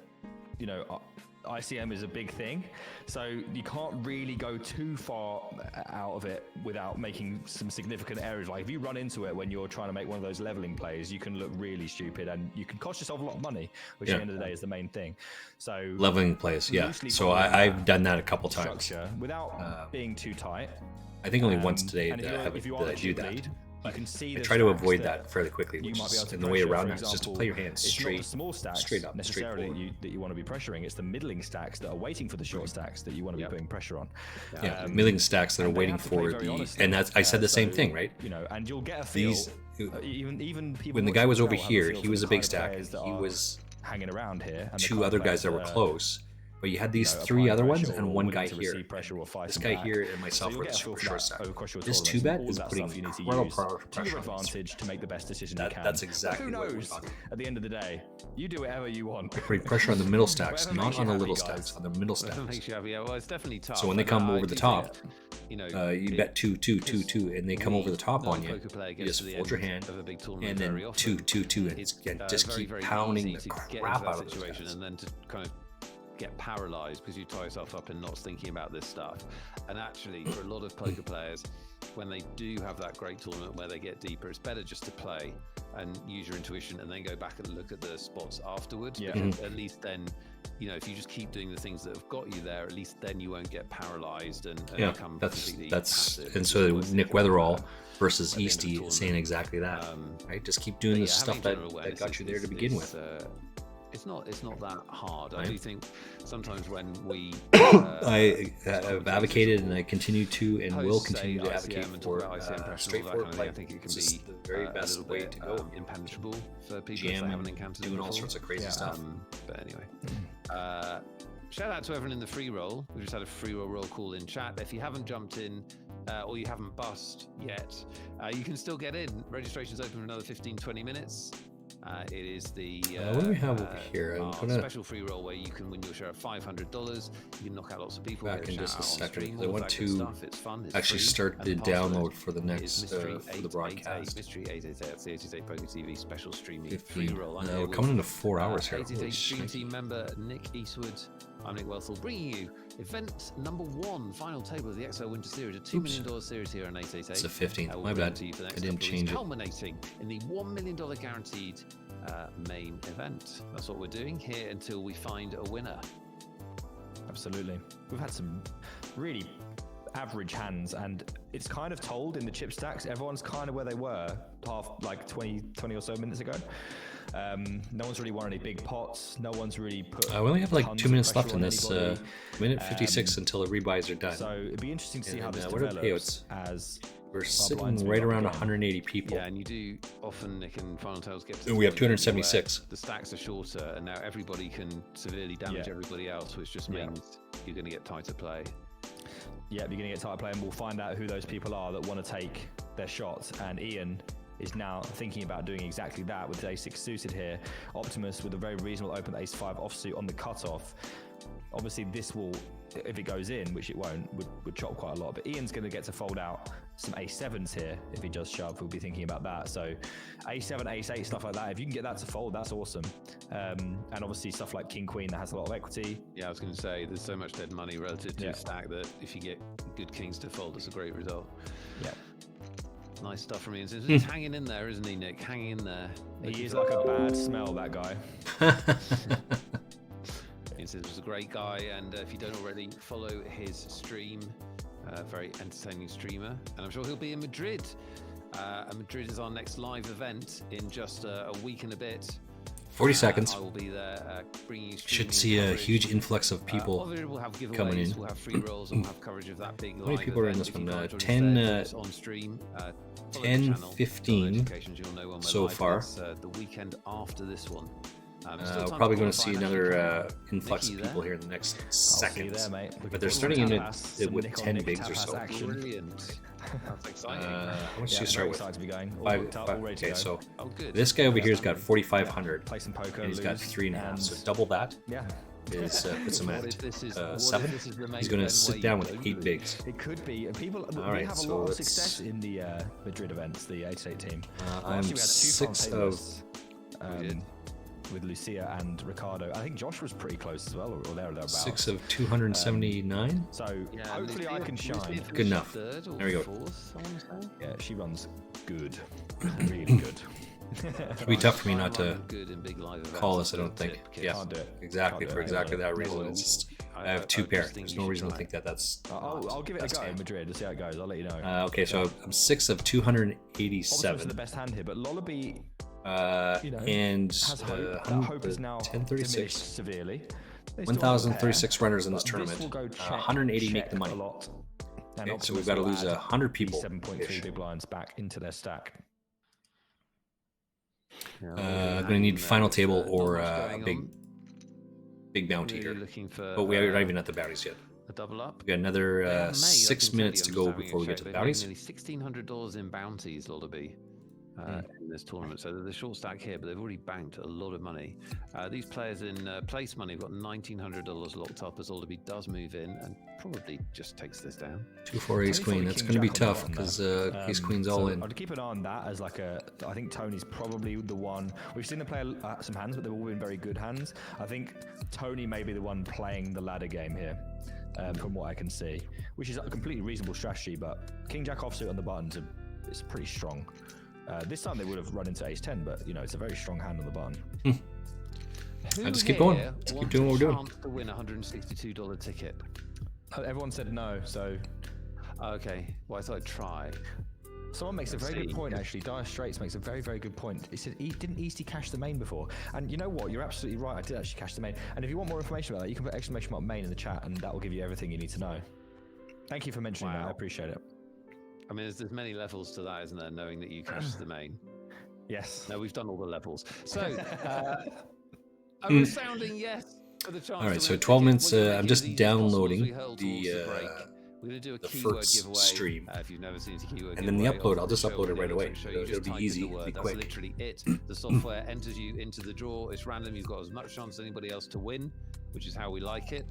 you know, ICM is a big thing, so you can't really go too far out of it without making some significant errors. Like if you run into it when you're trying to make one of those leveling plays, you can look really stupid and you can cost yourself a lot of money, which at the end of the day is the main thing. So leveling plays, so I've done that a couple times without being too tight. I think only once today and that I do that. Lead, you can see I try to avoid that fairly quickly, which is, and the way around it is just to play your hands straight, it's not the small stacks straight up, necessarily that you want to be pressuring. It's the middling stacks that are waiting for the short stacks that you want to be putting pressure on. Middling stacks that are waiting for and that's I said the same thing, right? You know, and you'll get a feel. Even people when the guy was over here, he was a big stack. He was hanging around here, and 2 other guys that were close. But you had these 3 other ones and 1 guy here. This guy here and myself were the super short stack. This 2-bet is putting incredible pressure on advantage to make the best decision you can. That's exactly who what we're knows. talking about. At the end of the day, you do whatever you want. Putting pressure on the middle stacks, not on the little stacks, on the middle stacks. Well, it's definitely tough. So when they come over the top, you know, you bet 2, 2, 2, 2, and they come over the top on you. You just fold your hand, of a big and then 2, 2, 2, and just keep pounding the crap out of those guys. And then to kind of get paralyzed because you tie yourself up in not thinking about this stuff. And actually, for a lot of poker players, when they do have that great tournament where they get deeper, it's better just to play and use your intuition and then go back and look at the spots afterwards. Because at least then, you know, if you just keep doing the things that have got you there, at least then you won't get paralyzed and become completely passive. And so Nick Weatherall versus Easty is saying exactly that, right? Just keep doing the stuff that got you there to begin with. It's not that hard. I do think sometimes when we I have advocated and I continue to and will continue to advocate for straightforward play. I think it can this be is the very best way to go. Impenetrable for people that haven't encountered doing it all before. sorts of crazy stuff. But anyway, shout out to everyone in the free roll. We just had a free roll call in chat. If you haven't jumped in or you haven't bussed yet, you can still get in. Registration's open for another 15-20 minutes. It is the what do we have over here? special free roll where you can win your share of $500. You can knock out lots of people. Back in just a second. I want to it's fun, it's actually free, start the and download for the next mystery for the broadcast. Mystery 888, that's the 888 Poker TV special streaming free roll. We're coming into 4 hours here. 888 Stream Team member Nick Eastwood. I'm Nick Wealthall, bringing you event number 1, final table of the XO Winter Series, a $2 million series here on 888. It's the 15th. My bad. I didn't change it. Culminating in the $1 million guaranteed main event. That's what we're doing here until we find a winner. Absolutely. We've had some really average hands, and it's kind of told in the chip stacks. Everyone's kind of where they were 20 or so minutes ago. No one's really won any big pots. No one's really put. We only have like 2 minutes left in this. Minute 56 until the rebuys are done. So it'd be interesting to see how this what are the develops payouts? as we're sitting right around 180 people. Yeah, and you do often, Nick, and Final Tails get to. And we have 276. The stacks are shorter, and now everybody can severely damage everybody else, which just means you're going to get tighter play. Yeah, you're going to get tighter play, and we'll find out who those people are that want to take their shots. And Ian is now thinking about doing exactly that with ace 6 suited here. Optimus with a very reasonable open ace 5 offsuit on the cutoff. Obviously, this will, if it goes in, which it won't, would chop quite a lot. But Ian's going to get to fold out some a7s here. If he does shove, we'll be thinking about that. So a7, ace8, stuff like that. If you can get that to fold, that's awesome. And obviously stuff like king, queen that has a lot of equity. Yeah, I was going to say, there's so much dead money relative to a stack that if you get good kings to fold, it's a great result. Yeah. Nice stuff from Ian. He's hanging in there, isn't he, Nick? Hanging in there. He is like a bad smell, that guy. Ian says he's a great guy, and if you don't already, follow his stream. Very entertaining streamer, and I'm sure he'll be in Madrid. And Madrid is our next live event in just a week and a bit. 40 seconds. I will be there bringing you Should see a huge influx of people we'll have giveaways, coming in. We'll have free rolls, and we'll have coverage of that big How many live people are in event. this If you one? guys want to 10, stay on stream, follow the 10, channel, 15 notifications, you'll know when we're so live. far. It's, the weekend after this one. We're probably going to see another influx of people here in the next seconds. There, mate. But they're starting in it with 10 bigs or so. Brilliant. That's exciting. How much do you start with? To be going. Okay, so Oh, good. this guy over here's got 4,500. Play some poker. And he's got lose, 3.5. So and- double that Yeah. is puts him What at if this is- 7. what if this is the main He's going to event sit where down you with go 8 blue? bigs. It could be, and people we right, have a so lot of let's- success in the Madrid events, the 8-8 team. I'm Actually, we had 2 6 times of. with Lucia and Ricardo. I think Josh was pretty close as well, or there or thereabouts. 6 of 279. So Yeah, hopefully I can shine. Good enough. Third or There we go. Fourth, I want to say. Yeah, she runs good, really good. It'd be tough for me not to Good in big live events. call this, I don't think. Tip, Yeah, Can't do it. exactly, Can't do for it. exactly that Never reason. will. It's just, I I have 2 just pair. think There's you no should reason to try think that that's. I'll give it a that's go in game. Madrid to see how it goes. I'll let you know. Okay, so I'm 6 of Obviously, 287. the best hand here, but Lullaby you know, And has hope. That hope is now 1036. diminished severely. They still have a 1,036 pair, runners in this but tournament. will go check, 180 make check the money. A lot. And Okay, so Optimus we've got to will lose add 100 people. 7.3 big blinds back into their stack. Going to need final table or a big bounty Really here. looking for But we are not even at the bounties yet. a double up. We've got another They have made, I 6 can minutes tell to you, go I'm just before we having get a to the check, bounties. they've made nearly $1,600 in bounties, Lullaby, in this tournament. So they're the short stack here, but they've already banked a lot of money. These players in place money have got $1,900 locked up as Lullaby does move in and probably just takes this down. 2-4 ace queen. That's going to be tough because ace queen's all in. I'd keep an eye on that as like a. I think Tony's probably the one. We've seen them play some hands, but they've all been very good hands. I think Tony may be the one playing the ladder game here, from what I can see, which is a completely reasonable strategy. But King Jack offsuit on the buttons is pretty strong. This time they would have run into ace 10, but you know it's a very strong hand on the button. I just keep going. Just keep doing what we're doing. To win a $162 ticket. Everyone said no, so Okay, well I thought I'd try. someone makes a Let's very good see. point actually. Dire Straits makes a very, very good point. He said, didn't Easty cash the main before? And you know what? You're absolutely right. I did actually cash the main. And if you want more information about that, you can put exclamation mark main in the chat and that will give you everything you need to know. Thank you for mentioning that. I Wow. appreciate it. I mean, there's many levels to that, isn't there? Knowing that you cash the main. Yes. No, we've done all the levels. So, a resounding yes for the chance. All right, to so win a 12 ticket. minutes, We're gonna I'm give just these as downloading possible as we hurl the, towards break. We're going to do a the keyword first giveaway. stream. If you've never seen a keyword And then the giveaway, upload, I'll I'll just show upload it you right the away. link, show you It'll just be type in easy, the it'll word. be That's quick. literally it. The software enters you into the draw. It's random. You've got as much chance as anybody else to win, which is how we like it.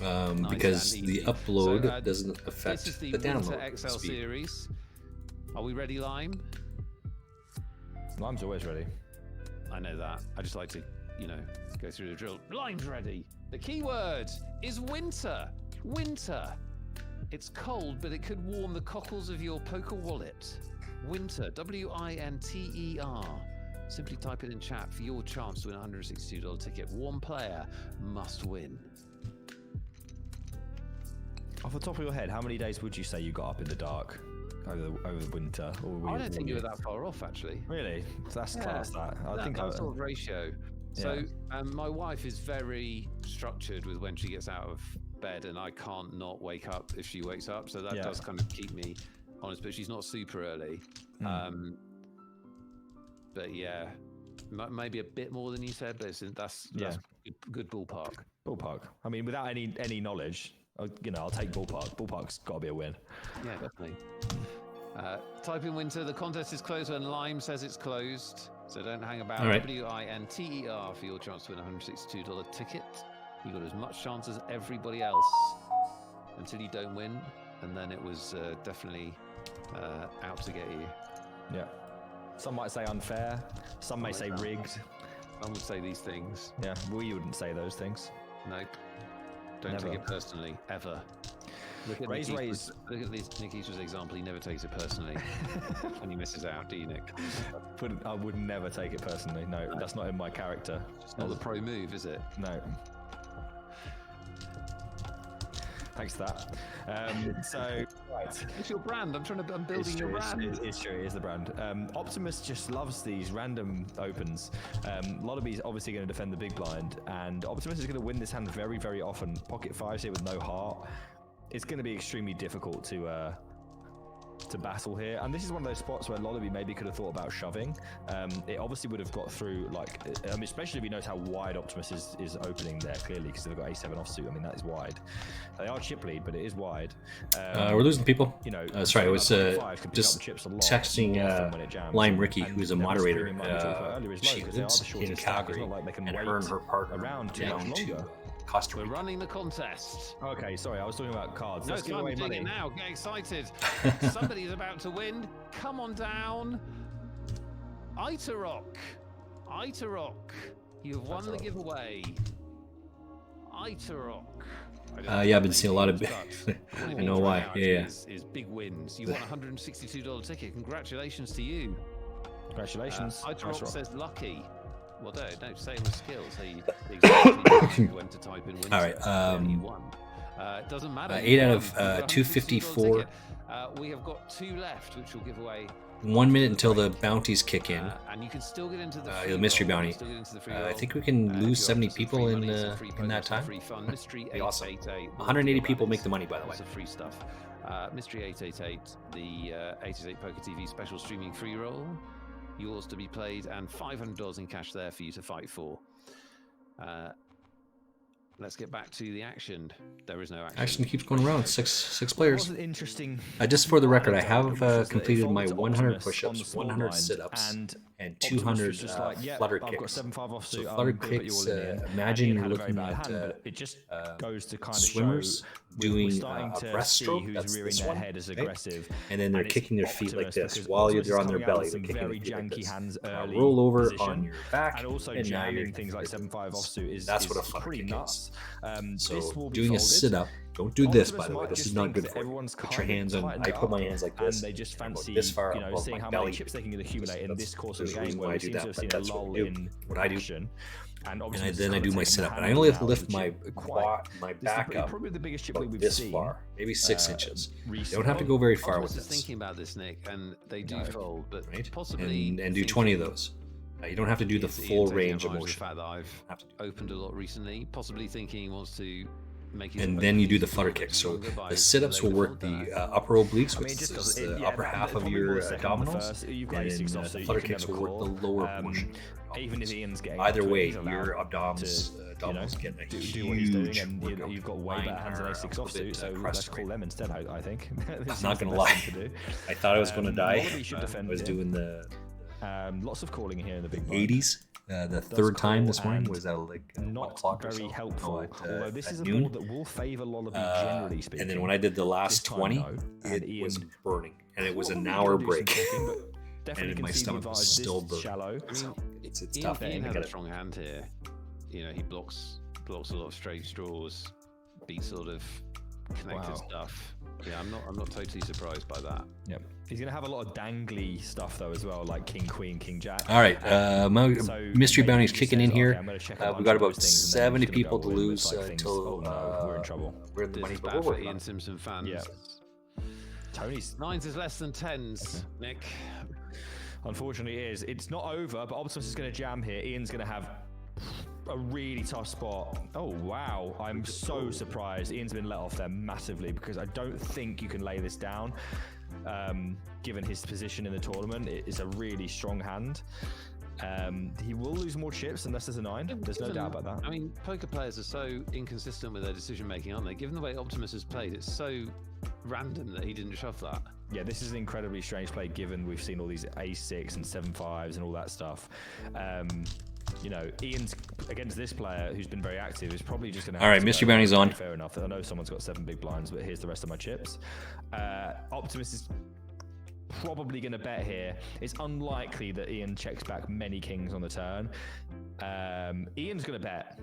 Nice Because and the easy. upload So, doesn't affect This is the the Winter download XL speed. series. Are we ready, Lime? Lime's always ready. I know that. I just like to, go through the drill. Lime's ready. The keyword is winter. Winter. It's cold, but it could warm the cockles of your poker wallet. Winter. W-I-N-T-E-R. Simply type it in chat for your chance to win a $162 ticket. One player must win. Off the top of your head, how many days would you say you got up in the dark over the winter? Or were I don't think you were that far off, actually. Really? That's class. That I think that sort of ratio. So my wife is very structured with when she gets out of bed, and I can't not wake up if she wakes up. So that does kind of keep me honest. But she's not super early. But yeah, maybe a bit more than you said. But that's good ballpark. Ballpark. I mean, without any knowledge, I'll take ballpark. Ballpark's got to be a win. Yeah, definitely. Type in winter. The contest is closed when Lime says it's closed, so don't hang about. All right. WINTER for your chance to win a $162 ticket. You got as much chance as everybody else until you don't win, and then it was definitely out to get you. Yeah. Some might say unfair. Some may say rigged. Some would say these things. Yeah, we wouldn't say those things. Nope. Don't Never. take it personally, ever. Look at Raise. Look at Nick Eastwood's example. He never takes it personally when he misses out, do you, Nick? I would never take it personally. No, that's not in my character. It's not the pro move, is it? No. Thanks for that. So, right. It's your brand. I'm building your brand. It's true. It is the brand. Optimus just loves these random opens. Lolliby's obviously going to defend the big blind, and Optimus is going to win this hand very, very often. Pocket fives here with no heart. It's going to be extremely difficult to battle here, and this is one of those spots where Lolliby maybe could have thought about shoving. It obviously would have got through, like, especially if he knows how wide Optimus is opening there, clearly, because they've got A7 offsuit. I mean, that is wide. They are chip lead, but it is wide. We're losing people. You know, sorry, I was just chips a lot texting more often when it jams. Lime Ricky, And who's a them moderator. streaming money to it earlier is low, She 'cause they are lives the in shortest stack. Calgary, It's not like they can and wait her and her partner around too down much to longer. Costa We're Rica. running the contest. Okay, sorry, I was talking about cards. No, Let's it's give time away to dig money. it now. Get excited. Somebody's about to win. Come on down. Itarok. You have won the giveaway. Itarok. Yeah, I've been seeing a lot of. I know why. Yeah. Is big wins. You won a $162 ticket. Congratulations to you. Congratulations. Itarok says lucky. Well, don't say it with skills. He exactly when to type in winter. All right. You won. It doesn't matter. 8 out of You won a $162 254. ticket. We have got 2 left, which will give away. 1 minute until the bounties kick in. And you can still get into the The mystery roll. bounty. You can still get into the free I roll. think we can If lose you're 70 up to some people free in money, some free that progress, some time. free fun. Mystery Be awesome. 888. 180 people make the money, by the way. Lots of free stuff. Mystery 888, the 888 Poker TV special streaming free roll. Yours to be played, and $500 in cash there for you to fight for. Let's get back to the action. There is no action. Action keeps going around. Six players. That was interesting. Just for the record, I have which was that it completed my folded to 100 Optimus on the push-ups, small 100 blind, sit-ups, and and Optimus 200 was just like, "Yep, flutter I've got kicks. 7-5 offsuit. So I'm flutter gonna put you kicks. all in." Imagine And you're Ian had a very looking bad at hand, but it just goes to kind of swimmers show doing we're starting a to breaststroke. see who's That's rearing this their one, head as okay? aggressive, And then they're it's kicking their feet like Optimus, this because while Optimus is they're on their coming out belly. with They're some kicking very their feet like janky this. hands early Roll over position, on your back, and also and now you're jamming things like 7-5 offsuit That's is what a flutter pretty kick nuts. is. This will So be doing a folded. sit-up. Don't do this, by Optimus the way. might This just is not think good that for you. everyone's Put your kind of hands on. tightened I put my up, hands like this. and they just and I go fancy, this far you know, above seeing my how belly. many chips they can accumulate in this course of There's the a game, reason where why I we do seem that, to have but seen a that's what lull I do. in What I do. action. And And then I do my sit-up, and I only have to lift my back up probably the biggest chip about we've this seen far, maybe 6 inches. You recently. don't have to go very far with Optimus is this. thinking about this, Nick, and they do No. fold, but Right? possibly And do 20 of those. You don't have to do the Ian full taking range of advantage motion. The fact that I've Have to do opened a lot recently, possibly thinking he wants to make his And then you do the flutter kick. kick. So the sit-ups will work the upper obliques, I mean, which it just is doesn't. the upper half of your abdominals, You've got and A6 then offsuit, the you flutter can kicks never will work call. the lower portion. Even if Ian's getting Either up to it, way, he's allowed your to, abdominals get a do what he's doing, huge and workout. you've got way Mine better hands than are A6 a little bit, offsuit, so let's crusty. call them instead. I think. I'm not gonna lie. I thought I was gonna die. Lolliby should I defend was it. doing the Lots of calling here in the big blind. 80s. The third time this morning and was at like 1 Not o'clock or very so. helpful. No, Although this at is a noon. board that will favour Lolliby generally speaking. And then when I did the last This time, 20, no. And it was Ian burning, and it was an probably hour gonna do some break. checking, but definitely And my can see the stomach was advantage still this burning. shallow. So it's Ian, tough. Ian I has get a it. strong hand here. You know, he blocks a lot of straight straws, beats sort of connected Wow. stuff. Yeah, I'm not totally surprised by that. Yep. He's gonna have a lot of dangly stuff though as well, like King, Queen, King, Jack. All right, my So mystery maybe bounty's he kicking says, in here. "Okay, I'm gonna check a We bunch got of about those things, and then I'm 70 just gonna people go to in with, lose like, things, until oh no, we're in trouble. we're in the This money, is but bad we're for working on Ian it. Simpson fans. Yeah. Tony's Nines is less than tens, Nick. unfortunately is. It's not over, but Optimus is gonna jam here. Ian's gonna have a really tough spot. Oh wow, I'm so surprised. Ian's been let off there massively because I don't think you can lay this down. Given his position in the tournament, it is a really strong hand. He will lose more chips unless there's a 9. There's no doubt about that. I mean, poker players are so inconsistent with their decision making, aren't they? Given the way Optimus has played, it's so random that he didn't shove that. Yeah, this is an incredibly strange play given we've seen all these A6 and 7-5s and all that stuff. You know, Ian's against this player who's been very active is probably just going to. All right, Mystery Bounty's on. Fair enough. I know someone's got 7 big blinds, but here's the rest of my chips. Optimus is probably going to bet here. It's unlikely that Ian checks back many kings on the turn. Ian's going to bet.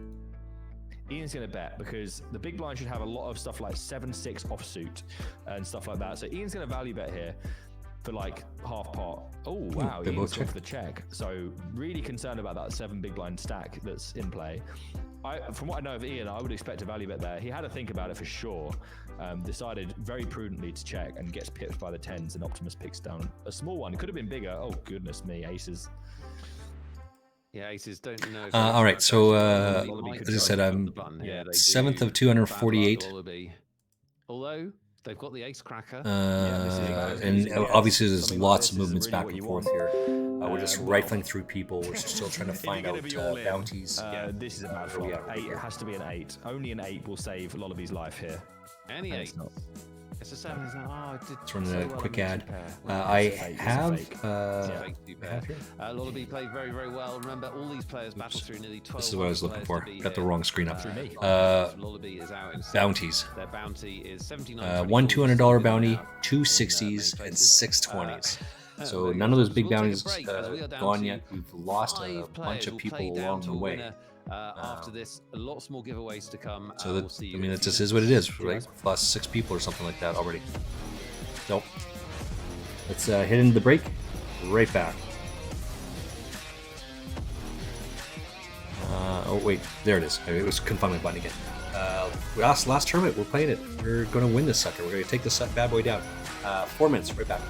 Ian's going to bet because the big blind should have a lot of stuff like 7-6 offsuit and stuff like that. So Ian's going to value bet here for like half pot. Oh wow, they Ian's both gone for the check. So really concerned about that 7 big blind stack that's in play. From what I know of Ian, I would expect a value bet there. He had to think about it for sure. Decided very prudently to check and gets pipped by the 10s, and Optimus picks down a small one. It could have been bigger. Oh goodness me, aces. Yeah, aces don't know. All right, so as I said, I'm Yeah, 7th of 248. Although they've got the ace cracker. And obviously there's lots of movements back and forth here. We're just rifling through people. We're still trying to find out bounties. This is a bad flop. 8, it has to be an 8. Only an 8 will save Lullaby's life here. Any And 8. it's not. It's a 7. It's Let's run a quick ad. I have. Lullaby played very, very well. Remember, all these players battled through nearly 12. This is what I was looking for. Got the wrong screen up. Lullaby is out in Bounties. Their bounty is 79. One $200 bounty, 2 60s, and 6 20s. So none of those big bounties gone yet. We've lost a bunch of people along the way. After this, lots more giveaways to come. So that, I mean, it just is what it is, right? We've lost 6 people or something like that already. Nope. Let's hit into the break. Right back. Oh wait, there it is. It was couldn't find my button again. Last tournament, we're playing it. We're going to win this sucker. We're going to take this bad boy down. 4 minutes. Right back.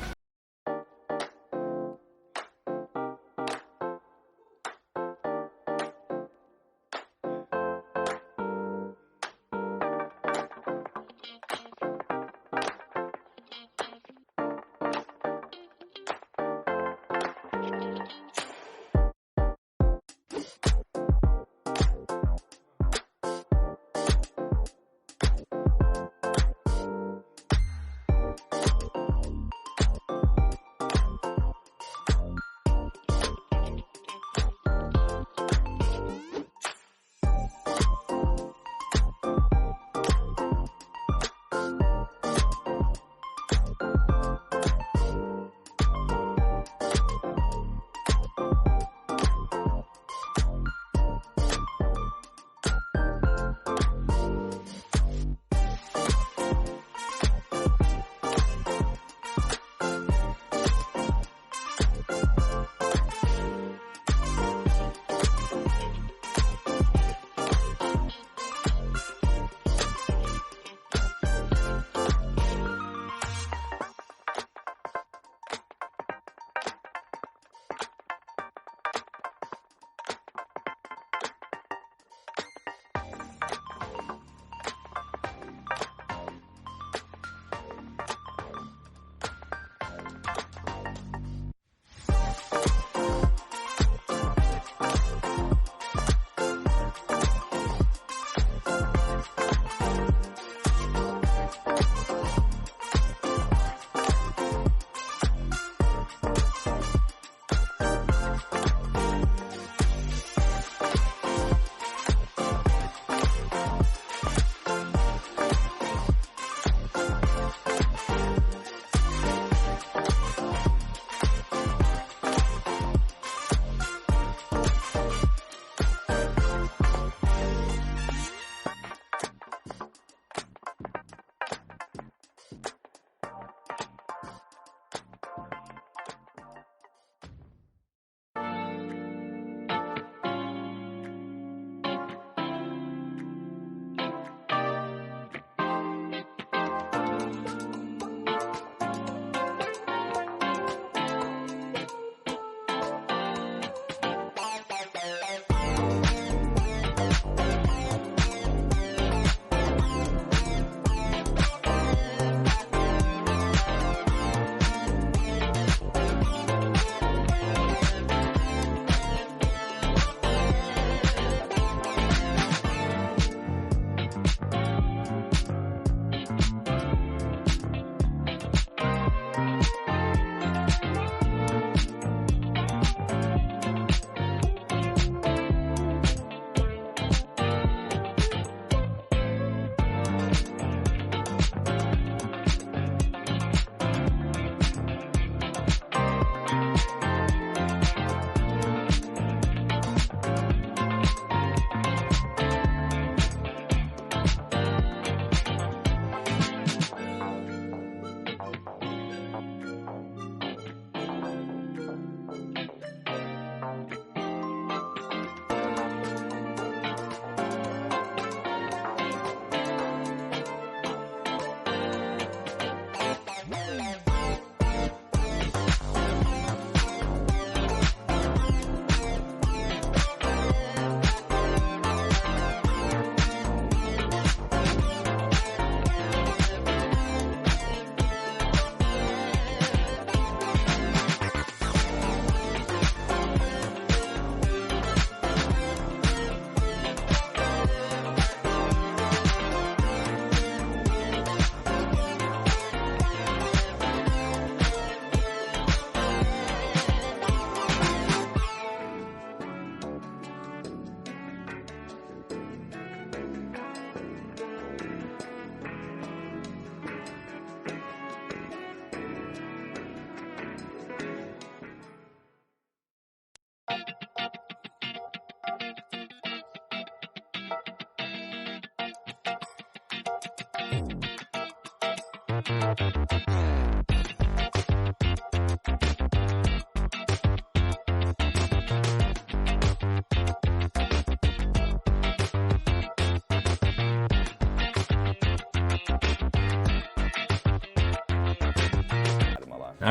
All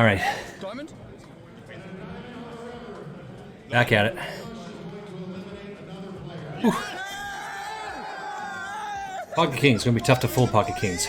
right. Diamond? Back at it. Whew. Pocket Kings. Gonna be tough to fold Pocket Kings.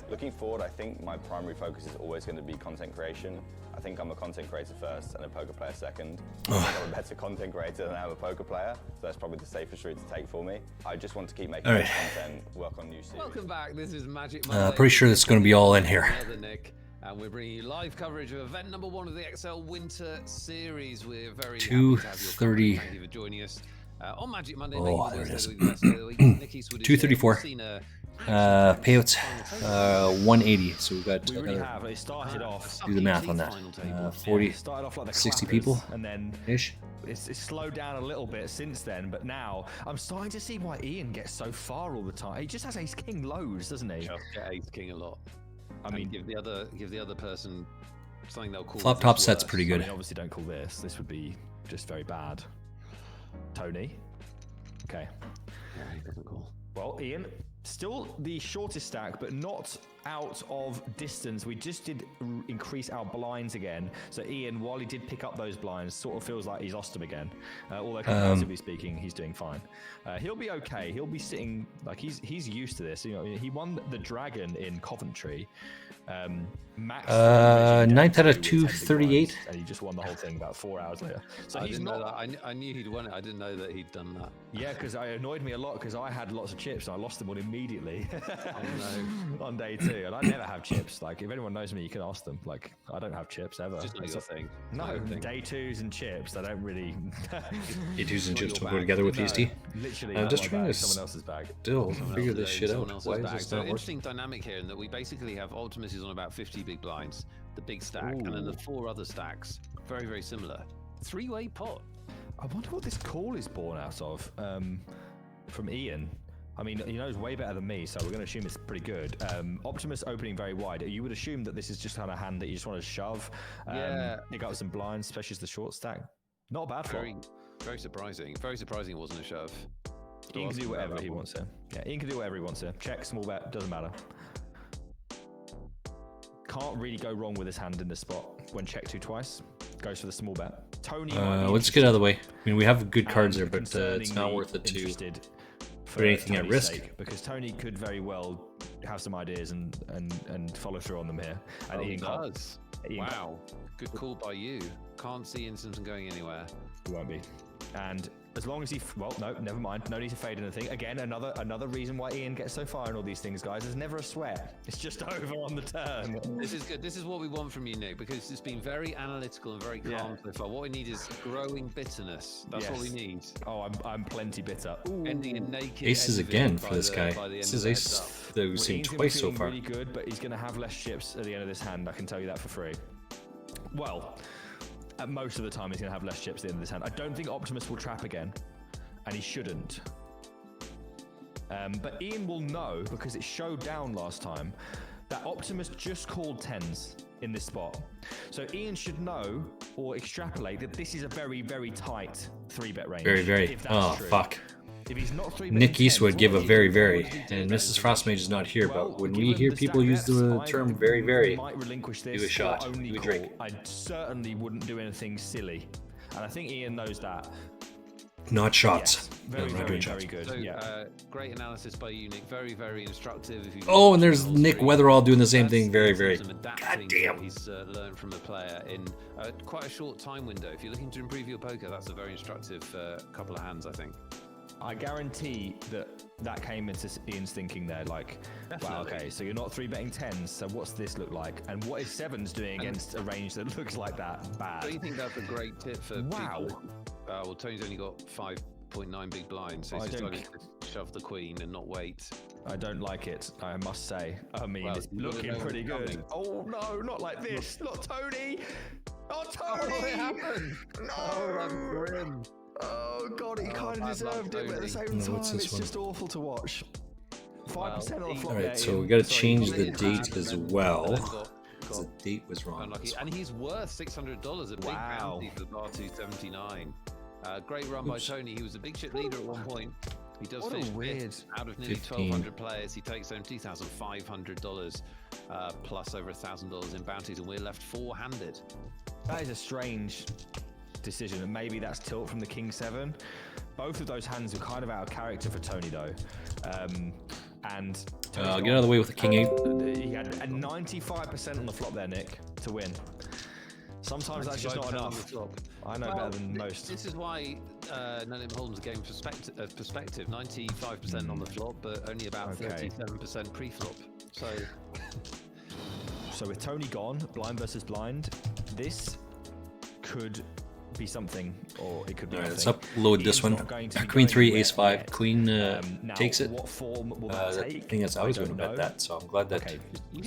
Looking forward, I think my primary focus is always going to be content creation. I think I'm a content creator first and a poker player second. I think I'm a better content creator than I am a poker player, so that's probably the safest route to take for me. I just want to keep making good content, work on new series. Welcome back. This is Magic Monday. Pretty sure this is gonna be all in here. Another Nick. And we're bringing you live coverage of event number 1 of the XL Winter Series. We're very happy to have your company. Thank you for joining us on Magic Monday. Oh, there it is. 234. 234. Payouts 180. So we've got We really have. It started off. do the math on that. 40, started off like the 60 clappers, people and then ish. it's slowed down a little bit since then. But now I'm starting to see why Ian gets so far all the time. He just has Ace King loads, doesn't he? Just get Ace King a lot. I mean, give the other person something they'll call Flop top set's pretty good. I mean, obviously, don't call this. This would be just very bad. Tony. Okay. Yeah, he doesn't call. Well, Ian, still the shortest stack, but not out of distance. We just did increase our blinds again. So Ian, while he did pick up those blinds, sort of feels like he's lost them again. Although comparatively speaking, he's doing fine. He'll be okay. He'll be sitting like he's used to this. You know, he won the Dragon in Coventry. Max 9th out of 238. And he just won the whole thing about 4 hours later. So I he's didn't not. know that. I knew he'd won it. I didn't know that he'd done that. Yeah, because it annoyed me a lot because I had lots of chips and I lost them all immediately on day 2. And I never have chips. Like, if anyone knows me, you can ask them. Like, I don't have chips ever. Just not your thing. No, day 2s and chips, I don't really. Day 2s and chips don't go together with EST. Literally, I'm just trying to someone else's bag. still figure this shit out. Why is this So not working? interesting dynamic here in that we basically have Optimus is on about 50 big blinds, the big stack, and then the 4 other stacks, very, very similar. 3-way pot. I wonder what this call is born out of from Ian. I mean, he knows way better than me, so we're going to assume it's pretty good. Optimus opening very wide. You would assume that this is just kind of a hand that you just want to shove. Pick up some blinds, especially as the short stack. Not a bad flop. Very surprising. Very surprising it wasn't a shove. Ian can do whatever he wants here. Yeah, Ian can do whatever he wants here. Check, small bet, doesn't matter. Can't really go wrong with his hand in this spot. When check 2 twice, goes for the small bet. Tony, let's get out of the way. I mean, we have good cards there, but it's not worth it to put anything at risk. Because Tony could very well have some ideas and follow through on them here. And Ian does. Wow, good call by you. Can't see Ian Simpson going anywhere. He won't be. And as long as he, well, no, never mind. No need to fade anything. Again, another reason why Ian gets so far in all these things, guys. There's never a sweat. It's just over on the turn. This is good. This is what we want from you, Nick, because it's been very analytical and very calm so far. What we need is growing bitterness. That's what we need. Oh, I'm plenty bitter. Ooh. Ending in naked. Aces again for this guy. This is ace that we've seen twice so far. Really good, but he's going to have less chips at the end of this hand. I can tell you that for free. Well, at most of the time, he's going to have less chips at the end of this hand. I don't think Optimus will trap again, and he shouldn't. But Ian will know, because it showed down last time, that Optimus just called 10s in this spot. So Ian should know, or extrapolate, that this is a very, very tight 3-bet range. Very, very. Oh, true. fuck. If he's not 3-betting Nick Eastwood 10s, give a very, very, and Mrs. Frostmage is not here, but when we hear people use the term very, very, do a shot, do a drink. I certainly wouldn't do anything silly. And I think Ian knows that. Not shots. Yes, very, no, very, very good. So, great analysis by you, Nick. Very, very instructive. If you and there's Nick Weatherall doing the same thing. Very, very. God damn. He's learned from a player in quite a short time window. If you're looking to improve your poker, that's a very instructive couple of hands, I think. I guarantee that came into Ian's thinking there, like, wow, okay, so you're not 3-betting 10s, so what's this look like? And what is 7s doing against a range that looks like that? Bad. Do you think that's a great tip for wow. people? Well, Tony's only got 5.9 big blinds, so he's decided to shove the queen and not wait. I don't like it, I must say. I mean, it's looking pretty good. Oh no, not like this, not Tony! Oh, Tony! Oh, what happened? No! Oh, that's grim. Oh god, he kind of deserved it, but at the same time, it's just awful to watch. 5% on the flop. All right, there, so Ian. we got to Sorry, change Ian. the date as well. Got- 'cause the date was wrong. Unlucky. And he's worth $600. A big Wow. bounty for bar 279. Great run by Tony. He was a big chip leader at one point. He does What a finish weird fifth out of nearly 15. 1,200 players. He takes home $2,500 plus over $1,000 in bounties, and we're left four-handed. That is a strange decision, and maybe that's tilt from the King 7. Both of those hands were kind of out of character for Tony, though. And Get out of the way with the King 8. he had a 95% on the flop there, Nick, to win. Sometimes that's just not 95% on enough. the flop. I know better than most. This is why none of Holmes game perspective. 95% on the flop, but only about Okay. 37% pre-flop. So with Tony gone, blind versus blind, this could be something, or it could be All right, nothing. let's upload this Ian's one. not going to be Queen going 3, anywhere Ace 5. yet. Queen Now, takes it. What form will that The take? thing is, I was don't going to bet know. that, so I'm glad that Okay.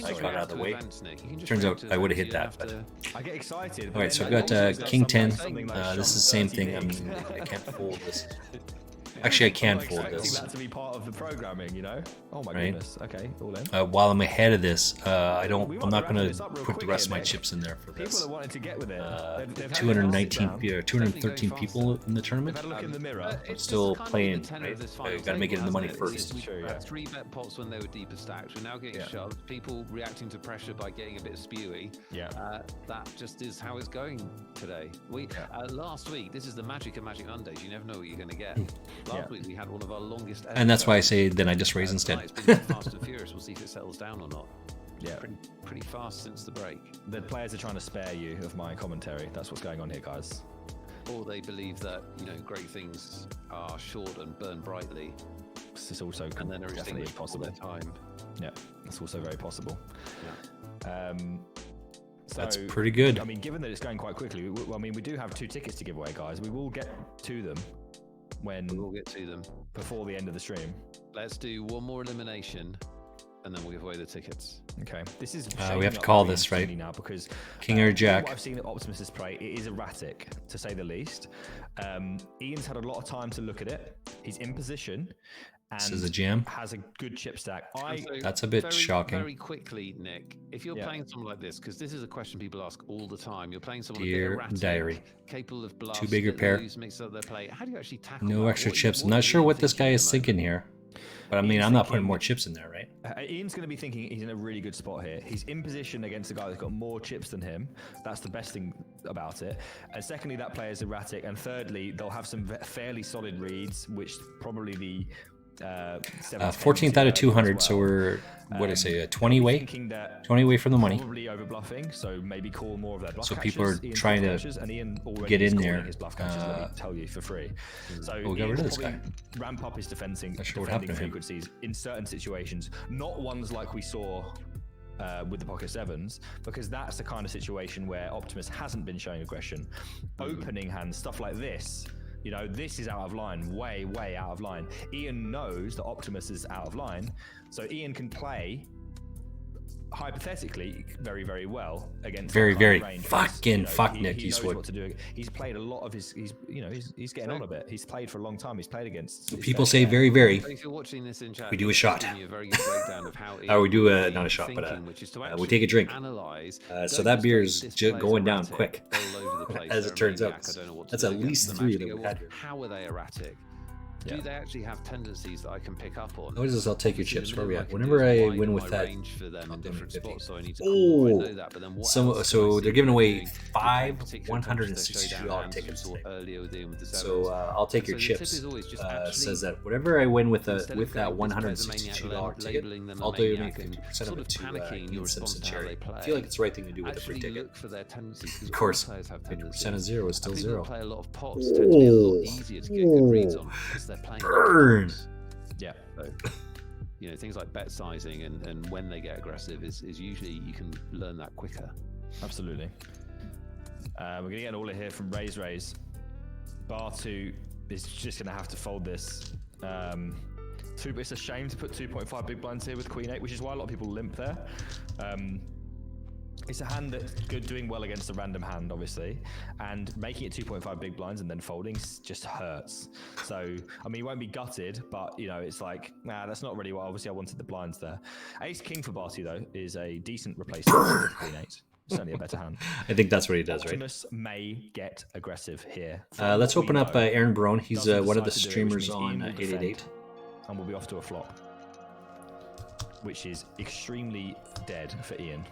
I got out of the way. Turns Turns out I would have hit that, but I get excited. all right. So I've got King 10. This is the same thing. I mean, I can't fold this. Actually, I can fold expecting this. that to be part of the programming, you know? Oh my Right. goodness. Okay, all in. While I'm ahead of this, I'm We not might going wrap this to up real put the quick rest of here, my Nick. chips in there for People this. are wanting to get with it. They've had 219, a sit down. 213 people in the tournament. They've had a look in the mirror. It's still kind of playing, the tenor right? of this So final you gotta make it in the table, money hasn't it? first. We True, had yeah. 3 bet pots when they were deeper stacked. We're now getting Yeah. shoved. People reacting to pressure by getting a bit spewy. Yeah. That just is how it's going today. Last week, this is the magic of Magic Mondays. You never know what you're going to get. Last week we had one of our longest ever. And that's why I shows. say then I just raise instead. It's been fast and furious. We'll see if it settles down or not. Yeah. Pretty fast since the break. The players are trying to spare you of my commentary. That's what's going on here, guys. Or they believe that great things are short and burn brightly, This is also and then are definitely extinguished before their possible. time. Yeah, that's also very possible. So, That's pretty good. I mean, given that it's going quite quickly, we do have 2 tickets to give away, guys. We will get to them We'll get to them. before the end of the stream. Let's do one more elimination, and then we'll give away the tickets. Okay, this is we have shaping to up call to be this, right? interesting now because King or Jack. What I've seen that Optimus's play, it is erratic to say the least. Ian's had a lot of time to look at it. He's in position. And This is a jam. has a good chip stack. So That's a bit very, shocking. Very quickly, Nick, if you're playing someone like this, because this is a question people ask all the time, you're playing someone a bit Dear erratic, diary. capable of bluffs, Too big a split pair. loose, mix up their play. How do you actually tackle No that? extra What- chips. I'm what not are sure you what this guy thinking is at the thinking here. But I mean, He's I'm not putting thinking- more chips in there, right? Ian's going to be thinking he's in a really good spot here. He's in position against a guy that's got more chips than him. That's the best thing about it. And secondly, that player is erratic. And thirdly, they'll have some fairly solid reads, which probably the 14th out of 200, so we're, what did I say, 20 away? 20 away from the money. Probably over bluffing, so maybe call more of their bluff So catches. people are Ian's trying bluff to catches, and Ian already get is in calling there. his bluff catches, let me tell you, for free. So we got rid of this guy. Ramp up his defending Not sure what happened to him. frequencies in certain situations, not ones like we saw with the Pocket Sevens, because that's the kind of situation where Optimus hasn't been showing aggression. Opening hands, stuff like this, this is out of line, way out of line. Ian knows that Optimus is out of line, so Ian can play hypothetically very, very well against Very, that kind of very range. fucking Because, fuck he Nick knows Eastwood. what to do. He's played a lot of his. He's getting on a bit. He's played for a long time. He's played against. People say very, very. If you're watching this in chat, We do a shot. giving you a very good breakdown of how We do Ian not a is shot, but thinking, which is to we actually take a drink. Analyze, So don't that just beer go, is "This just player's going down erratic," quick, all over the place, as they're it turns out. maniac, I don't know what to That's do at against least them. 3 Actually that go, we've "Well, had here. How are they erratic? Do they actually have tendencies that I can pick up on? What is this? I'll take your This is chips. the Where are we minimum at? I can do Whenever is I widen win with my that, range for them in different 50. spots, so I need to call. I Oh, know that, but then what else can I so see they're giving them away doing? 5 Particular touches to show down $162 hands tickets we saw today. earlier with Ian with the So sevens. I'll take So your the tip chips. is always just actually, Says that whatever I win with instead of that going, "This player's a $162 maniac," ticket, labeling them a I'll do you maniac make and 50% of sort it of to panicking in your Ian response Simpson to how charity. they play. I feel like it's the right thing to do with a free Actually ticket. look for their tendencies, 'cause Of course, all players have 50% of tendencies. 0 is still And people 0. who play a lot of pots tend to be a lot easier to get good reads on because they're playing. Burn. Yeah. So, things like bet sizing and when they get aggressive is usually you can learn that quicker. Absolutely. We're going to get all it here from Raise. Bar 2 is just going to have to fold this. It's a shame to put 2.5 big blinds here with Queen 8, which is why a lot of people limp there. It's a hand that's good, doing well against a random hand, obviously, and making it 2.5 big blinds and then folding just hurts. So, I mean, he won't be gutted, but you know, it's like, nah, that's not really what. Obviously, I wanted the blinds there. Ace King for Barty though is a decent replacement for Queen 8. Certainly a better hand. I think that's what he does, right? Optimus may get aggressive here. Let's open up Aaron Barone. He's Doesn't one of the decide to do it, streamers which means on Ian will 888. defend, and we'll be off to a flop, which is extremely dead for Ian.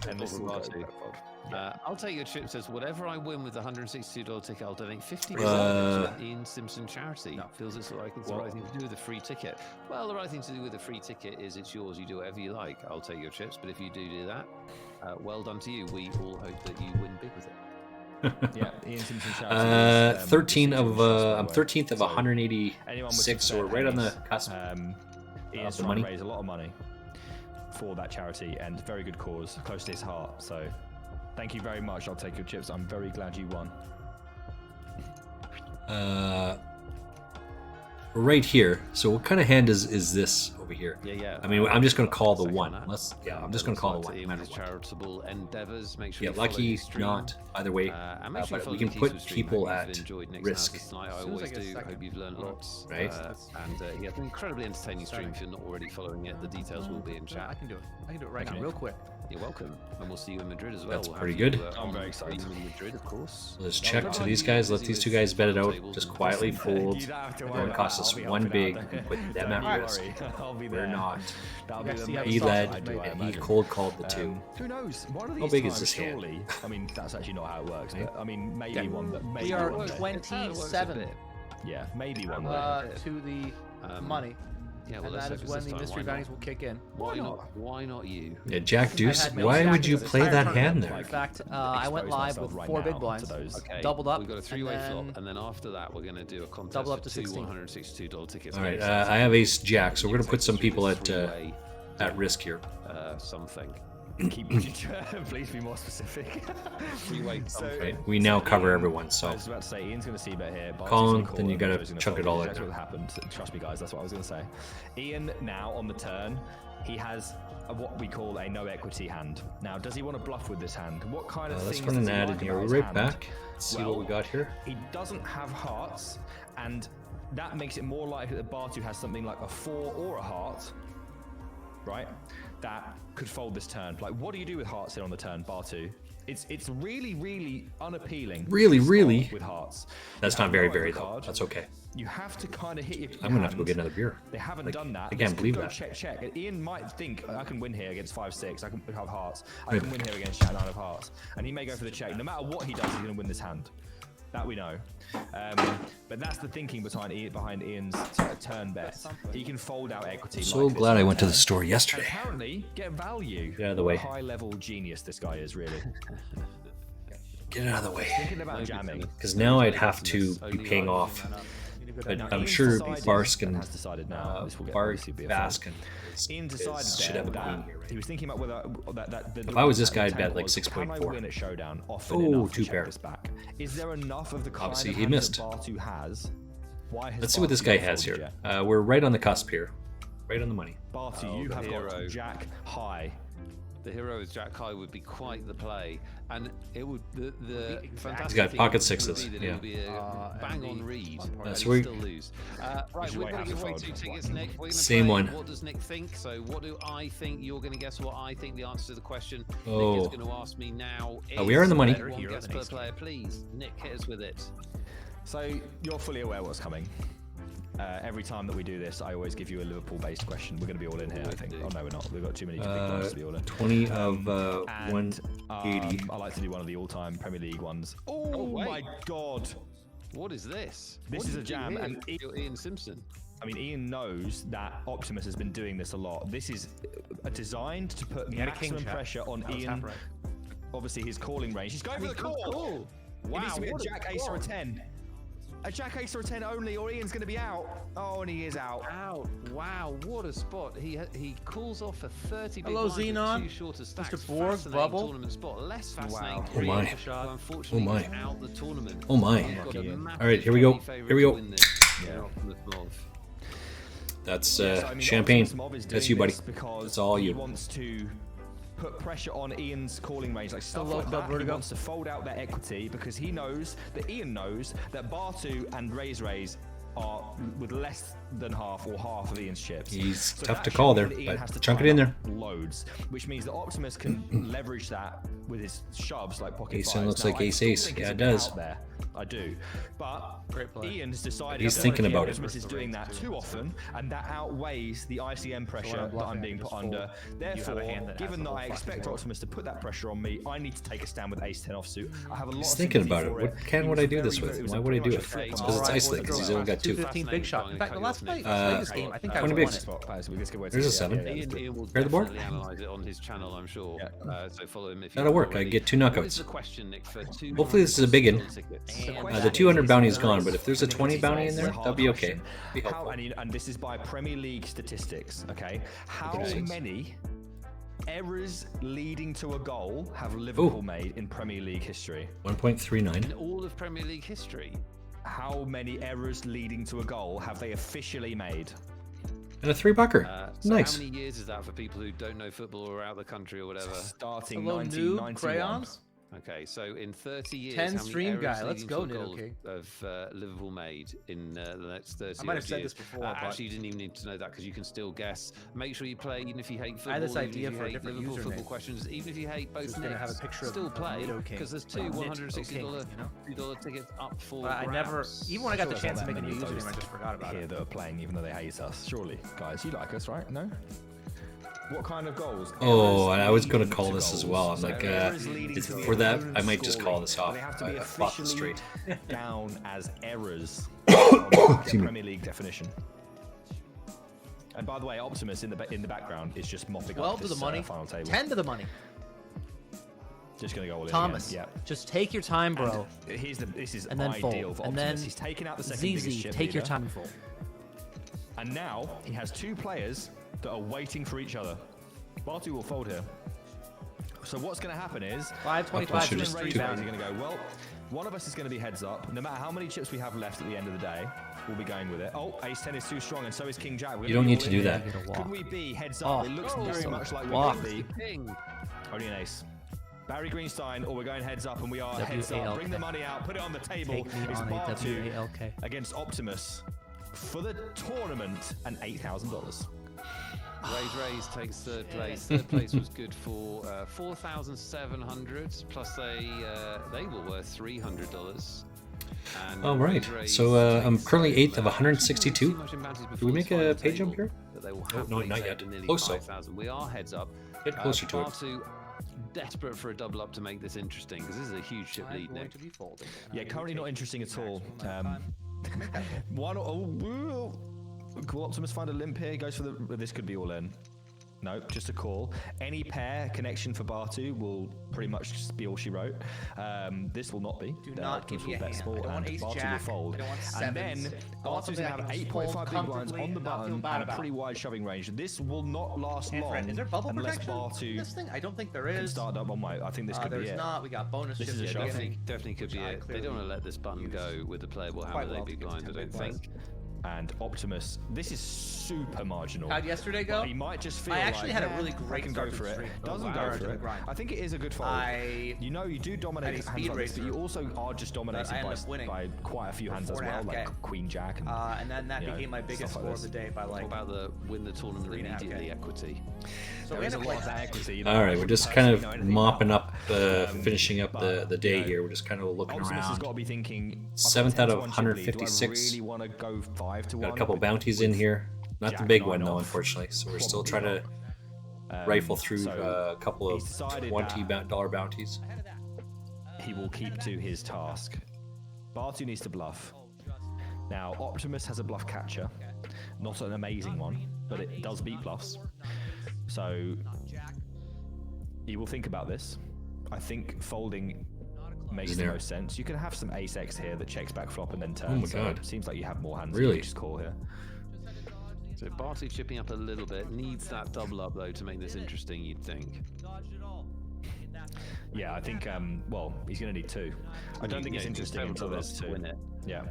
And this will go- I'll take your chips as whatever I win with the $162 ticket. I'll donate 50% to Ian Simpson charity. Feels it's like it's the right thing to do with a free ticket. Well, the right thing to do with a free ticket is it's yours. You do whatever you like. I'll take your chips, but if you do that, well done to you. We all hope that you win big with it. Yeah, Ian Simpson charity. is, 13 of I'm decision, 13th of so 186, so we're right on the cusp. Ian's the trying money. to raise a lot of money for that charity, and very good cause, close to his heart. So, thank you very much. I'll take your chips. I'm very glad you won. Right here. So what kind of hand is this over here? Yeah. I mean, I'm just going to call the Second one. that. I'm just going to call the Looks one. like No Ian matter with his what. charitable endeavors. Make sure Yeah, you follow lucky, his stream. not, either way. And make sure you But follow we can the put Keys stream. people Hope you've at enjoyed Nick's risk. analysis tonight. I As soon as always I get a do. I second. hope you've learned lots. Right. And he has an incredibly entertaining stream. If you're not already following it, the details will be in I chat. can do it. I can do it right now, real quick. You're welcome, and we'll see you in Madrid as well. That's We'll pretty have good. You, I'm on very the stream excited. in Madrid, of course. Let's check to these guys. Let these two guys bet it out. Just quietly fold. You don't have to It worry only about costs that. us I'll be one helping big. out. We put them Don't at risk. worry. I'll be We're there. not. That'll be Yes, the he main He Stop. led, I do, I and he imagine. cold called the two. Who knows? One of these How big is times, this hand? surely. I mean, that's actually not how it works. But I mean, maybe one. But maybe We are one day. 27 Yeah, maybe one. day. to the money. Yeah, well, And let's that hope is it's when this the time. mystery Why bounties not? will kick in. Why not you? Yeah, Jack Deuce. had no Why would you jacket play this that entire hand tournament. there? In fact, I went Expose live myself with right 4 now big to blinds. those. Okay, Doubled up. We've got a and three-way flop, then and then after that, we're going to do a contest double up for to two 16. $162 tickets. All right, Next, I have Ace Jack, so we're going to put some people at three-way, risk here. something. Keep please be more specific. Three-way something. Right, we now cover everyone, so I was about to say, Ian's going to see bet here. Barty's Colin, gonna then you call, gotta and Joe's gonna chuck it fold. all in That's there. what happened. Trust me, guys. That's what I was going to say. Ian now on the turn, he has what we call a no equity hand. Now, does he want to bluff with this hand? What kind of let's things run an does he ad like in here. about We're his right hand? back. Let's see what we Well, got here. He doesn't have hearts, and that makes it more likely that Bartu has something like a 4 or a heart, right? That could fold this turn. Like, what do you do with hearts here on the turn, Bartu? It's really, really unappealing. Really, to really? spot with hearts. That's You not have very, no very, other though. card. That's okay. You have to kind of hit your I'm gonna have to go hand. get another beer. They haven't Like, done that. I can't This could believe go that. Check. Ian might think I can win here against 5-6. I can have hearts. I can win here against Jack 9 of hearts, and he may go for the check. No matter what he does, he's going to win this hand. That we know. But that's the thinking behind Ian's turn bet. He can fold out equity. So like glad this I went to the turn, store and yesterday. apparently get value. Get out of the What a way. high-level genius this guy is, really. Get it out of the way. Thinking about jamming. Because now I'd have to be paying off. But Now, I'm Ian's sure decided Barskin, and has decided now. This will get Bart obviously be a fold. Baskin Ian decided should there have a that queen here, right? he was thinking about whether If I was this guy, I'd the bet tank like was, 6.4. Can I win at showdown often Oh, enough to two check pair. this back? Is there enough of the kind Obviously, of he hand missed. that Bartu has? Why has Let's see what this Bartu guy not has folded here. yet? We're right on the cusp here. Right on the money. Bartu, you the have got hero. Jack high. The hero with Jack High would be quite the play, and it would the fantastic. He's got thing pocket would sixes, be that yeah. It would be a bang on read. That's and where he'd we- still lose. Right, is we're why I going have to to give away fold. 2 tickets, Nick. We're going to Same play one. What does Nick think? So, what do I think? You're going to guess what I think the answer to the question. Oh. Nick is going to ask me now. We are in the money. One guess per player, please. Nick, hit us with it. So you're fully aware what's coming. Every time that we do this, I always give you a Liverpool-based question. We're going to be all in here, I think. Oh no, we're not. We've got too many big ones to be all in. 20 of And, 180. I like to do one of the all-time Premier League ones. Oh wait. my God! What is this? This What is did a jam, you hear? and You're Ian Simpson. I mean, Ian knows that Optimus has been doing this a lot. This is designed to put had a king maximum chat. pressure on That was Ian. half right. Obviously, his calling range. He's going for the call. Cool. It needs to be a what Jack Ace or a 10. A Jack Ace or a 10 only, or Ian's going to be out. Oh, and he is out. Wow, wow, what a spot. He calls off a 30 big Hello, blind with Xenon. two shorter stacks. Mr. Borg, Fascinating Bubble. tournament spot. Less fascinating. Wow. Three Oh my. over shot, who unfortunately Oh my. is out the tournament. Oh my. He's got a Ian. massive All right, here we go. favourite Here we to go. win this. Yeah. Optimus Mov. That's So, I mean, champagne. Optimus Mob is That's doing you, buddy. this because That's all he you. wants to put pressure on Ian's calling range, like stuff low like club that. He vertigo. wants to fold out their equity because he knows that Ian knows that Bartu and Raze are with less than half or half of Ian's chips. He's So tough that to call should there, mean Ian but has to chunk it tie in up there. Loads, which means that Optimus can leverage that with his shoves like pocket Ace fives. looks Now, like I ace still ace. think Yeah, it's it a bit does. out there. I do, but Great play. Ian's decided He's that thinking about it. Optimus is doing that too often, and that outweighs the ICM pressure that I'm bluffing, being I put just under. fold. You have a Therefore, hand that has given the that whole I flush expect board. Optimus to put that pressure on me, I need to take a stand with ace 10 offsuit. I have a lot He's of thinking sympathy about it. for What can He would was I do this very, with? it was Why a would I pretty do much it? a flip It's on because it's the isolated, because he's only got 2. 215 big shot. In fact, the last fight, this game, I think I 20 won bigs. it. There's a 7. Ian will Pair the board? definitely analyze it on his channel, I'm sure. So follow him if you That'll haven't work. I already. get 2 What is knockouts. the question, Nick, for two Hopefully this is a big one. tickets? The 200 bounty is gone, but if there's a 20 bounty in there, that'll be okay. Be How, helpful. and this is by Premier League statistics, okay? How Okay. many errors leading to a goal have Liverpool made in Premier League history? 1.39. In all of Premier League history. How many errors leading to a goal have they officially made? And a 3-bucker. So Nice. how many years is that for people who don't know football or are out of the country or whatever? Starting Hello, noob 1991. crayons. Okay, so in 30 years, 10 how many stream errors guy, let's leading go, to a Nido goal King. of Liverpool made in the next 30 I might have odd said years? this before, but- Actually, you didn't even need to know that because you can still guess. Make sure you play, even if you hate football. I had this even idea if you for a hate different Liverpool username. football questions, even if you hate both Just gonna have a Knicks, picture of still play Nido King. because there's two Knit $160 King, you know? $2 tickets up for But I never, grabs. even when I got the Sure, chance to there's make a not new many of username, I those just forgot about here it. that are playing, even though they hate us. Surely, guys, you like us, right? No? What kind of goals? Oh, Errors and I was going to leading call to this as goals. well. I'm So like, errors leading to the for that, I opponent might just call scoring. this off. They have to be I fought the officially street. down as errors. Excuse me. Premier League definition. And by the way, Optimus in the background is just mopping 12 up to this the money, final table. 10 to the money. Just gonna go all in. Thomas, again. just take your time, bro. And this is And then ideal fold. for And Optimus. then He's taken out the second biggest ZZ, chip take your leader. time and fold. And now he has 2 players that are waiting for each other. Bartu will fold here. So what's going to happen is 525 should Optimus just and Ray do- Bounty are going to go, well, one of us is going to be heads up. No matter how many chips we have left at the end of the day, we'll be going with it. Oh, ace 10 is too strong, and so is King Jack. We're You gonna don't be need all to in do here. that. Could we be heads up? Oh, It looks oh, very much like we're walk. going to be King. only an ace. Barry Greenstein, or we're going heads up, and we are heads up. W-A-L-K. Bring the money out, put it on the table. Take me It's on a Bartu W-A-L-K. against Optimus for the tournament and $8,000. Raze takes third place. Third place was good for 4,700 plus they were worth $300. And All right. Raze So I'm takes currently 8th of too 162. much in bounties Do we before make the a final pay jump table here? that they will Oh, no, happily not take yet. to nearly Close though. 5,000. We are heads up. Get closer to it. Bartu desperate for a double up to make this interesting because this is a huge chip lead, Nick. Yeah, currently not interesting at all. One. Cool. Optimus find a limp here. Goes for the. This could be all in. No, just a call. Any pair connection for Bartu will pretty much be all she wrote. This will not be. Do not give me a bet hand. small I don't want and ace Bartu jack. will fold. I don't want And then sevens. I want Bartu's something gonna I have can just fold 8.5 big blinds comfortably on the and not feel button bad and a about. pretty wide shoving range. This will not last Hand long friend. Is there bubble unless protection? Bartu This thing? I don't think there can is. start up on my. I think this could be There's it. not. We got bonus This chips is a at the shove. beginning. Definitely could be Which I it. They don't want to let this button go with the playable hand Quite with well. 8 big blinds, I don't think. And Optimus, this is super marginal. How'd yesterday go? But he might just feel I actually like, had a really I great can start go to for the it. stream. Doesn't Oh, go wow. for it. Grind. I think it is a good fold. You know, you do dominate had a hands speed like this, but racer. you also are just dominated But I ended up winning by quite a few for hands as 4.5K. well, like Queen Jack. And then that you know, became my biggest stuff score like of the this. day by like. What about the win the tournament 3.5K. immediately equity? So There we is a ended lot up of that like. equity. You know, All right, I we're wouldn't just kind personally of know anything mopping about up, finishing up but, the day you know, here. We're just kind of looking Optimus has got to around. be thinking. I've got 7th out of 10 to 1 chip lead. Do I 156. really want to go 5 to 1? Got a couple bounties in here. Not the Jack big 9 one though, off. unfortunately. So we're still Probably trying to rifle through so a couple of he's decided $20 that- dollar bounties. he will keep to his task. Bartu needs to bluff. Now, Optimus has a bluff catcher. Not an amazing one, but it does beat bluffs. So, he will think about this. I think folding makes the There. most sense. You can have some ace X here that checks back flop and then turns. Oh my so God. it seems like you have more hands. Really? You can just call here. So Bartu chipping up a little bit. Needs that double up though to make this interesting, you'd think. Yeah, I think, well, he's going to need 2. I don't think it's interesting until there's 2. Win it. Yeah.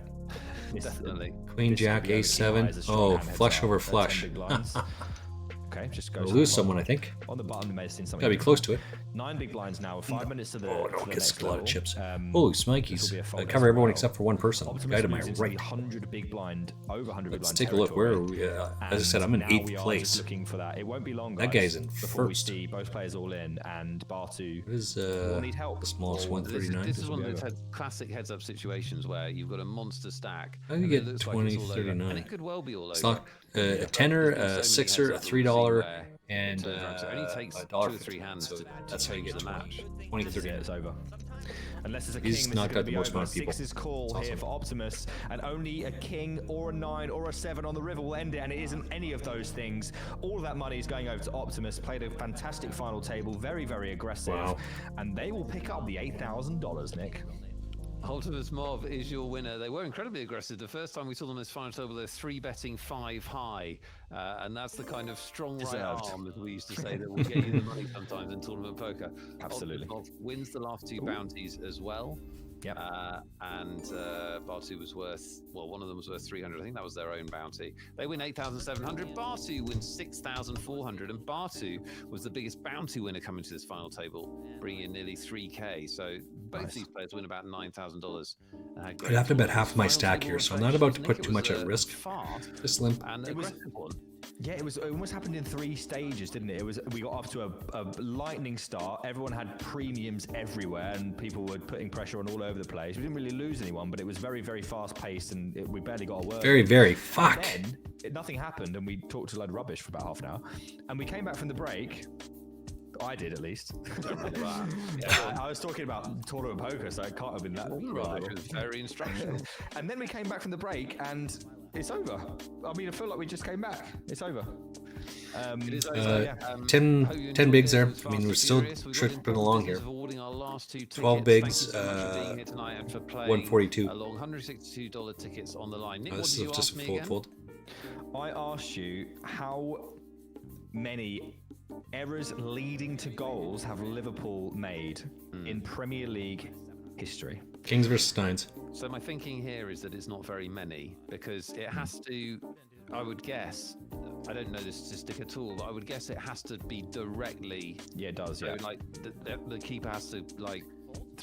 Definitely. Queen This Jack could be over A7. key highs, a strong Oh, hand heads flush up, over 10 flush. big blinds. Okay, just go. We'll to the lose bottom. someone, I think. On the bottom, you may have seen something. Gotta be close to it. 9 big blinds now. 5 minutes to the. Oh, to no, the gets next a lot of level. chips. This Holy will snikes. be a fold Cover as everyone well. except for one person. Optimus Guy to my moves into the right. 100 big blind, over 100 big Let's blind. take a look. Where are territory. we? As I said, I'm in And now 8th we are place. just looking for that. It won't be long. That guys, guy's in before we first. see both players all in, and Bartu What is will need help. the smallest Or one? This 39. is one of those classic heads-up situations where you've got a monster stack. How do you and it get looks like 20, it's all over, 39? And it could well be all over. It's not a But tenner, there's a so sixer, many a heads-up that we'll see $3, where and it turns around. So it only takes a two or $1.50. three hands So to that's how you change get the 20, match. 20, This is it, 39. it's over. Unless there's a He's king, this knocked is going out to the be most over. amount of people. 6 is call That's here awesome. for Optimus, and only a king or a 9 or a 7 on the river will end it, and it isn't any of those things. All of that money is going over to Optimus. Played a fantastic final table, very, very aggressive, Wow. and they will pick up the $8,000, Nick. Optimus Mob is your winner. They were incredibly aggressive. The first time we saw them in this final table, they're 3-betting 5 high. And that's the kind of strong right Deserved. arm, as we used to say, that will get you the money sometimes in tournament poker. Absolutely. Optimus Mob wins the last 2 bounties as well. Yep. And Bartu was worth, well, one of them was worth 300. I think that was their own bounty. They win 8,700. Bartu wins 6,400. And Bartu was the biggest bounty winner coming to this final table, bringing in nearly 3K. So both these players win about $9,000. I'd have to bet half my stack here, so I'm not about to put too much at risk. Fast Just limp. and aggressive one. Yeah, it almost happened in 3 stages, didn't it? We got off to a lightning start. Everyone had premiums everywhere, and people were putting pressure on all over the place. We didn't really lose anyone, but it was very, very fast paced, and we barely got a word. Very, very. Fuck. And then nothing happened, and we talked a load of rubbish for about half an hour, and we came back from the break. I did, at least. I was talking about tournament poker, so it can't have been that. Right, it was very instructional. And then we came back from the break, and it's over. I mean, I feel like we just came back. It's over. It is so, over. yeah. 10 bigs there. I mean, we're still tripping along here. 12 bigs, 142. Along $162 tickets on the line. Nick, what This did you is just ask a me fold again? fold. I asked you how many errors leading to goals have Liverpool made in Premier League history? Kings versus Nines. So my thinking here is that it's not very many because it has to, I would guess, I don't know the statistic at all, but I would guess it has to be directly. Yeah, it does. So Yeah, like the keeper has to like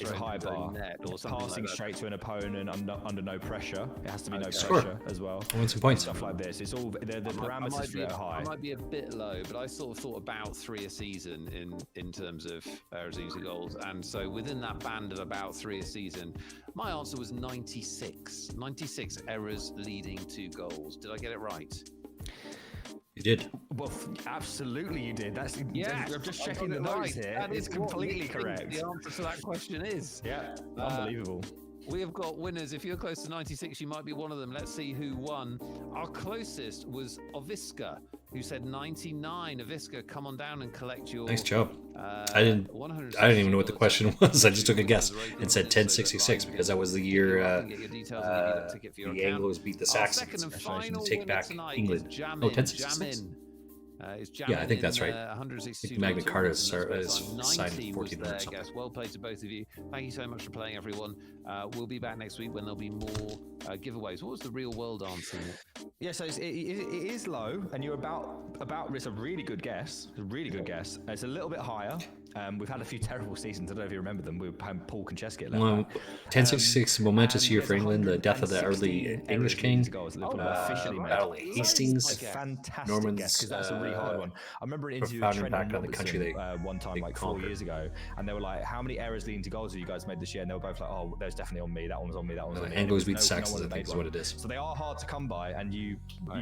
it's a throw it high into the bar. net or something Passing like that. straight to an opponent under no pressure. It has to be no Score. pressure as well. I want some points. Stuff like this. It's all the parameters are high. I might be a bit low, but I sort of thought about 3 a season in terms of errors leading to goals, and so within that band of about 3 a season, my answer was 96. 96 errors leading to goals. Did I get it right? You did. Well, absolutely you did. That's I'm just I checking got the it notes right. here. That It's is what completely Nick thinks correct. The answer to that question is. Yeah, unbelievable. We have got winners. If you're close to 96, you might be one of them. Let's see who won. Our closest was Oviska, who said 99. Oviska, come on down and collect your. Nice job. I didn't even know what the question was. I just took a guess and said 1066 because that was the year the Anglos beat the Saxons. To take back England. Oh, 1066. Yeah, I think that's right. I think Magna Carta is signed in 1400 or something. Well played to both of you. Thank you so much for playing, everyone. We'll be back next week when there'll be more giveaways. What was the real world answer? Yeah, so it is low, and you're about. It's a really good guess. A really good guess. It's a little bit higher. We've had a few terrible seasons. I don't know if you remember them. We were playing Paul Konchesky at left back. 1066, momentous year for England. The death of the early English king. Officially made. Battle of Hastings. Fantastic Norman's guess, because that's a really hard one. I remember an interview with profound Trent impact on the country Robertson, one time, like 4 years ago, and they were like, "How many errors leading to goals have you guys made this year?" And they were both like, "Oh, there's definitely on me. That one was on me. That one was on me." Anglos beat the No Saxons, one I had think made is what one. it is. So they are hard to come by, and you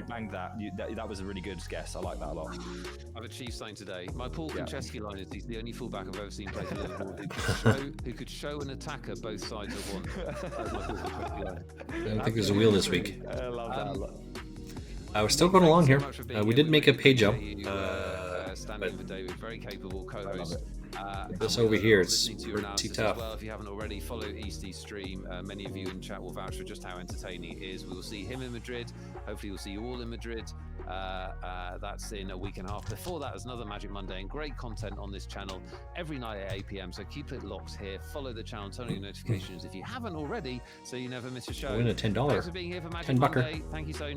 banged that. That was a really good guess. I like that a lot. I've achieved something today. My Paul Konchesky line is he's the only fullback I've ever seen play for Liverpool who could show an attacker both sides of one. That's my Paul Konchesky line. I don't think there's a wheel this week. I love that a lot. We're still going along here. We did make a pay jump. Standing for David, very capable co-host. This and over we here, love it's listening to your pretty analysis tough. as well. If you haven't already, follow Eastie's stream. Many of you in chat will vouch for just how entertaining it is. We will see him in Madrid. Hopefully, we'll see you all in Madrid. That's in a week and a half. Before that, there's another Magic Monday and great content on this channel every night at 8 p.m. So keep it locked here. Follow the channel, turn on your notifications if you haven't already, so you never miss a show. Win a $10. Thanks for being here for Magic 10 bucker. Monday. Thank you so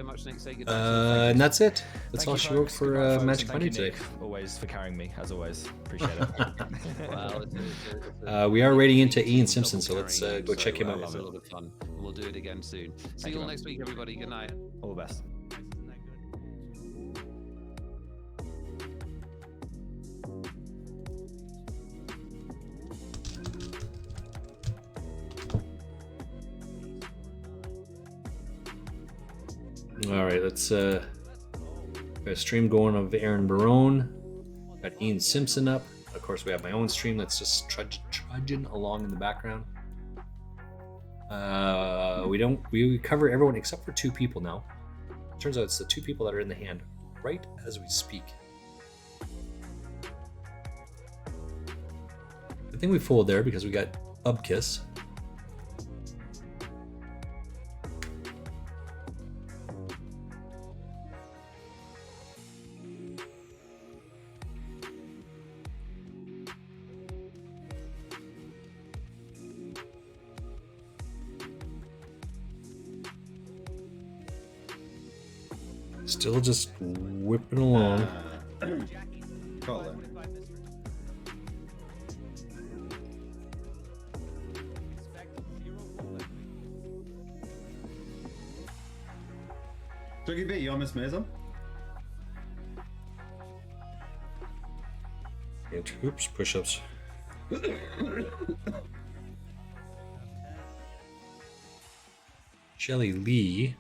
much, Nick. Say goodbye. And that's it. That's Thank all you, she wrote folks. for Goodbye, folks, Magic and Monday thank you, today. Nick, always for carrying me, as always. Appreciate it. Well, We are rating into Ian Simpson, so let's go check him It's a out. lot of fun. And we'll do it again soon. See you, you all man. next week, everybody. Good night. All the best. All right, let's got a stream going of Aaron Barone. Got Ian Simpson up. Of course, we have my own stream that's just trudging along in the background. We cover everyone except for 2 people now. Turns out it's the 2 people that are in the hand right as we speak. I think we fold there because we got Ubkiss. Still just whipping along. Call it. Dougie B, you on Miss Mason? Oops, push-ups. Shelly Lee.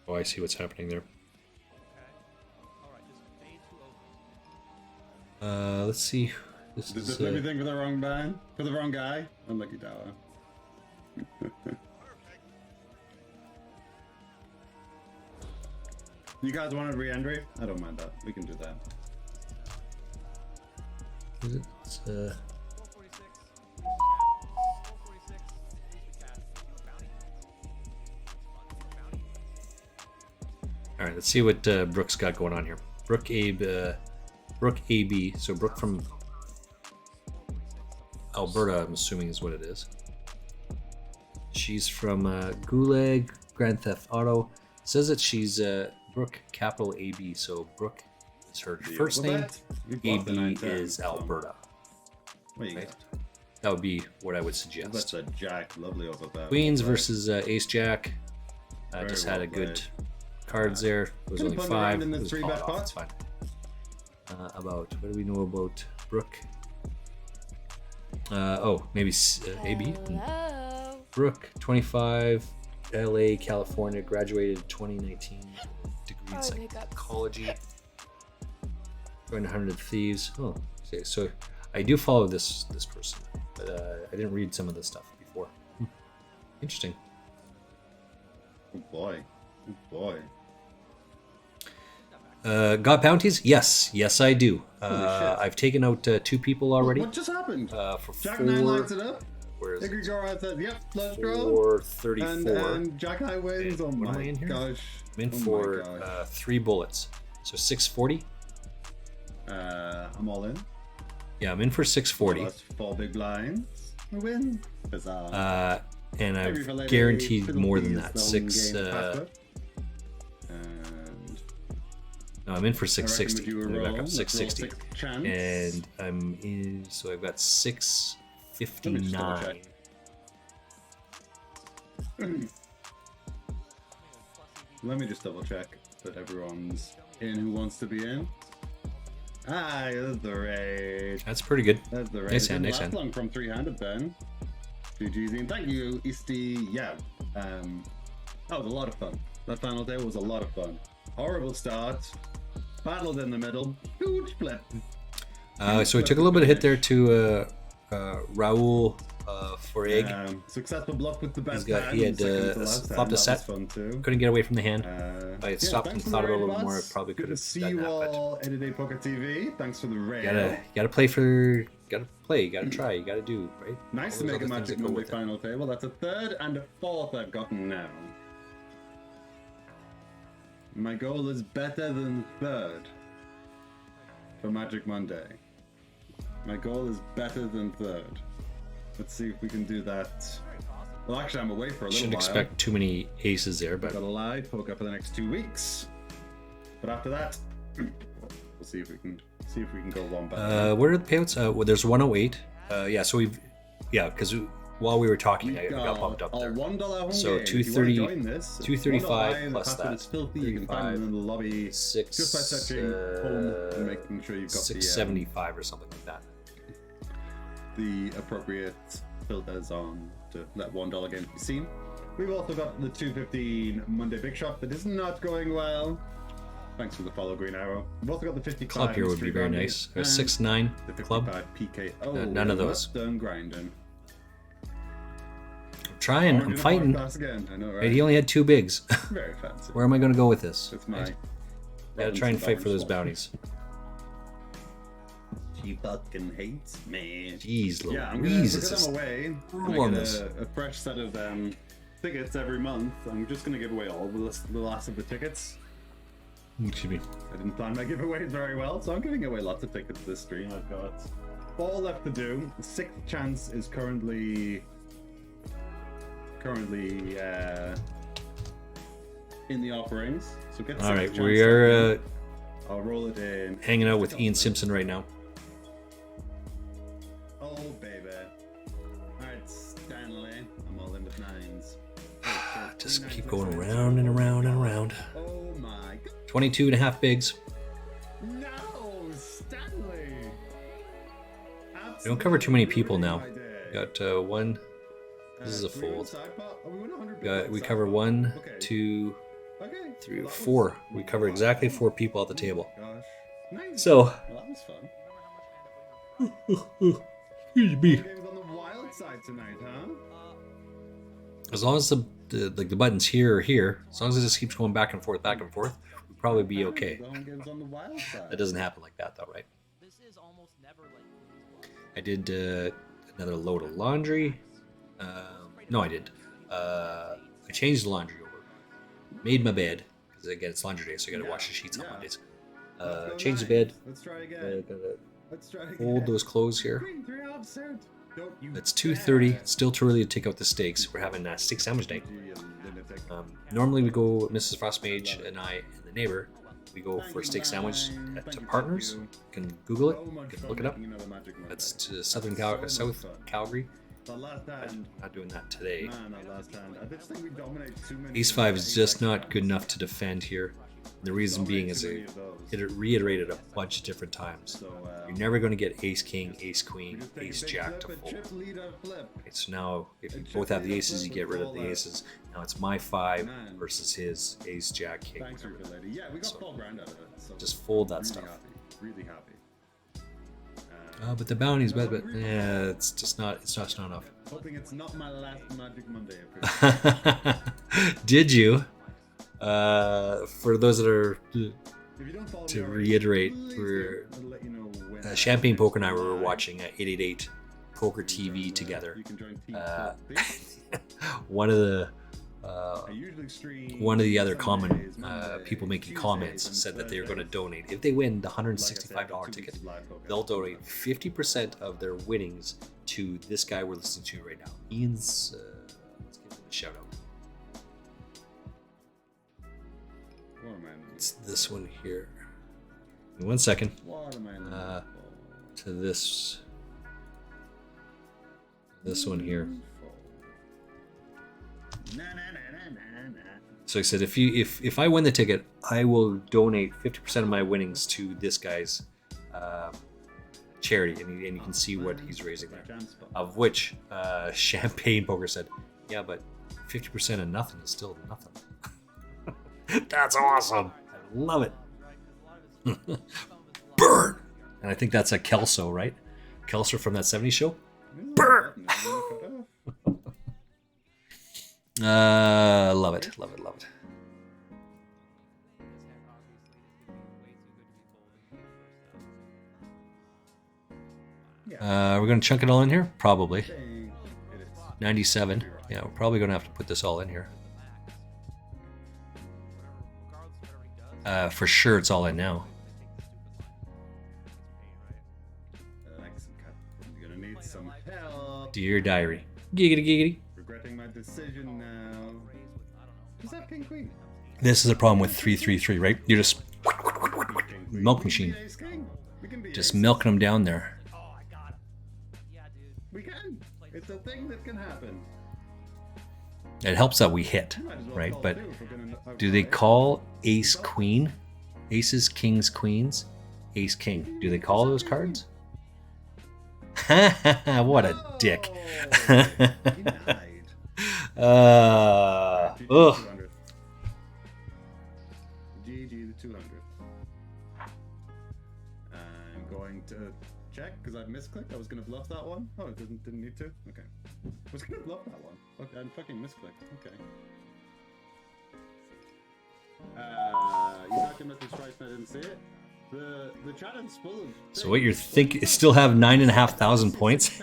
Oh, I see what's happening there. Let's see. This Did is this make me think for the wrong man? For the wrong guy? Unlucky tower. You guys want a re-entry? I don't mind that. We can do that. it's, all right, let's see what Brooke's got going on here. Brooke AB. So Brooke from Alberta, I'm assuming is what it is. She's from Gulag, Grand Theft Auto. It says that she's Brooke, capital AB. So Brooke is her first name. AB is Alberta. What you Right? got? That would be what I would That's suggest. a jack. Lovely over there. Queens versus Ace Jack. Very Just well had a good played. cards there. It was Could've only put around 5. in the It was 3-bet called off. It's fine. About what do we know about Brooke? Maybe AB. Hello. Brooke, 25, LA, California, graduated 2019, degree in psychology. Joined 100 Thieves. Oh, okay. So I do follow this person, but I didn't read some of this stuff before. Interesting. Oh boy. Oh boy. Got bounties? Yes, I do. Holy shit. I've taken out 2 people already. What just happened? For Jack 4. 9 lights it up. Where is it? Igor said, yep, let's draw. 434. And Jack High wins. Oh What am I my in here? gosh. I'm in Oh for my gosh. 3 bullets. So 640. I'm all in. Yeah, I'm in for 640. Well, that's 4 big blinds. We win. Huzzah. And Maybe for I've later, guaranteed fiddle more than keys, that. the home 6. game password. And No, I'm in for I reckon 660. we do a Let me roll. back up. Let's roll 660. 6 chance. And I'm in. So I've got Let me just double 659. check. Let me just double check that everyone's in who wants to be in. Ah, that's the raid. That's pretty good. That's the raid. Nice It hand, didn't nice last hand. long from 3-handed then. GG's and thank you, Easty. Yeah, that was a lot of fun. That final day was a lot of fun. Horrible start. Battled in the middle. Huge flip. So we took a little bit of hit there to Raul for egg. Successful bluff with the best He hand. had second to last hand. flopped a That set. was fun too. Couldn't get away from the hand. If I had stopped and thanks for thought the about it a raid, little more, I boss. probably Good could to see have done you that. But all. Everyday Poker TV. Thanks for the raid. gotta play for, gotta play, gotta try, you gotta do, right? Nice All to those make a other things Magic that go Monday with it. final table. That's a third and a fourth I've gotten now. My goal is better than third for Magic Monday. My goal is better than third. Let's see if we can do that. Well, actually, I'm away for a little Shouldn't while. expect too many aces there, but Got a live poker for the next 2 weeks. But after that, we'll see if we can go one back. what are the payouts? Well, there's 108. Yeah, so because while we were talking, I got bumped up there. $1 home So game. If you wanna 230, join this, 235 $1 plus password that. is filthy. You can find them in the lobby Six, just by searching home and making sure you've got 675 or something like that. the appropriate filters on to let $1 game be seen. We've also got the 215 Monday Big Shot that is not going well. Thanks for the follow, Green Arrow. We've also got the 55 Club here would be Mystery very Bounty nice. and 6-9 the 55 club. PKO. None of We're those. not done grinding. I'm trying. I'm fighting. Again. I know, right? Right, he only had 2 bigs. Very fancy. Where am I going to go with this? It's my. Gotta try and fight for those bounties. She fucking hates me. Jeez Yeah, I'm Louise, gonna it's put them just away. brutal on I this. get a fresh set of tickets every month. I'm just gonna give away all the last of the tickets. Excuse me. I didn't plan my giveaways very well, so I'm giving away lots of tickets this stream. I've got 4 left to do. The 6th chance is currently in the offerings. So get. All right, 6th we chance are I'll roll it in. hanging out with Ian Simpson right now. Oh baby. Alright, Stanley. I'm all in with 9s. Just keep going around and around and around. Oh my god. 22 and a half bigs. No, Stanley. We don't cover too many people now. Got one. This is a fold. We cover 1, 2, 3, 4. We cover exactly 4 people at the table. So, Well, that was fun. excuse me. Games on the wild side tonight, huh? As long as the buttons here or here, as long as it just keeps going back and forth, we'll probably be okay. Games on the wild side. That doesn't happen like that though, right? I did another load of laundry. No, I didn't. I changed the laundry over. Made my bed because again it's laundry day, so I got to wash the sheets on Mondays. Changed the bed. Let's try again. Let's try again. Fold those clothes here. Green, 3 offset. Don't you It's 2:30. Still too early to take out the steaks. We're having steak sandwich night. Normally we go, Mrs. Frostmage and I and the neighbor, we go for a steak sandwich at Partners. You can Google it. You can look it up. That's to South Calgary. The last hand. Not doing that today. Man, that last hand. I just think we dominate too many. Ace 5 is just not good enough to defend here. The reason being is it reiterated a bunch of different times. You're never going to get Ace King, Ace Queen, Ace Jack to fold. Okay, so now if you both have the aces, you get rid of the aces. Now it's my 5 versus his Ace Jack King. Thanks, Ruby Lady. Yeah, we got So, 4 grand out of it. So just fold that really stuff. Happy, really happy. But the bounties, but yeah, it's just not. It's just not enough. Hoping it's not my last Magic Monday. Did you? For those that are to reiterate, we're Champagne Poker and I were watching 888 Poker TV together. One of the other common people making comments said that they were going to donate. If they win the $165 ticket, they'll donate 50% of their winnings to this guy we're listening to right now. Ian's, let's give him a shout out. It's this one here. In 1 second. To this one here. So he said, if I win the ticket, I will donate 50% of my winnings to this guy's charity, and you can see what he's raising there. Of which Champagne Poker said, yeah, but 50% of nothing is still nothing. That's awesome. I love it. Burn. And I think that's a Kelso, right? Kelso from that 70s show. Burn. Love it, love it, love it. We're gonna chunk it all in here, probably. 97. Yeah, we're probably gonna have to put this all in here. For sure, it's all in now. You're gonna need some help. Dear diary. Giggity giggity. Regretting my decision now. Is that King Queen? This is a problem with 333, right? You're just milk machine, Ace King. We can be just ace. milking them down there. We can. It's a thing that can happen. It helps that we hit, right? But do they call ace queen, aces, kings, queens, ace king? Do they call those cards? What a dick. Ugh. GG the 200. I'm going to check because I misclicked. I was going to bluff that one. Oh, it didn't need to? Okay. I was going to bluff that one. Okay, I fucking misclicked. Okay. You talking about the strikes and I didn't see it? The chat is full of... So what you're thinking? Still have 9,500 points?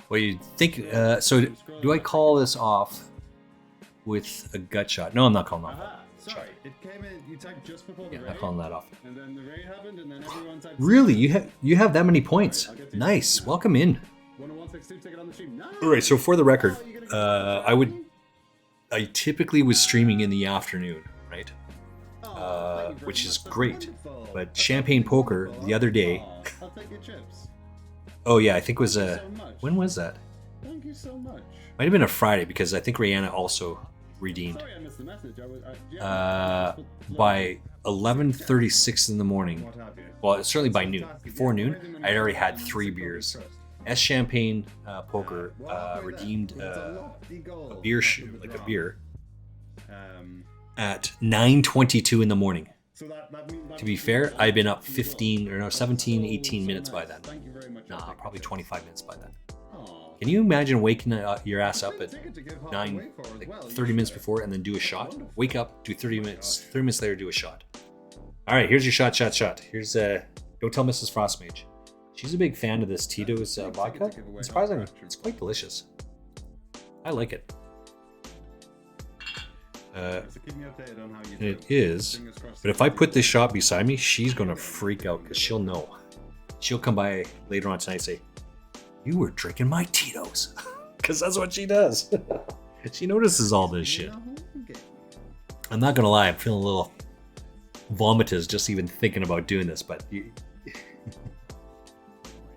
Well, you think? So do I call this off with a gut shot? No, I'm not calling off. Sorry, it came in. You tagged just before the Yeah, raid. I'm calling that off. And then the raid happened, and then everyone tagged. Really, you have that many points? Nice. Welcome in. 10162, take it on the stream. No. All right. So for the record, I typically was streaming in the afternoon, right? Which is great. But Champagne Poker the other day. I'll take your chips. Oh yeah, I think it was when was that? Thank you so much. Might have been a Friday because I think Rihanna also redeemed. Sorry, I missed the message. By 11:36 in the morning. Well, certainly by noon. Before noon, I'd already had 3 beers. S Champagne Poker redeemed a beer, like a beer, at 9:22 in the morning. To be fair, I'd been up 17, 18 minutes by then. Nah, probably 25 minutes by then. Can you imagine waking your ass up at 30 minutes before and then do a shot? Wake up, do 30 minutes. 30 minutes later, do a shot. All right, here's your shot. Here's don't tell Mrs. Frostmage. She's a big fan of this Tito's vodka. And surprisingly, it's quite delicious. I like it. And it is. But if I put this shot beside me, she's gonna freak out because she'll know. She'll come by later on tonight and say, "You were drinking my Tito's," because that's what she does. She notices all this shit. I'm not gonna lie, I'm feeling a little vomitous just even thinking about doing this, but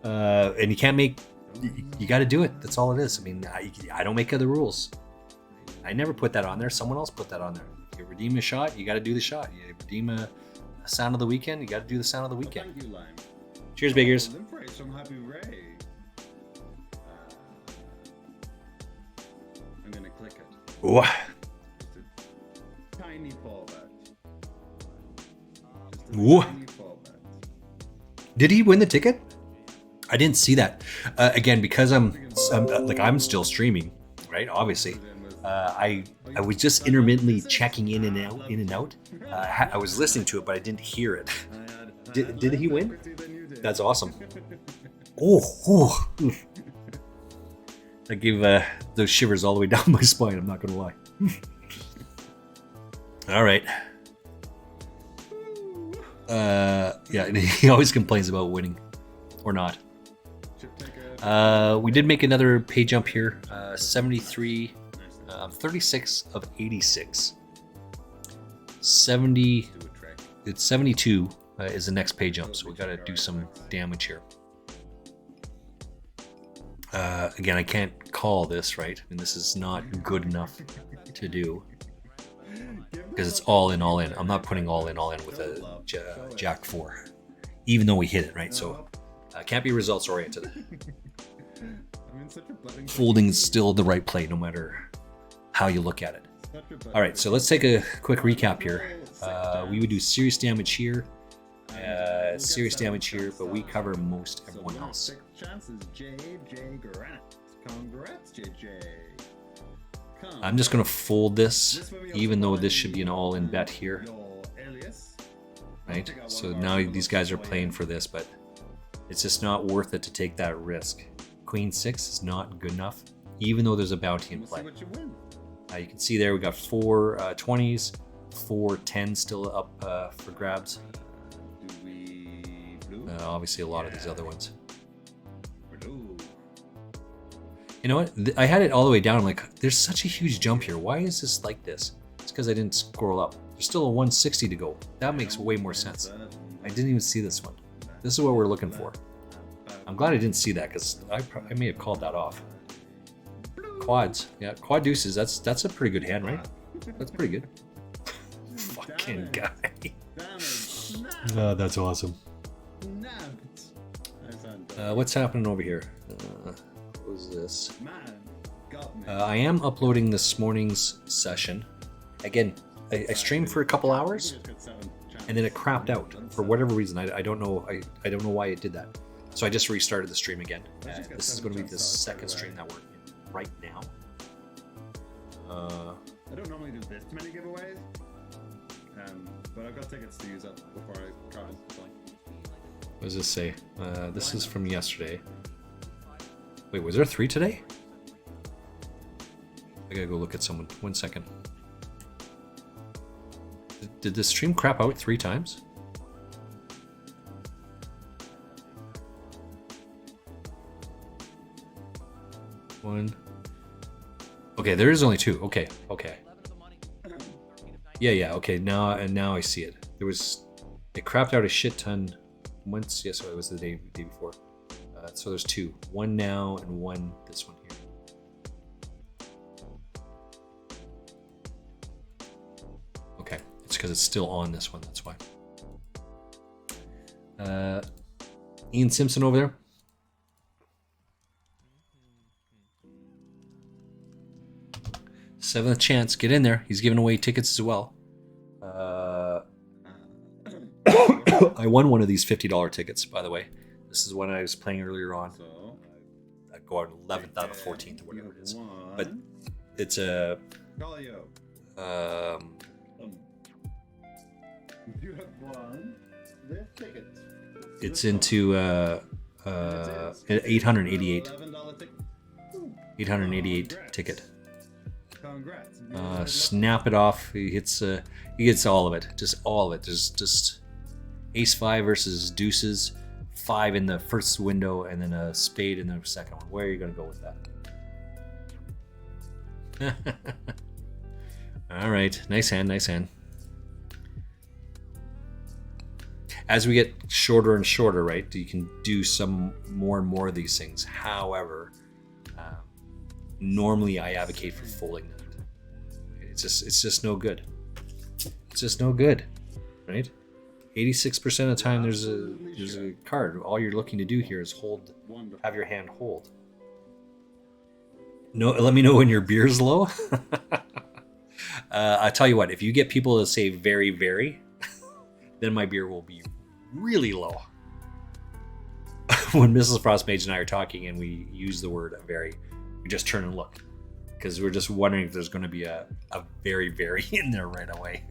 and you can't make. You got to do it. That's all it is. I mean, I don't make other rules. I never put that on there. Someone else put that on there. You redeem a shot, you got to do the shot. You redeem a sound of the weekend, you got to do the sound of the weekend. Thank you, Lime. Cheers, Biggers. Limprace from Happy Ray. I'm gonna click it. Ooh. Tiny fallback. Ooh. Did he win the ticket? I didn't see that. Again, because I'm still streaming, right? Obviously, I was just intermittently checking in and out. I was listening to it, but I didn't hear it. Did he win? That's awesome. Oh. I gave those shivers all the way down my spine. I'm not gonna lie. All right. Yeah, he always complains about winning or not. We did make another pay jump here. 73, 36 of 86. 70. It's 72 is the next pay jump, so we got to do some damage here. Again, I can't call this, right? I mean, this is not good enough to do because it's all in. I'm not putting all in with a Jack 4, even though we hit it, right? So can't be results oriented. Folding's still the right play, no matter how you look at it. All right, so let's take a quick recap here. We would do serious damage here, but we cover most everyone else. Chances, JJ Grant. Congrats, JJ. I'm just going to fold this, even though this should be an all-in bet here. Right? So now these guys are playing for this, but it's just not worth it to take that risk. Queen 6 is not good enough, even though there's a bounty in play. You can see there we got 4 20s, 4 10s still up for grabs. Obviously a lot of these other ones. You know what? I had it all the way down. I'm like, there's such a huge jump here. Why is this like this? It's because I didn't scroll up. There's still a 160 to go. That makes way more sense. I didn't even see this one. This is what we're looking for. I'm glad I didn't see that because I may have called that off. Quads. Yeah, quad deuces. That's a pretty good hand, right? That's pretty good. Fucking guy. Oh, that's awesome. What's happening over here? What was this? I am uploading this morning's session. Again, I streamed for a couple hours, and then it crapped out for whatever reason. I don't know. I don't know why it did that. So I just restarted the stream again. This is going to be the second stream that we're in right now. I don't normally do this many giveaways, but I've got tickets to use up before I try and play. What does this say? This is from yesterday. Wait, was there 3 today? I gotta go look at someone. 1 second. Did the stream crap out 3 times? One. Okay, there is only 2. Okay. Yeah. Okay, now I see it. It crapped out a shit ton once. Yes, it was the day before. So there's 2. 1 now and 1 this one here. Okay, it's because it's still on this one. That's why. Ian Simpson over there. Seventh chance, get in there. He's giving away tickets as well. I won one of these $50 tickets, by the way. This is one I was playing earlier on. I go on 11th out of 14th or whatever it is. But it's a. You have won this ticket. It's into 888. 888 ticket. Congrats. Snap it off. He gets all of it. Just all of it. There's just ace 5 versus deuces. 5 in the first window and then a spade in the second one. Where are you going to go with that? All right. Nice hand. As we get shorter and shorter, right, you can do some more and more of these things. However, normally I advocate for folding that. It's just no good. It's just no good, right? 86% of the time there's a card. All you're looking to do here is hold, have your hand hold. No, let me know when your beer's low. I tell you what, if you get people to say very, very, then my beer will be really low. When Mrs. Frostmage and I are talking and we use the word very, we just turn and look because we're just wondering if there's going to be a very, very in there right away.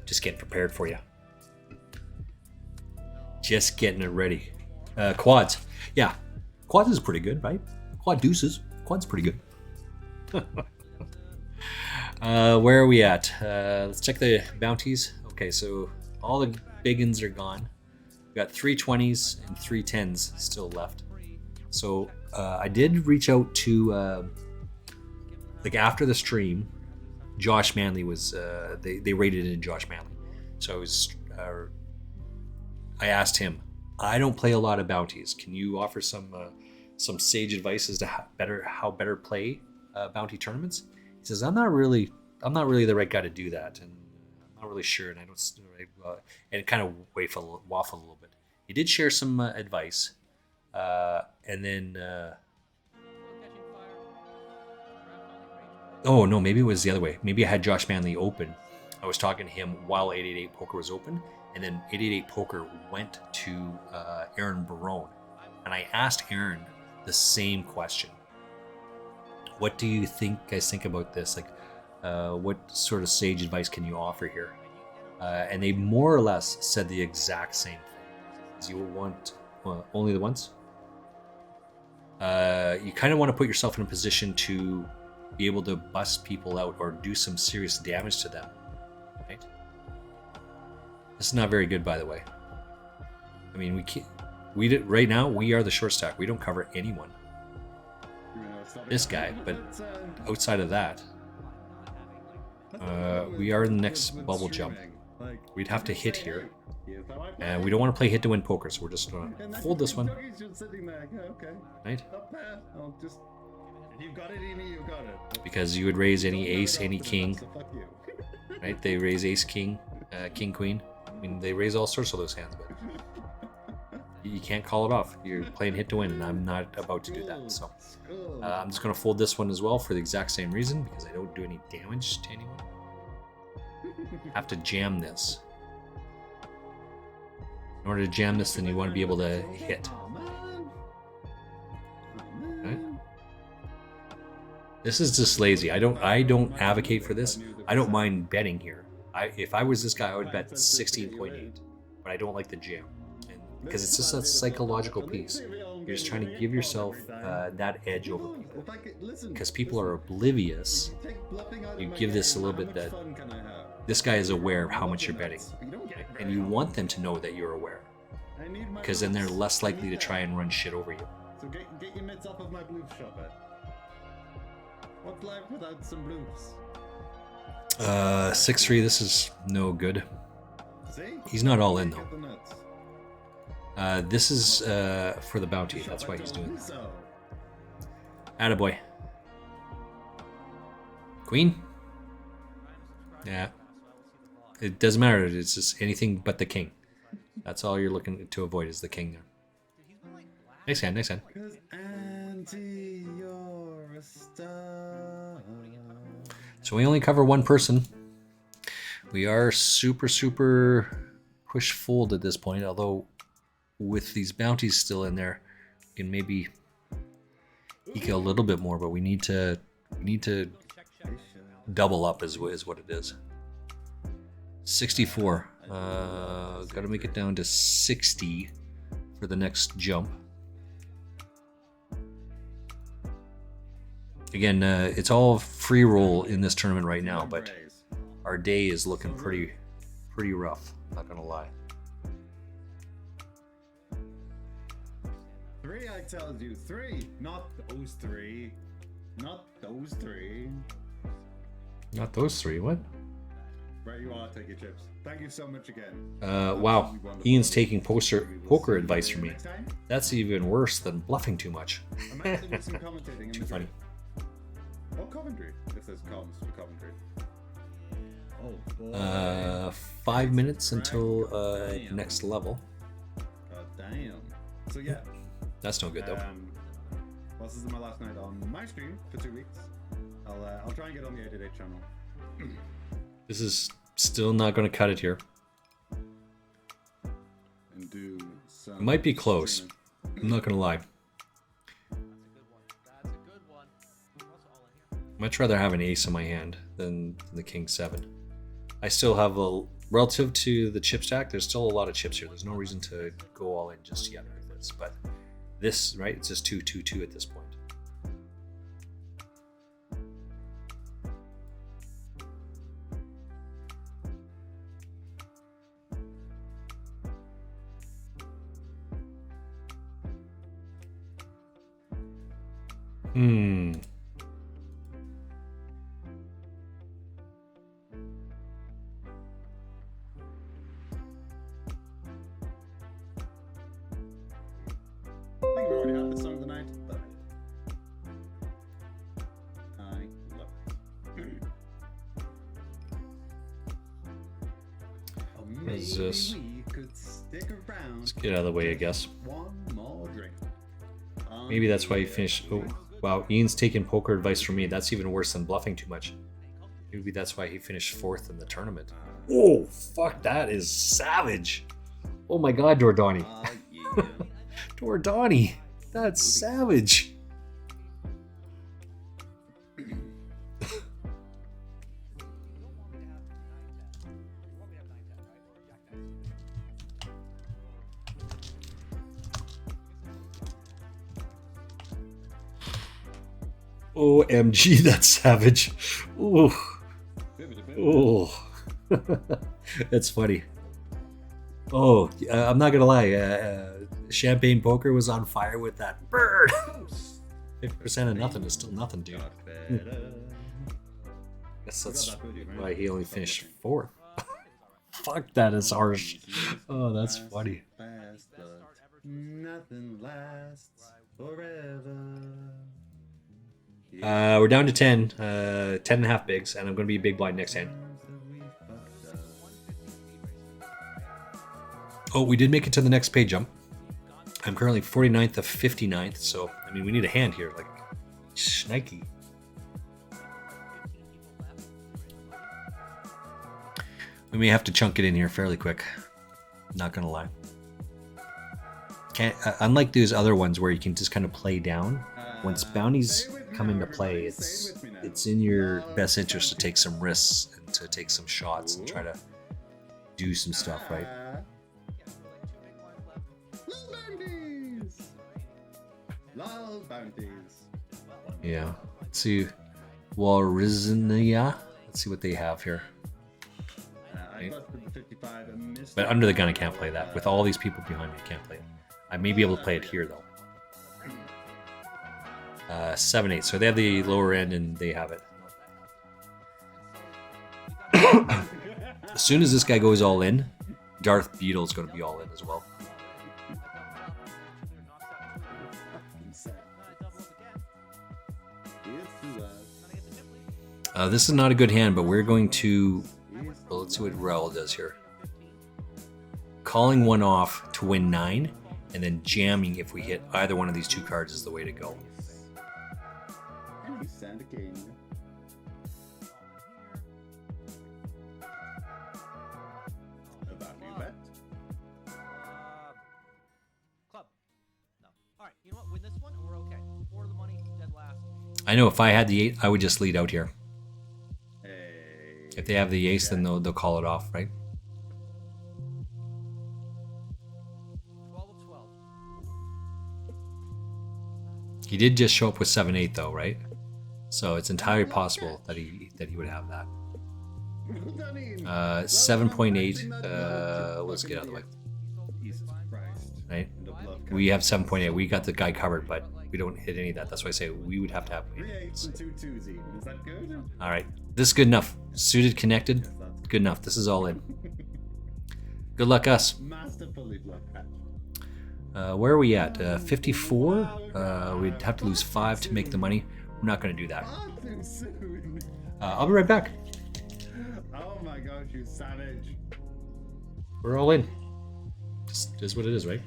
Just getting prepared for you. Just getting it ready. Quads. Yeah. Quads is pretty good, right? Quad deuces. Quad's pretty good. Where are we at? Let's check the bounties. Okay, so all the big uns are gone. We've got 3 20s and 3 10s still left. So I did reach out to, like after the stream, Josh Manley was, they rated in Josh Manley. So I asked him, I don't play a lot of bounties. Can you offer some sage advice as to how better play bounty tournaments? He says, I'm not really the right guy to do that, and I'm not really sure, and I don't. And it kind of waffled a little bit. He did share some advice, and then. Oh no, maybe it was the other way. Maybe I had Josh Manley open, I was talking to him while 888 Poker was open, and then 888 Poker went to Aaron Barone, and I asked Aaron the same question. What do you guys think about this? Like, what sort of sage advice can you offer here? And they more or less said the exact same thing. You want only the ones? You kind of want to put yourself in a position to be able to bust people out or do some serious damage to them, right? This is not very good, by the way. I mean, right now we are the short stack. We don't cover anyone. This guy, but outside of that, we are in the next bubble jump. We'd have to hit here, and we don't want to play hit to win poker, so we're just gonna fold this one. Right? Because you would raise any ace, any king. Right? They raise ace, king, king, queen. I mean, they raise all sorts of those hands, but you can't call it off. You're playing hit to win, and I'm not about to do that. So I'm just going to fold this one as well for the exact same reason, because I don't do any damage to anyone. Have to jam this. In order to jam this, then you want to be able to hit. Right? This is just lazy. I don't advocate for this. I don't mind betting here. If I was this guy, I would bet 16.8, but I don't like the jam, because it's just a psychological piece. You're just trying to give yourself that edge over people, because people are oblivious. You give this a little bit that this guy is aware of how much you're betting, and you want them to know that you're aware, because then they're less likely to try and run shit over you. So get your mitts off of my blues shop, What's life without some blues? 6-3, this is no good. He's not all in though. This is for the bounty, that's why he's doing that. Attaboy. Queen? Yeah. It doesn't matter, it's just anything but the king. That's all you're looking to avoid, is the king there. Nice hand, nice hand. So we only cover one person. We are super push fold at this point, although with these bounties still in there, we can maybe eke a little bit more, but we need to double up is what it is. 64. Gotta make it down to 60 for the next jump. Again, it's all free roll in this tournament right now, but our day is looking pretty rough, not gonna lie. 3, I tell you, 3, not those 3, not those 3. Not those 3, what? Right, you are, take your chips. Thank you so much again. Wow, Ian's taking poker advice from me. That's even worse than bluffing too much. Too funny. Or Coventry, if there's comms for Coventry. Oh boy. 5 minutes until next level. God damn. So yeah. That's no good though. Well, this is my last night on my stream for 2 weeks. I'll try and get on the 888 channel. This is still not going to cut it here. And do some it might be close. I'm not going to lie. Much rather have an ace in my hand than the king 7. I still have relative to the chip stack, there's still a lot of chips here. There's no reason to go all in just yet with this, but this, right, it's just 2-2-2 at this point. I think we already had this song tonight, but I love it. What is this? We could stick around. Let's get out of the way, I guess. One more drink. Maybe that's why you finished. Oh, wow. Ian's taking poker advice from me. That's even worse than bluffing too much. Maybe that's why he finished 4th in the tournament. Oh, fuck, that is savage. Oh my god, Dordani. Yeah. Dordani, that's savage. OMG, that's savage. Ooh. Oh. That's funny. Oh, I'm not gonna lie. Champagne Poker was on fire with that bird. 50% of nothing is still nothing, dude. Guess that's why he only finished 4th. Fuck, that is harsh. Oh, that's funny. Nothing lasts forever. We're down to 10. 10 and a half bigs, and I'm going to be big blind next hand. Oh, we did make it to the next pay jump. I'm currently 49th of 59th, so, I mean, we need a hand here, like, shnikey. We may have to chunk it in here fairly quick. Not gonna lie. Can't, unlike those other ones where you can just kind of play down, once bounties come into play, it's in your best interest to take some risks and to take some shots and try to do some stuff, right? Love bounties. Yeah. Let's see. Walriznia. Let's see what they have here. I busted the 55 and missed But under the gun, I can't play that. With all these people behind me, I can't play it. I may be able to play it here, though. 7-8. So they have the lower end, and they have it. As soon as this guy goes all in, Darth Beetle's going to be all in as well. This is not a good hand, but we're going to... Well, let's see what Raul does here. Calling one off to win 9, and then jamming if we hit either one of these two cards is the way to go. I know if I had the 8, I would just lead out here. If they have the ace, then they'll call it off, right? 12 of 12. He did just show up with 7-8 though, right? So it's entirely possible that he would have that. 7.8. Let's get out of the way. Right? We have 7.8. We got the guy covered, but we don't hit any of that. That's why I say we would have to have 8. 3 8s and 2 2s even. Is that good? All right. This is good enough. Suited, connected. Good enough. This is all in. Good luck, us. Masterfully blocked. Where are we at? 54? We'd have to lose 5 to make the money. We're not going to do that. Too soon. I'll be right back. Oh my gosh, you savage. We're all in. Just is what it is, right?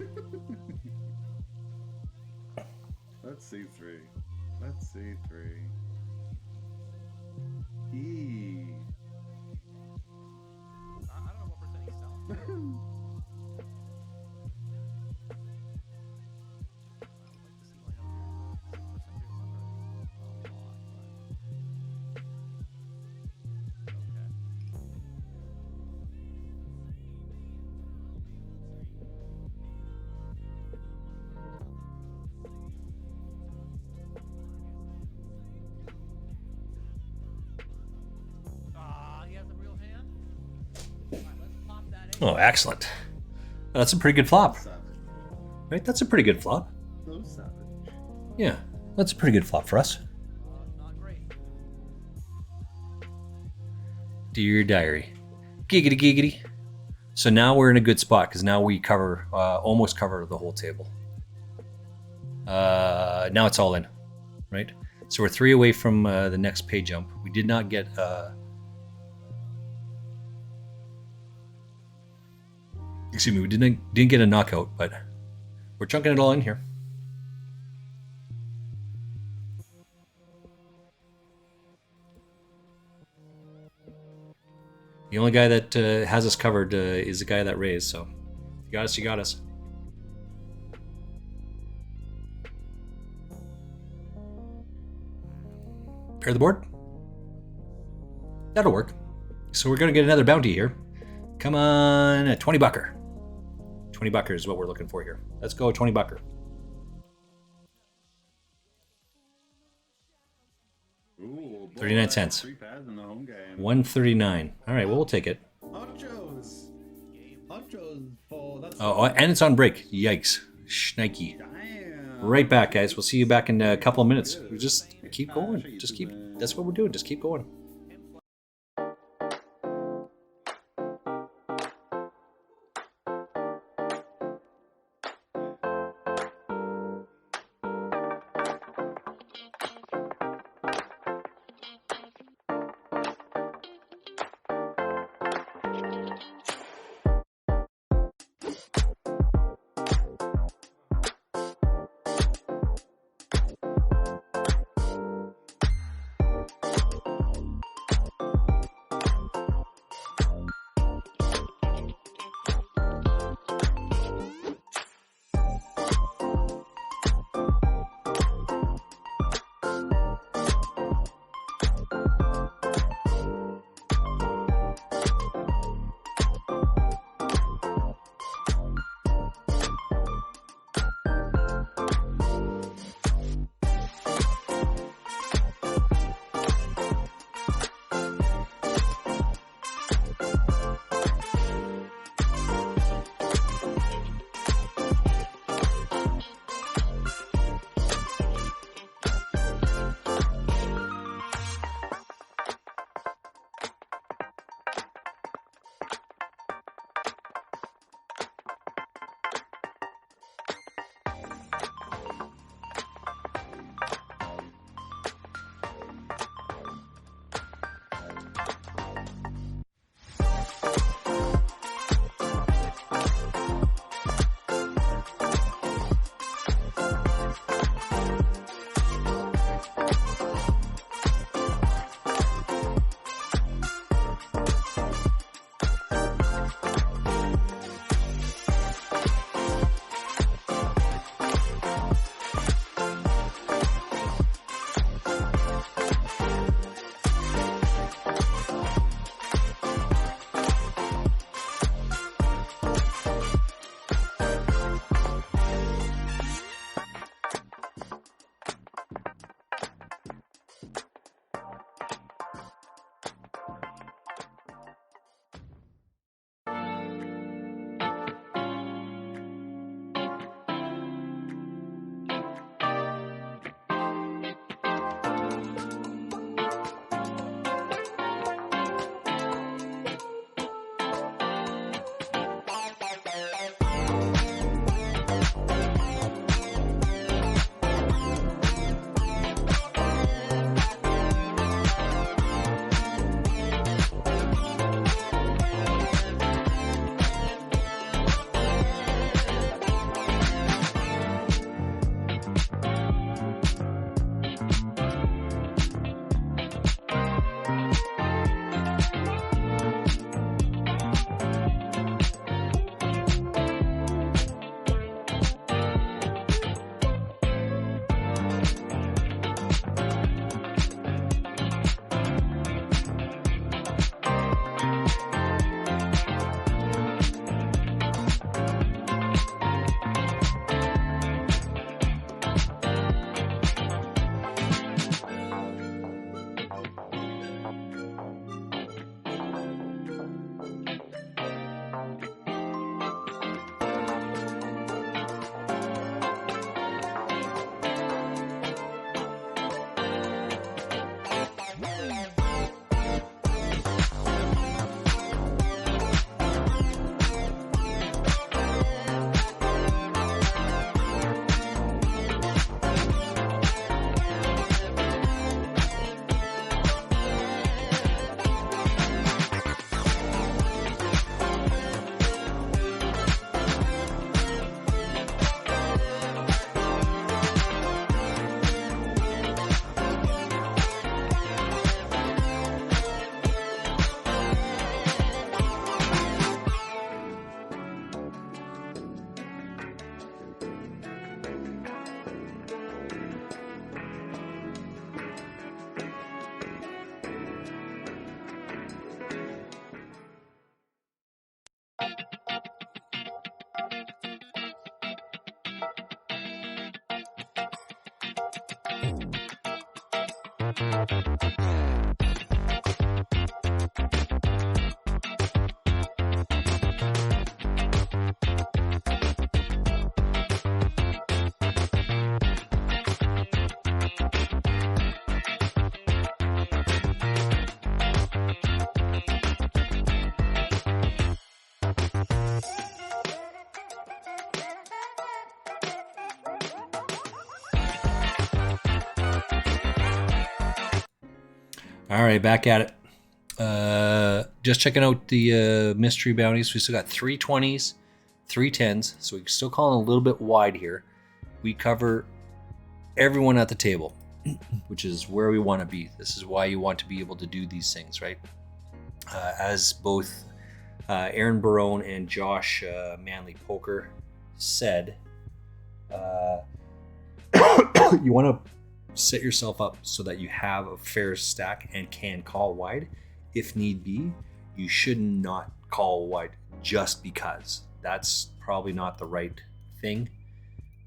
Let's see 3. Let's see 3. E. I don't know what percent he's selling. Oh, excellent. That's a pretty good flop. Right? That's a pretty good flop. So savage. Yeah, that's a pretty good flop for us. Dear diary. Giggity giggity. So now we're in a good spot because now we cover, almost cover the whole table. Now it's all in, right? So we're 3 away from the next pay jump. We did not get... excuse me, we didn't get a knockout, but we're chunking it all in here. The only guy that has us covered is the guy that raised. So, you got us. You got us. Pair the board. That'll work. So we're gonna get another bounty here. Come on, a 20 bucker. 20 bucker is what we're looking for here. Let's go, 20 bucker. Ooh, 39 cents. 3 pads in the home game. 139. All right, well, we'll take it. Ochos. Ochos for that's. Oh, and it's on break. Yikes. Schnikey. Damn. Right back, guys. We'll see you back in a couple of minutes. We just keep going. Just keep. That's what we're doing. Just keep going. All right, back at it. Just checking out the mystery bounties. We still got 3 20s, 3 10s, so we're still calling a little bit wide here. We cover everyone at the table, which is where we want to be. This is why you want to be able to do these things, right? As both Aaron Barone and Josh Manley Poker said, you want to set yourself up so that you have a fair stack and can call wide if need be. You should not call wide just because. That's probably not the right thing.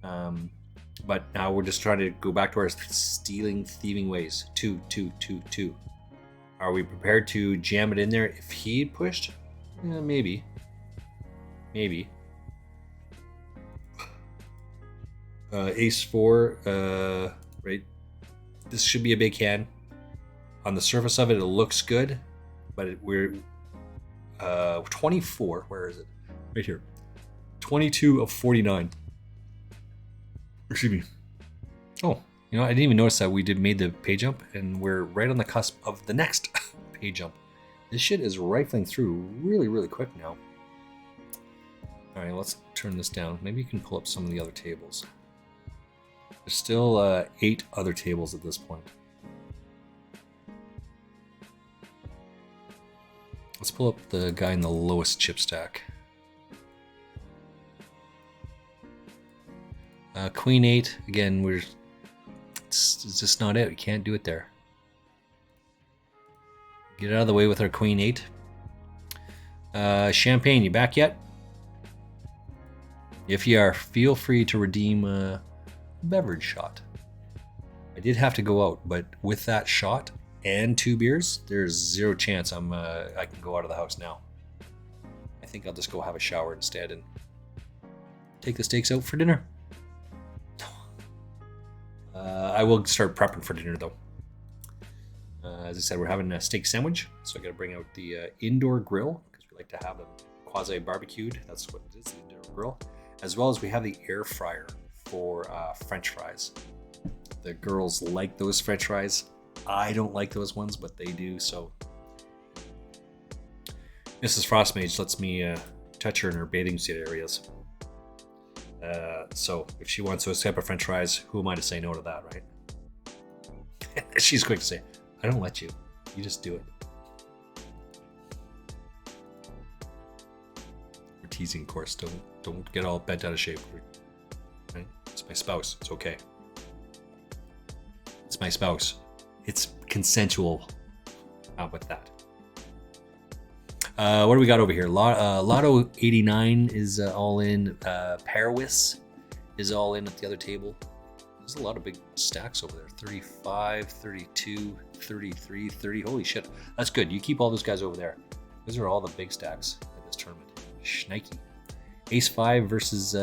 But now we're just trying to go back to our thieving ways. 2, 2, 2, 2. Are we prepared to jam it in there if he pushed? Maybe. Ace 4, right? This should be a big hand. On the surface of it, it looks good, but we're 24. Where is it? Right here. 22 of 49. Excuse me. Oh, you know, I didn't even notice that we made the pay jump, and we're right on the cusp of the next pay jump. This shit is rifling through really, really quick now. All right, let's turn this down. Maybe you can pull up some of the other tables. There's still 8 other tables at this point. Let's pull up the guy in the lowest chip stack. Queen 8, again, it's just not it. We can't do it there. Get out of the way with our Queen 8. Champagne, you back yet? If you are, feel free to redeem a beverage shot. I did have to go out, but with that shot and 2 beers, there's 0 chance I can go out of the house now. I think I'll just go have a shower instead and take the steaks out for dinner. I will start prepping for dinner though. As I said, we're having a steak sandwich, so I got to bring out the indoor grill because we like to have them quasi barbecued. That's what it is, the indoor grill. As well as we have the air fryer for French fries. The girls like those French fries. I don't like those ones, but they do. So Mrs. Frostmage lets me touch her in her bathing suit areas. So if she wants those type of French fries, who am I to say no to that, right? She's quick to say, I don't let you. You just do it. We're teasing, of course. Don't get all bent out of shape. Right? It's my spouse. It's okay. It's my spouse. It's consensual. How about that? What do we got over here? Lotto 89 is all in. Parawis is all in at the other table. There's a lot of big stacks over there. 35, 32, 33, 30. Holy shit. That's good. You keep all those guys over there. Those are all the big stacks in this tournament. Schnikey. Ace 5 versus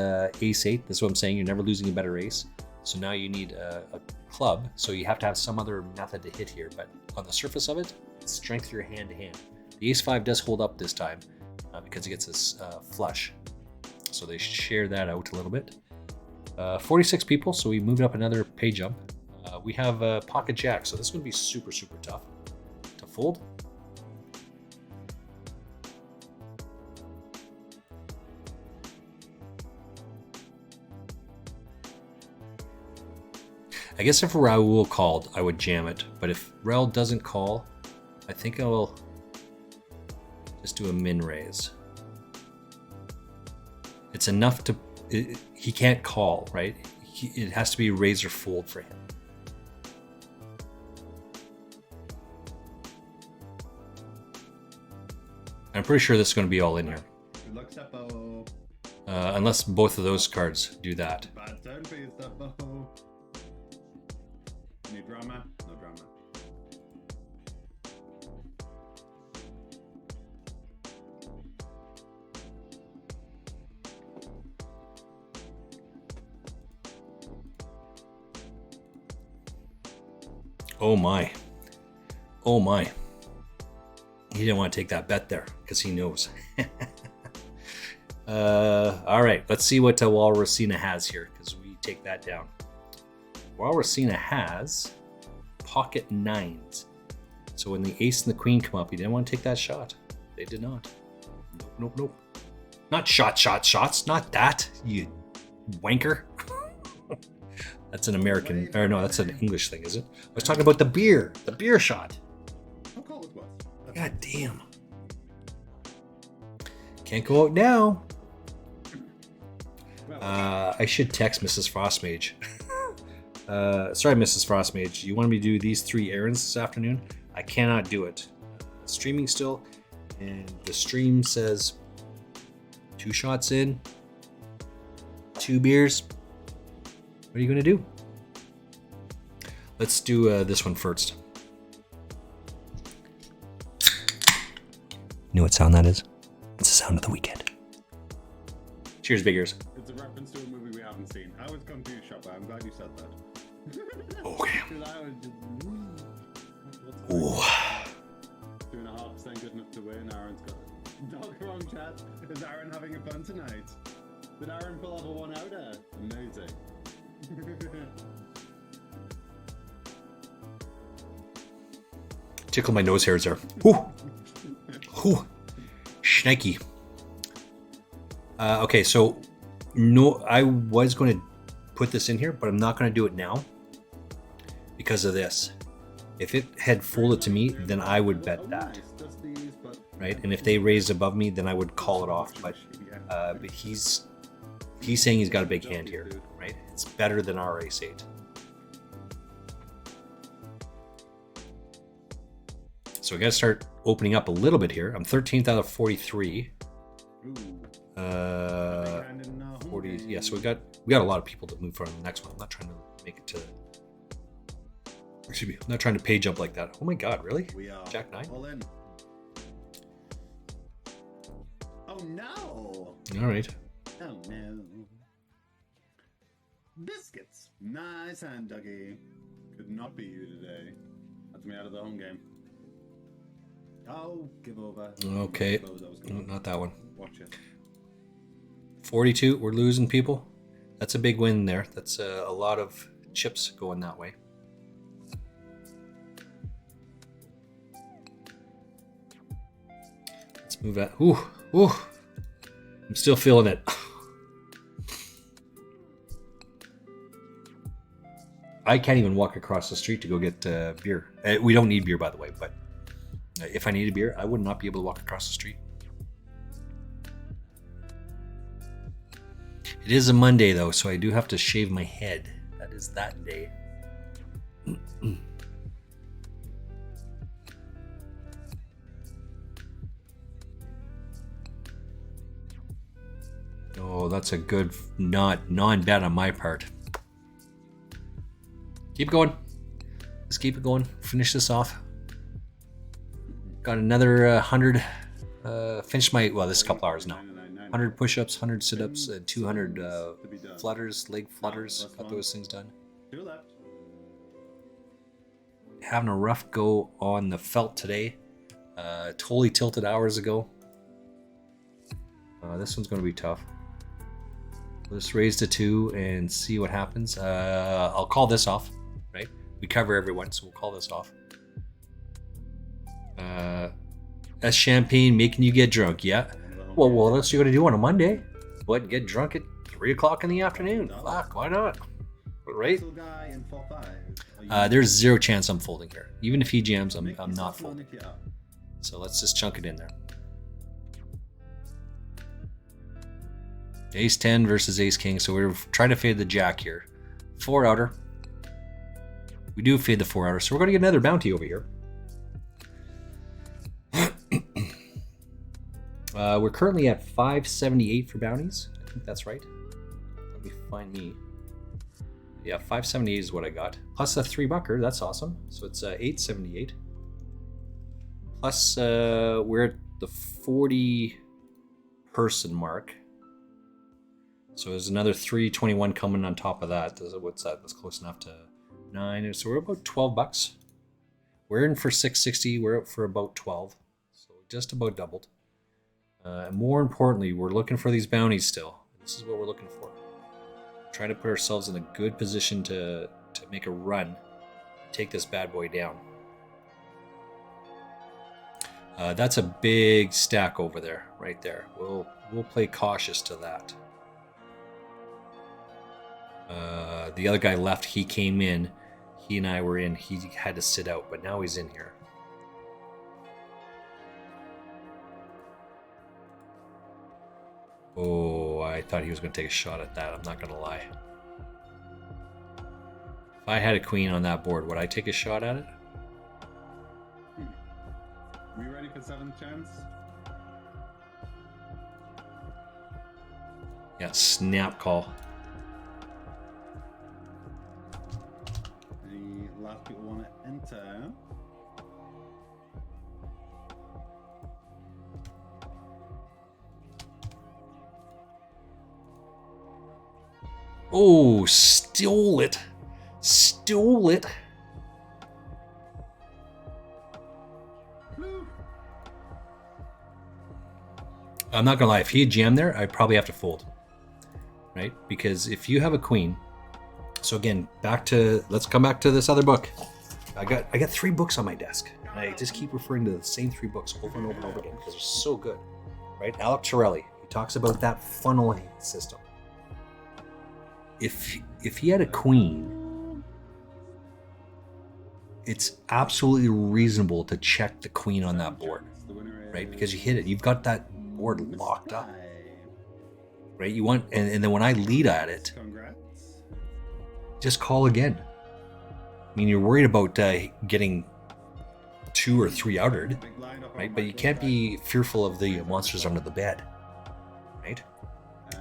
Ace 8. That's what I'm saying. You're never losing a better ace. So now you need a club. So you have to have some other method to hit here. But on the surface of it, strength your hand to hand. The Ace 5 does hold up this time because it gets this flush. So they share that out a little bit. 46 people, so we moved up another pay jump. We have Pocket Jack, so this is going to be super, super tough to fold. I guess if Raul called, I would jam it. But if Raul doesn't call, I think I will just do a min raise. It's enough to... he can't call, right? It has to be raise or fold for him. I'm pretty sure this is going to be all in here. Good luck, Seppo. Unless both of those cards do that. Bad turn for you, Seppo. Any drama? No drama. Oh my. Oh my. He didn't want to take that bet there because he knows. All right, let's see what Walrusina has here because we take that down. Walrusina has pocket nines. So when the ace and the queen come up, he didn't want to take that shot. They did not. Nope, nope, nope. Not shots. Not that, you wanker. That's an American, or no, that's an English thing, is it? I was talking about the beer shot. How cold it was? God damn. Can't go out now. I should text Mrs. Frostmage. Sorry, Mrs. Frostmage. You want me to do these 3 errands this afternoon? I cannot do it. Streaming still, and the stream says 2 shots in, 2 beers. What are you going to do? Let's do this one first. You know what sound that is? It's the sound of the weekend. Cheers, Biggers. It's a reference to a movie we haven't seen. I was confused, Shopper. I'm glad you said that. Okay. 'Cause I was just, Ooh. 2.5% good enough to win. Aaron's got dog wrong chat. Is Aaron having a fun tonight? Did Aaron pull off a 1-outer? Amazing. Tickle my nose hairs there. Ooh. Ooh. Schnikey. Okay, so no, I was going to put this in here, but I'm not going to do it now because of this. If it had folded to me, then I would bet that, right? And if they raised above me, then I would call it off. But he's saying he's got a big hand here, right? It's better than our ace-8. So we got to start opening up a little bit here. I'm 13th out of 43. 40. Yeah, so we got a lot of people to move from the next one. I'm not trying to make it to. Excuse me. I'm not trying to page up like that. Oh my God, really? We are Jack 9. all in. Oh no! All right. Oh no! Biscuits. Nice hand, Dougie. Could not be you today. That's me out of the home game. Oh, give over. Okay. That was No, not that one. Watch it. 42. We're losing people. That's a big win there. That's a lot of chips going that way. Let's move that. Ooh, ooh. I'm still feeling it. I can't even walk across the street to go get beer. We don't need beer, by the way, but if I needed beer, I would not be able to walk across the street. It is a Monday, though, so I do have to shave my head. That is that day. Oh, that's a good non-bet on my part. Keep going. Let's keep it going. Finish this off. Got another 100. Finished my, well, this is a couple hours now. 100 push-ups, 100 sit-ups, 200 flutters, leg flutters. Got those things done. Two left. Having a rough go on the felt today. Totally tilted hours ago. This one's going to be tough. Let's raise to 2 and see what happens. I'll call this off, right? We cover everyone, so we'll call this off. That's champagne making you get drunk, yeah? Well, what else are you going to do on a Monday? What, get drunk at 3 o'clock in the afternoon? Fuck, why not? Right? There's zero chance I'm folding here. Even if he jams, I'm not folding. So let's just chunk it in there. Ace 10 versus Ace King. So we're trying to fade the jack here. 4 outer. We do fade the 4 outer. So we're going to get another bounty over here. We're currently at 578 for bounties. I think that's right. Let me find me. Yeah, 578 is what I got. Plus a $3. That's awesome. So it's 878. Plus, we're at the 40 person mark. So there's another 321 coming on top of that. What's that? That's close enough to 9. So we're about $12. We're in for 660. We're up for about 12. So just about doubled. And more importantly, we're looking for these bounties still. This is what we're looking for. Trying to put ourselves in a good position to make a run, take this bad boy down. That's a big stack over there, right there. We'll play cautious to that. The other guy left. He came in. He and I were in. He had to sit out, but now he's in here. Oh, I thought he was going to take a shot at that. I'm not going to lie. If I had a queen on that board, would I take a shot at it? We ready for 7th chance? Yeah, snap call. Any last people want to enter? Oh, stole it. Stole it. I'm not gonna lie, if he had jammed there, I'd probably have to fold. Right? Because if you have a queen, so again, let's come back to this other book. I got 3 books on my desk. And I just keep referring to the same 3 books over and over and over again because they're so good. Right? Alec Torelli, he talks about that funneling system. If he had a queen, it's absolutely reasonable to check the queen on that board, right? Because you hit it, you've got that board locked up, right? You want, and then when I lead at it, just call again. I mean, you're worried about getting 2 or 3 outed, right? But you can't be fearful of the monsters under the bed, right?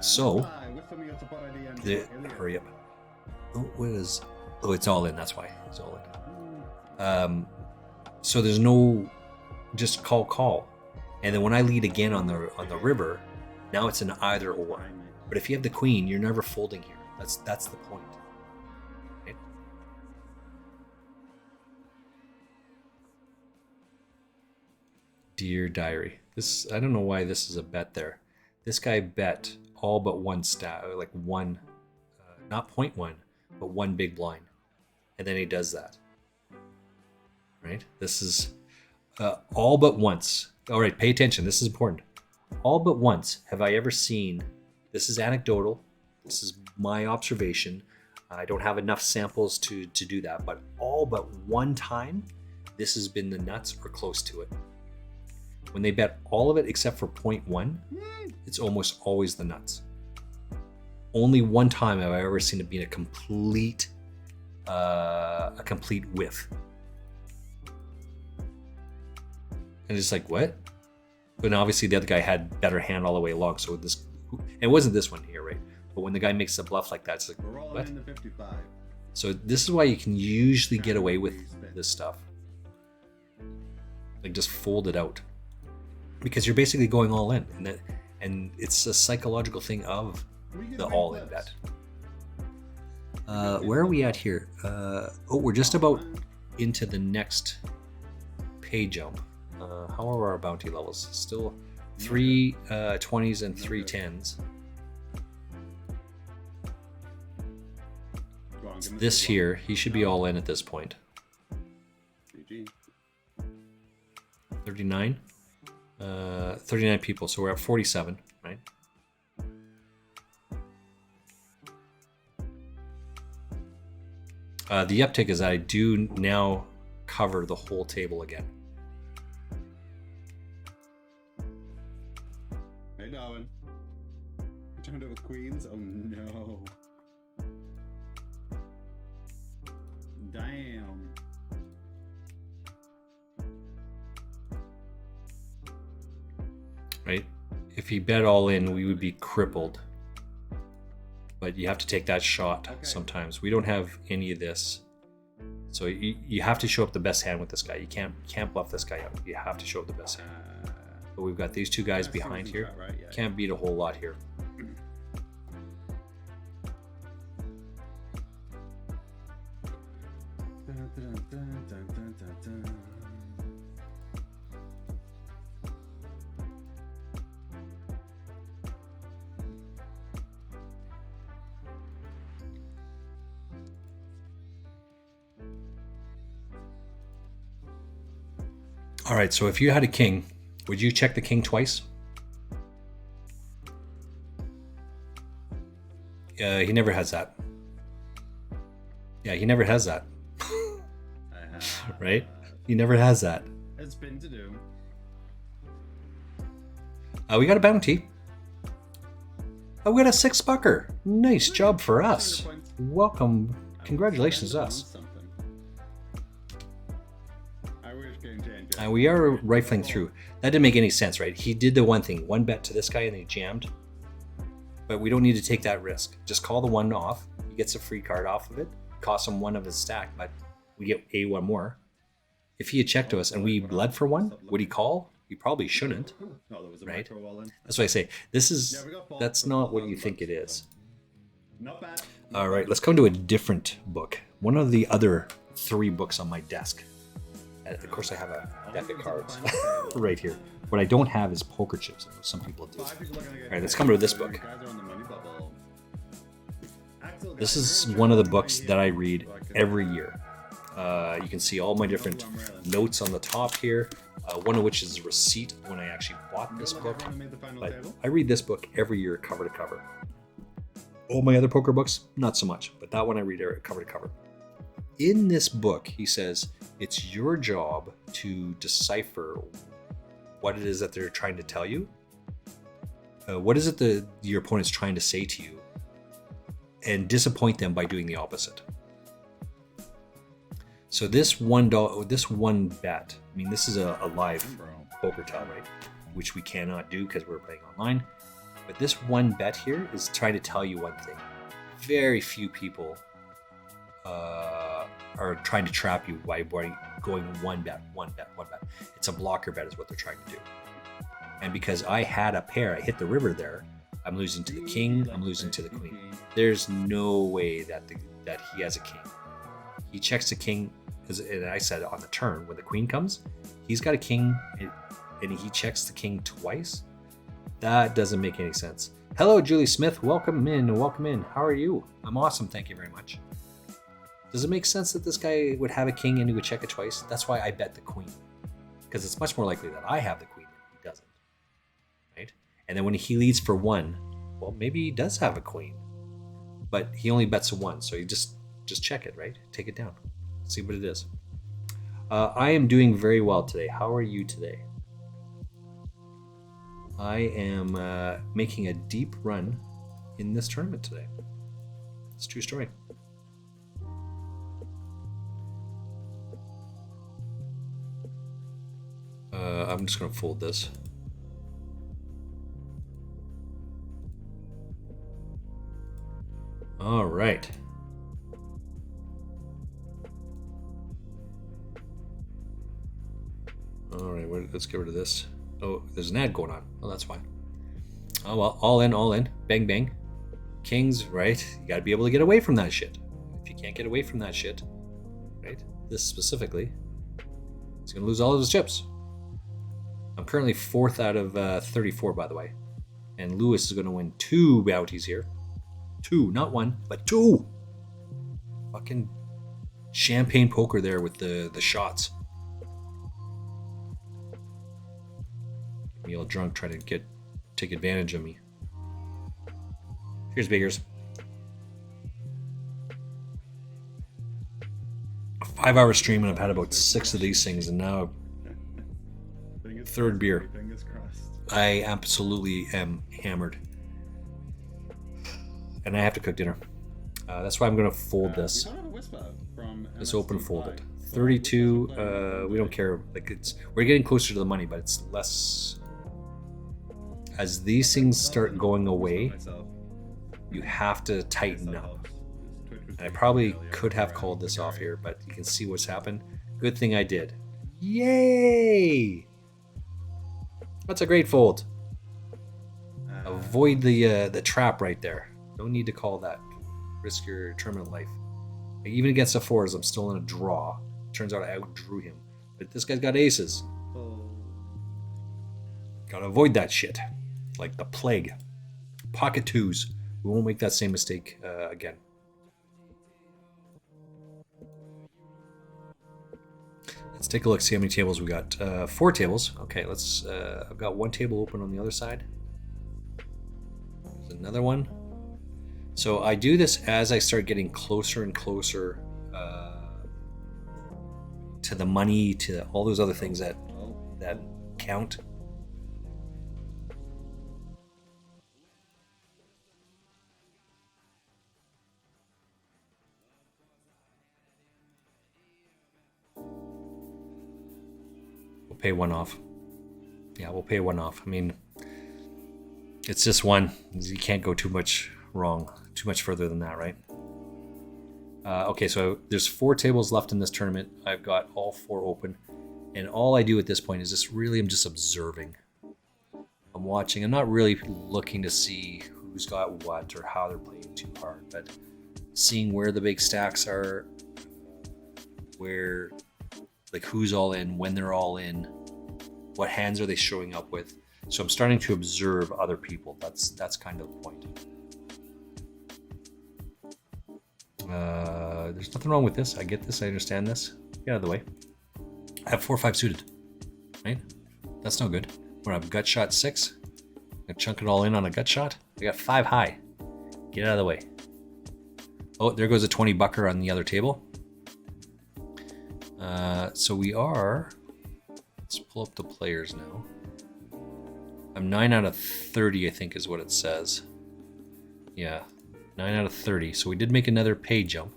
So, hurry up. Oh, what is? Oh, it's all in. That's why it's all in. So there's no, just call, and then when I lead again on the river, now it's an either or. But if you have the queen, you're never folding here. That's the point. Right? Dear diary, this, I don't know why this is a bet there. This guy bet all but one stat, like one, not 0.1, but one big blind. And then he does that. Right? This is all but once. All right, pay attention. This is important. All but once have I ever seen, this is anecdotal, this is my observation. I don't have enough samples to do that, but all but one time, this has been the nuts or close to it. When they bet all of it except for 0.1, it's almost always the nuts. Only one time have I ever seen it be a complete whiff. And it's like, what? But obviously the other guy had better hand all the way along, so this, it wasn't this one here, right? But when the guy makes a bluff like that, it's like, what? In the 55. So this is why you can usually get away with this stuff. Like just fold it out. Because you're basically going all in, and it's a psychological thing of the all-in bet. Where are we at here? We're just about into the next pay jump. How are our bounty levels? Still 3 20s and 3 10s. This here, he should be all in at this point. 39? 39 people, so we're at 47, right? The uptick is that I do now cover the whole table again. Hey, Darwin. You turned it with queens? Oh no. Damn. Right? If he bet all in, we would be crippled. But you have to take that shot sometimes. We don't have any of this. So you have to show up the best hand with this guy. You can't bluff this guy out. You have to show up the best hand. But we've got these two guys behind here. Right? Yeah. Can't beat a whole lot here. All right, so if you had a king, would you check the king twice? He never has that. Yeah, he never has that. Right? He never has that. It's been to do. We got a bounty. Oh, we got a $6-bucker. Nice job for us. Welcome. Congratulations to us. We are rifling through. That didn't make any sense, right? He did the one thing. One bet to this guy and he jammed. But we don't need to take that risk. Just call the one off. He gets a free card off of it. Costs him one of his stack, but we get one more. If he had checked to us and we bled for one, would he call? He probably shouldn't. Right? That's why I say that's not what you think it is. All right, let's come to a different book. One of the other 3 books on my desk. Of course, I have a deck of cards right here. What I don't have is poker chips. Some people do. All right, let's come to this book. This is one of the books that I read every year. You can see all my different notes on the top here. One of which is a receipt when I actually bought this book. But I read this book every year, cover to cover. All my other poker books, not so much. But that one I read cover to cover. In this book, he says, it's your job to decipher what it is that they're trying to tell you. What is it that your opponent's trying to say to you? And disappoint them by doing the opposite. So this one bet, I mean, this is a live poker tell, right? Which we cannot do because we're playing online. But this one bet here is trying to tell you one thing. Very few people are trying to trap you by going one bet. It's a blocker bet is what they're trying to do. And because I had a pair, I hit the river there, I'm losing to the king, I'm losing to the queen. There's no way that he has a king. He checks the king, and I said on the turn, when the queen comes, he's got a king, and he checks the king twice? That doesn't make any sense. Hello, Julie Smith. Welcome in. How are you? I'm awesome. Thank you very much. Does it make sense that this guy would have a king and he would check it twice? That's why I bet the queen. Because it's much more likely that I have the queen than he doesn't. Right? And then when he leads for one, well, maybe he does have a queen. But he only bets a one, so you just check it, right? Take it down. See what it is. I am doing very well today. How are you today? I am making a deep run in this tournament today. It's a true story. I'm just going to fold this. All right. All right, let's get rid of this. Oh, there's an ad going on. Oh, that's fine. Oh, well, all in. Bang, bang. Kings, right? You got to be able to get away from that shit. If you can't get away from that shit, right? This specifically, he's going to lose all of his chips. I'm currently 4th out of 34, by the way. And Lewis is going to win 2 bounties here. 2, not 1, but 2. Fucking champagne poker there with the shots. Get me all drunk trying to take advantage of me. Here's Biggers. A 5-hour stream and I've had about 6 of these things and now 3rd beer. I absolutely am hammered. And I have to cook dinner. That's why I'm going to fold this. Let's open fold it. 32, we don't care. We're getting closer to the money, but it's less as these things start going away, you have to tighten up. And I probably could have called this off here, but you can see what's happened. Good thing I did. Yay! That's a great fold. Avoid the trap right there. Don't need to call that. Risk your tournament life. Like, even against the fours, I'm still in a draw. Turns out I outdrew him. But this guy's got aces. Gotta avoid that shit. Like the plague. Pocket twos. We won't make that same mistake again. Let's take a look, see how many tables we got. 4 tables. Okay, let's. I've got 1 table open on the other side. There's another one. So I do this as I start getting closer and closer to the money, to all those other things that count. We'll pay 1 off. Yeah, we'll pay 1 off. I mean, it's just 1. You can't go too much wrong, too much further than that, right? Okay, so there's 4 tables left in this tournament. I've got all 4 open, and all I do at this point is just really, I'm just observing. I'm watching. I'm not really looking to see who's got what or how they're playing too hard, but seeing where the big stacks are, where, like, who's all in, when they're all in, what hands are they showing up with. So I'm starting to observe other people. That's kind of the point. There's nothing wrong with this. I get this. I understand this. Get out of the way. I have 4-5 suited. Right? That's no good. We're gonna have gut shot 6. I'm gonna chunk it all in on a gut shot. I got 5 high. Get out of the way. Oh, there goes a 20 bucker on the other table. So we are. Let's pull up the players now. I'm 9 out of 30, I think is what it says. Yeah. 9 out of 30, so we did make another pay jump.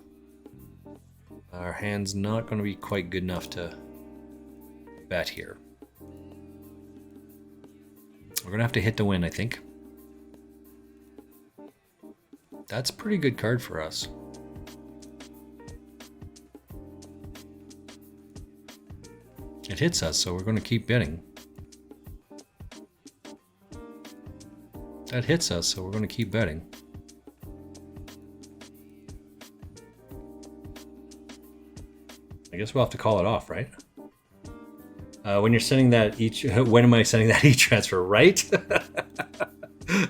Our hand's not going to be quite good enough to bet here. We're going to have to hit to win, I think. That's a pretty good card for us. It hits us, so we're going to keep betting. That hits us, so we're going to keep betting. I guess we'll have to call it off, right? When you're sending that each, when am I sending that e-transfer, right?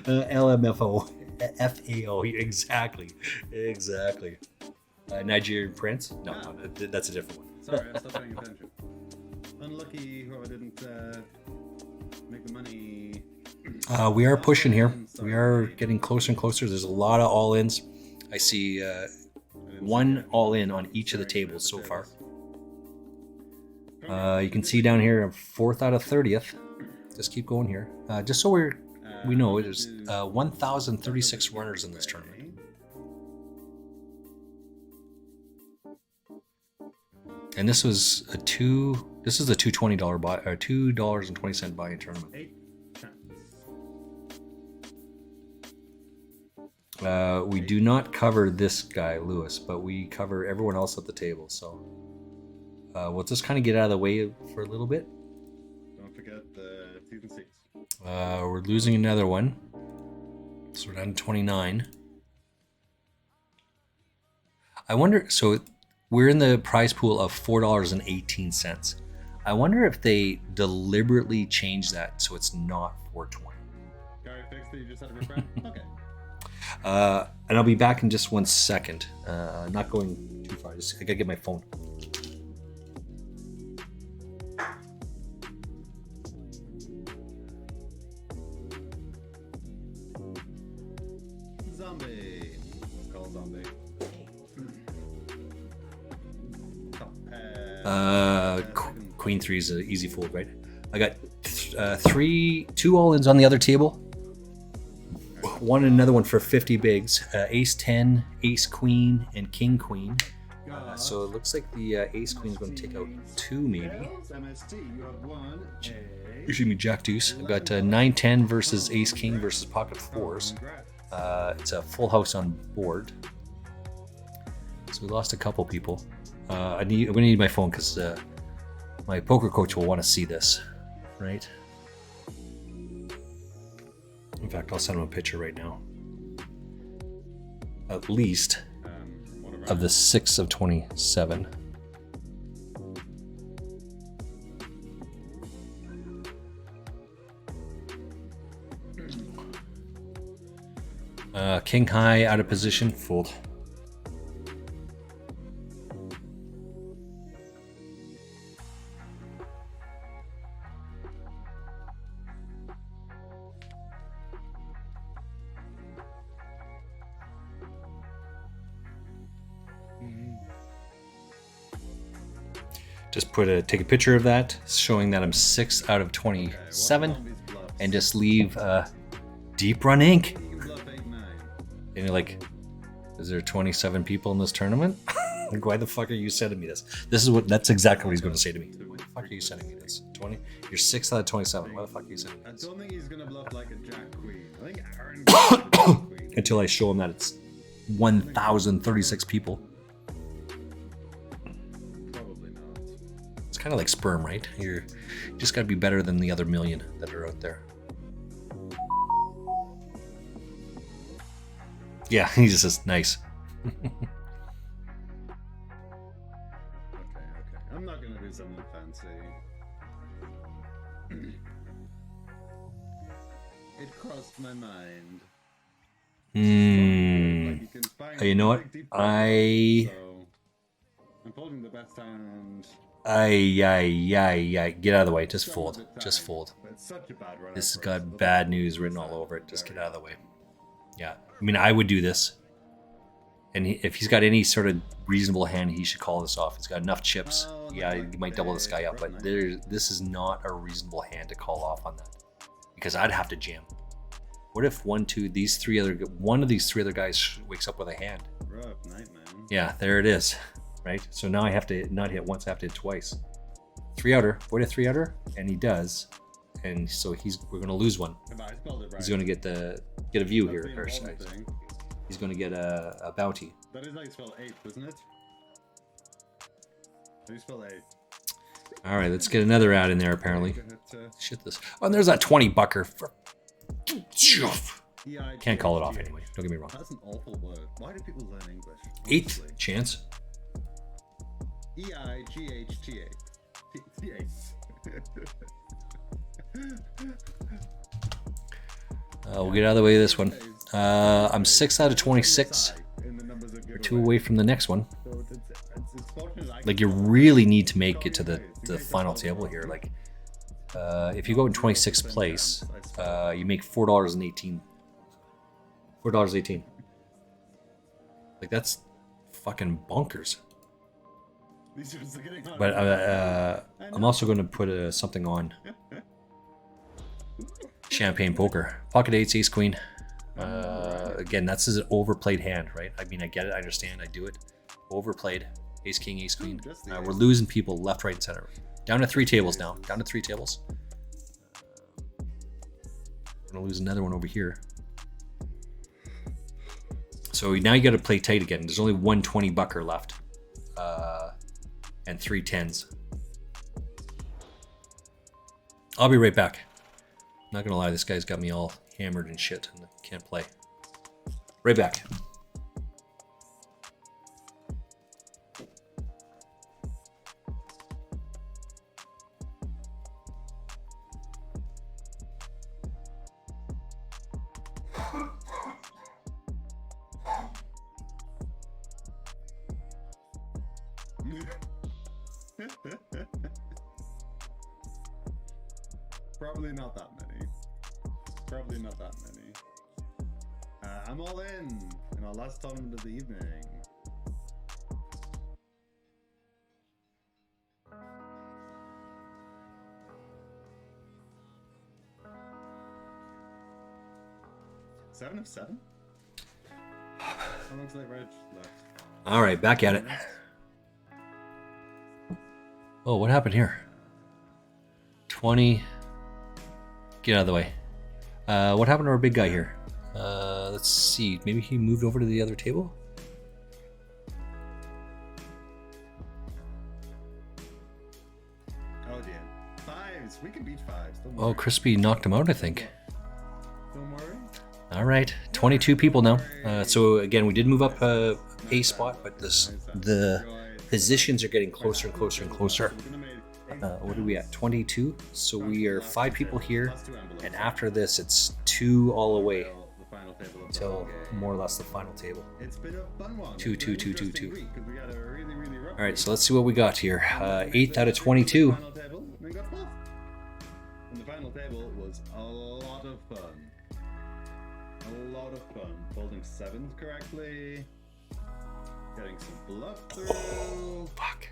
LMFO, FAO, exactly. Nigerian Prince? No, that's a different one. Sorry, I stopped paying attention. Unlucky whoever didn't make the money. We are pushing here. We are getting closer and closer. There's a lot of all-ins. I see 1 all-in on each of the tables so far. You can see down here, 4th out of 30th. Just keep going here. Just so we know, there's 1,036 runners in this tournament. And this was a $2.20 buy, or $2.20 buy-in tournament. We do not cover this guy, Lewis, but we cover everyone else at the table. So we'll just kind of get out of the way for a little bit. Don't forget the season 6. We're losing another one, so we're down to 29. I wonder. So we're in the prize pool of $4.18. I wonder if they deliberately changed that so it's not $4.20. Gary fixed it. You just had to refresh. Okay. And I'll be back in just 1 second. Not going too far. I gotta get my phone. Zombie. Call zombie. Queen 3 is an easy fold, right? I got 2 all-ins on the other table. One and another one for 50 bigs. Ace 10, Ace Queen, and King Queen. So it looks like the ace queen is going to take out 2 maybe. MST, you have 1 A. Excuse me, Jack Deuce. I've got 9-10 versus ace king versus pocket fours. It's a full house on board. So we lost a couple people. I'm gonna need my phone because my poker coach will want to see this, right? In fact, I'll send him a picture right now. At least of the 6 of 27. King high out of position, fold. Just take a picture of that, showing that I'm 6 out of 27, and just leave deep run ink. And you're like, is there 27 people in this tournament? Like, why the fuck are you sending me this? That's exactly what he's going to say to me. Why the fuck are you sending me this? 20? You're 6 out of 27. Why the fuck are you sending me this? I don't think he's gonna bluff like a jack queen. I think Aaron bluffs a jack queen. Until I show him that it's 1,036 people. Probably not. It's kind of like sperm, right? You just got to be better than the other million that are out there. Yeah, he just says nice. Okay. I'm not gonna do something fancy. It crossed my mind. Like you can find You know what? big deep so I'm folding the best hand. Get out of the way. Just fold. Just fold. But it's such a bad run. This has got bad news written all over it. Just get out of the way. Yeah. I mean, I would do this. And if he's got any sort of reasonable hand, he should call this off. He's got enough chips. Yeah, he might double this guy up, but this is not a reasonable hand to call off on that. Because I'd have to jam. What if one of these three other guys wakes up with a hand? Rough night, man. Yeah, there it is. Right? So now I have to not hit once, I have to hit twice. 3 outer. Void a 3 outer, and he does. And so we're gonna lose one. He's gonna get a view here. Or, he's gonna get a bounty. That is how you spell 8, isn't it? How do you spell 8? All right, let's get another ad in there. Apparently, shit this. Oh, and there's that 20 bucker. Can't call it off anyway. Don't get me wrong. That's an awful word. Why do people learn English? 8th chance. EIGHTA. We'll get out of the way of this one. I'm 6 out of 26. We're 2 away from the next one. Like, you really need to make it to the final table here. Like, if you go in 26th place, you make $4.18. $4.18. Like, that's fucking bonkers. But I'm also going to put something on Champagne Poker. Pocket 8s, ace queen. Again, that's an overplayed hand, right? I mean, I get it, I understand, I do it. Overplayed. Ace king, ace queen. We're losing people left, right, and center. Down to 3 tables now. Down to 3 tables. We're going to lose another one over here. So now you got to play tight again. There's only 1 20 bucker left. And 3 10s. I'll be right back. Not gonna lie, this guy's got me all hammered and shit and can't play. Right back. Probably not that many. Probably not that many. I'm all in our last tournament of the evening. Seven of 7? How long's that Reg left? All right, back at it. Oh, what happened here? 20. Get out of the way. What happened to our big guy here? Let's see. Maybe he moved over to the other table? Oh dear. Fives. We can beat fives. Don't Oh, worry. Crispy knocked him out, I think. Don't worry. All right, 22 people now. So again, we did move up a spot, but the positions are getting closer and closer and closer. What are we at? 22. So we are 5 people here, and after this, it's 2 all the way until more or less the final table. It's been a fun one. 2, 2, 2, 2, 2. We got a really rough All right, so let's see what we got here. 8th out of 22. final table, and we got 4th. And the final table was a lot of fun. A lot of fun. Folding 7s correctly. Getting some bluff through. Fuck.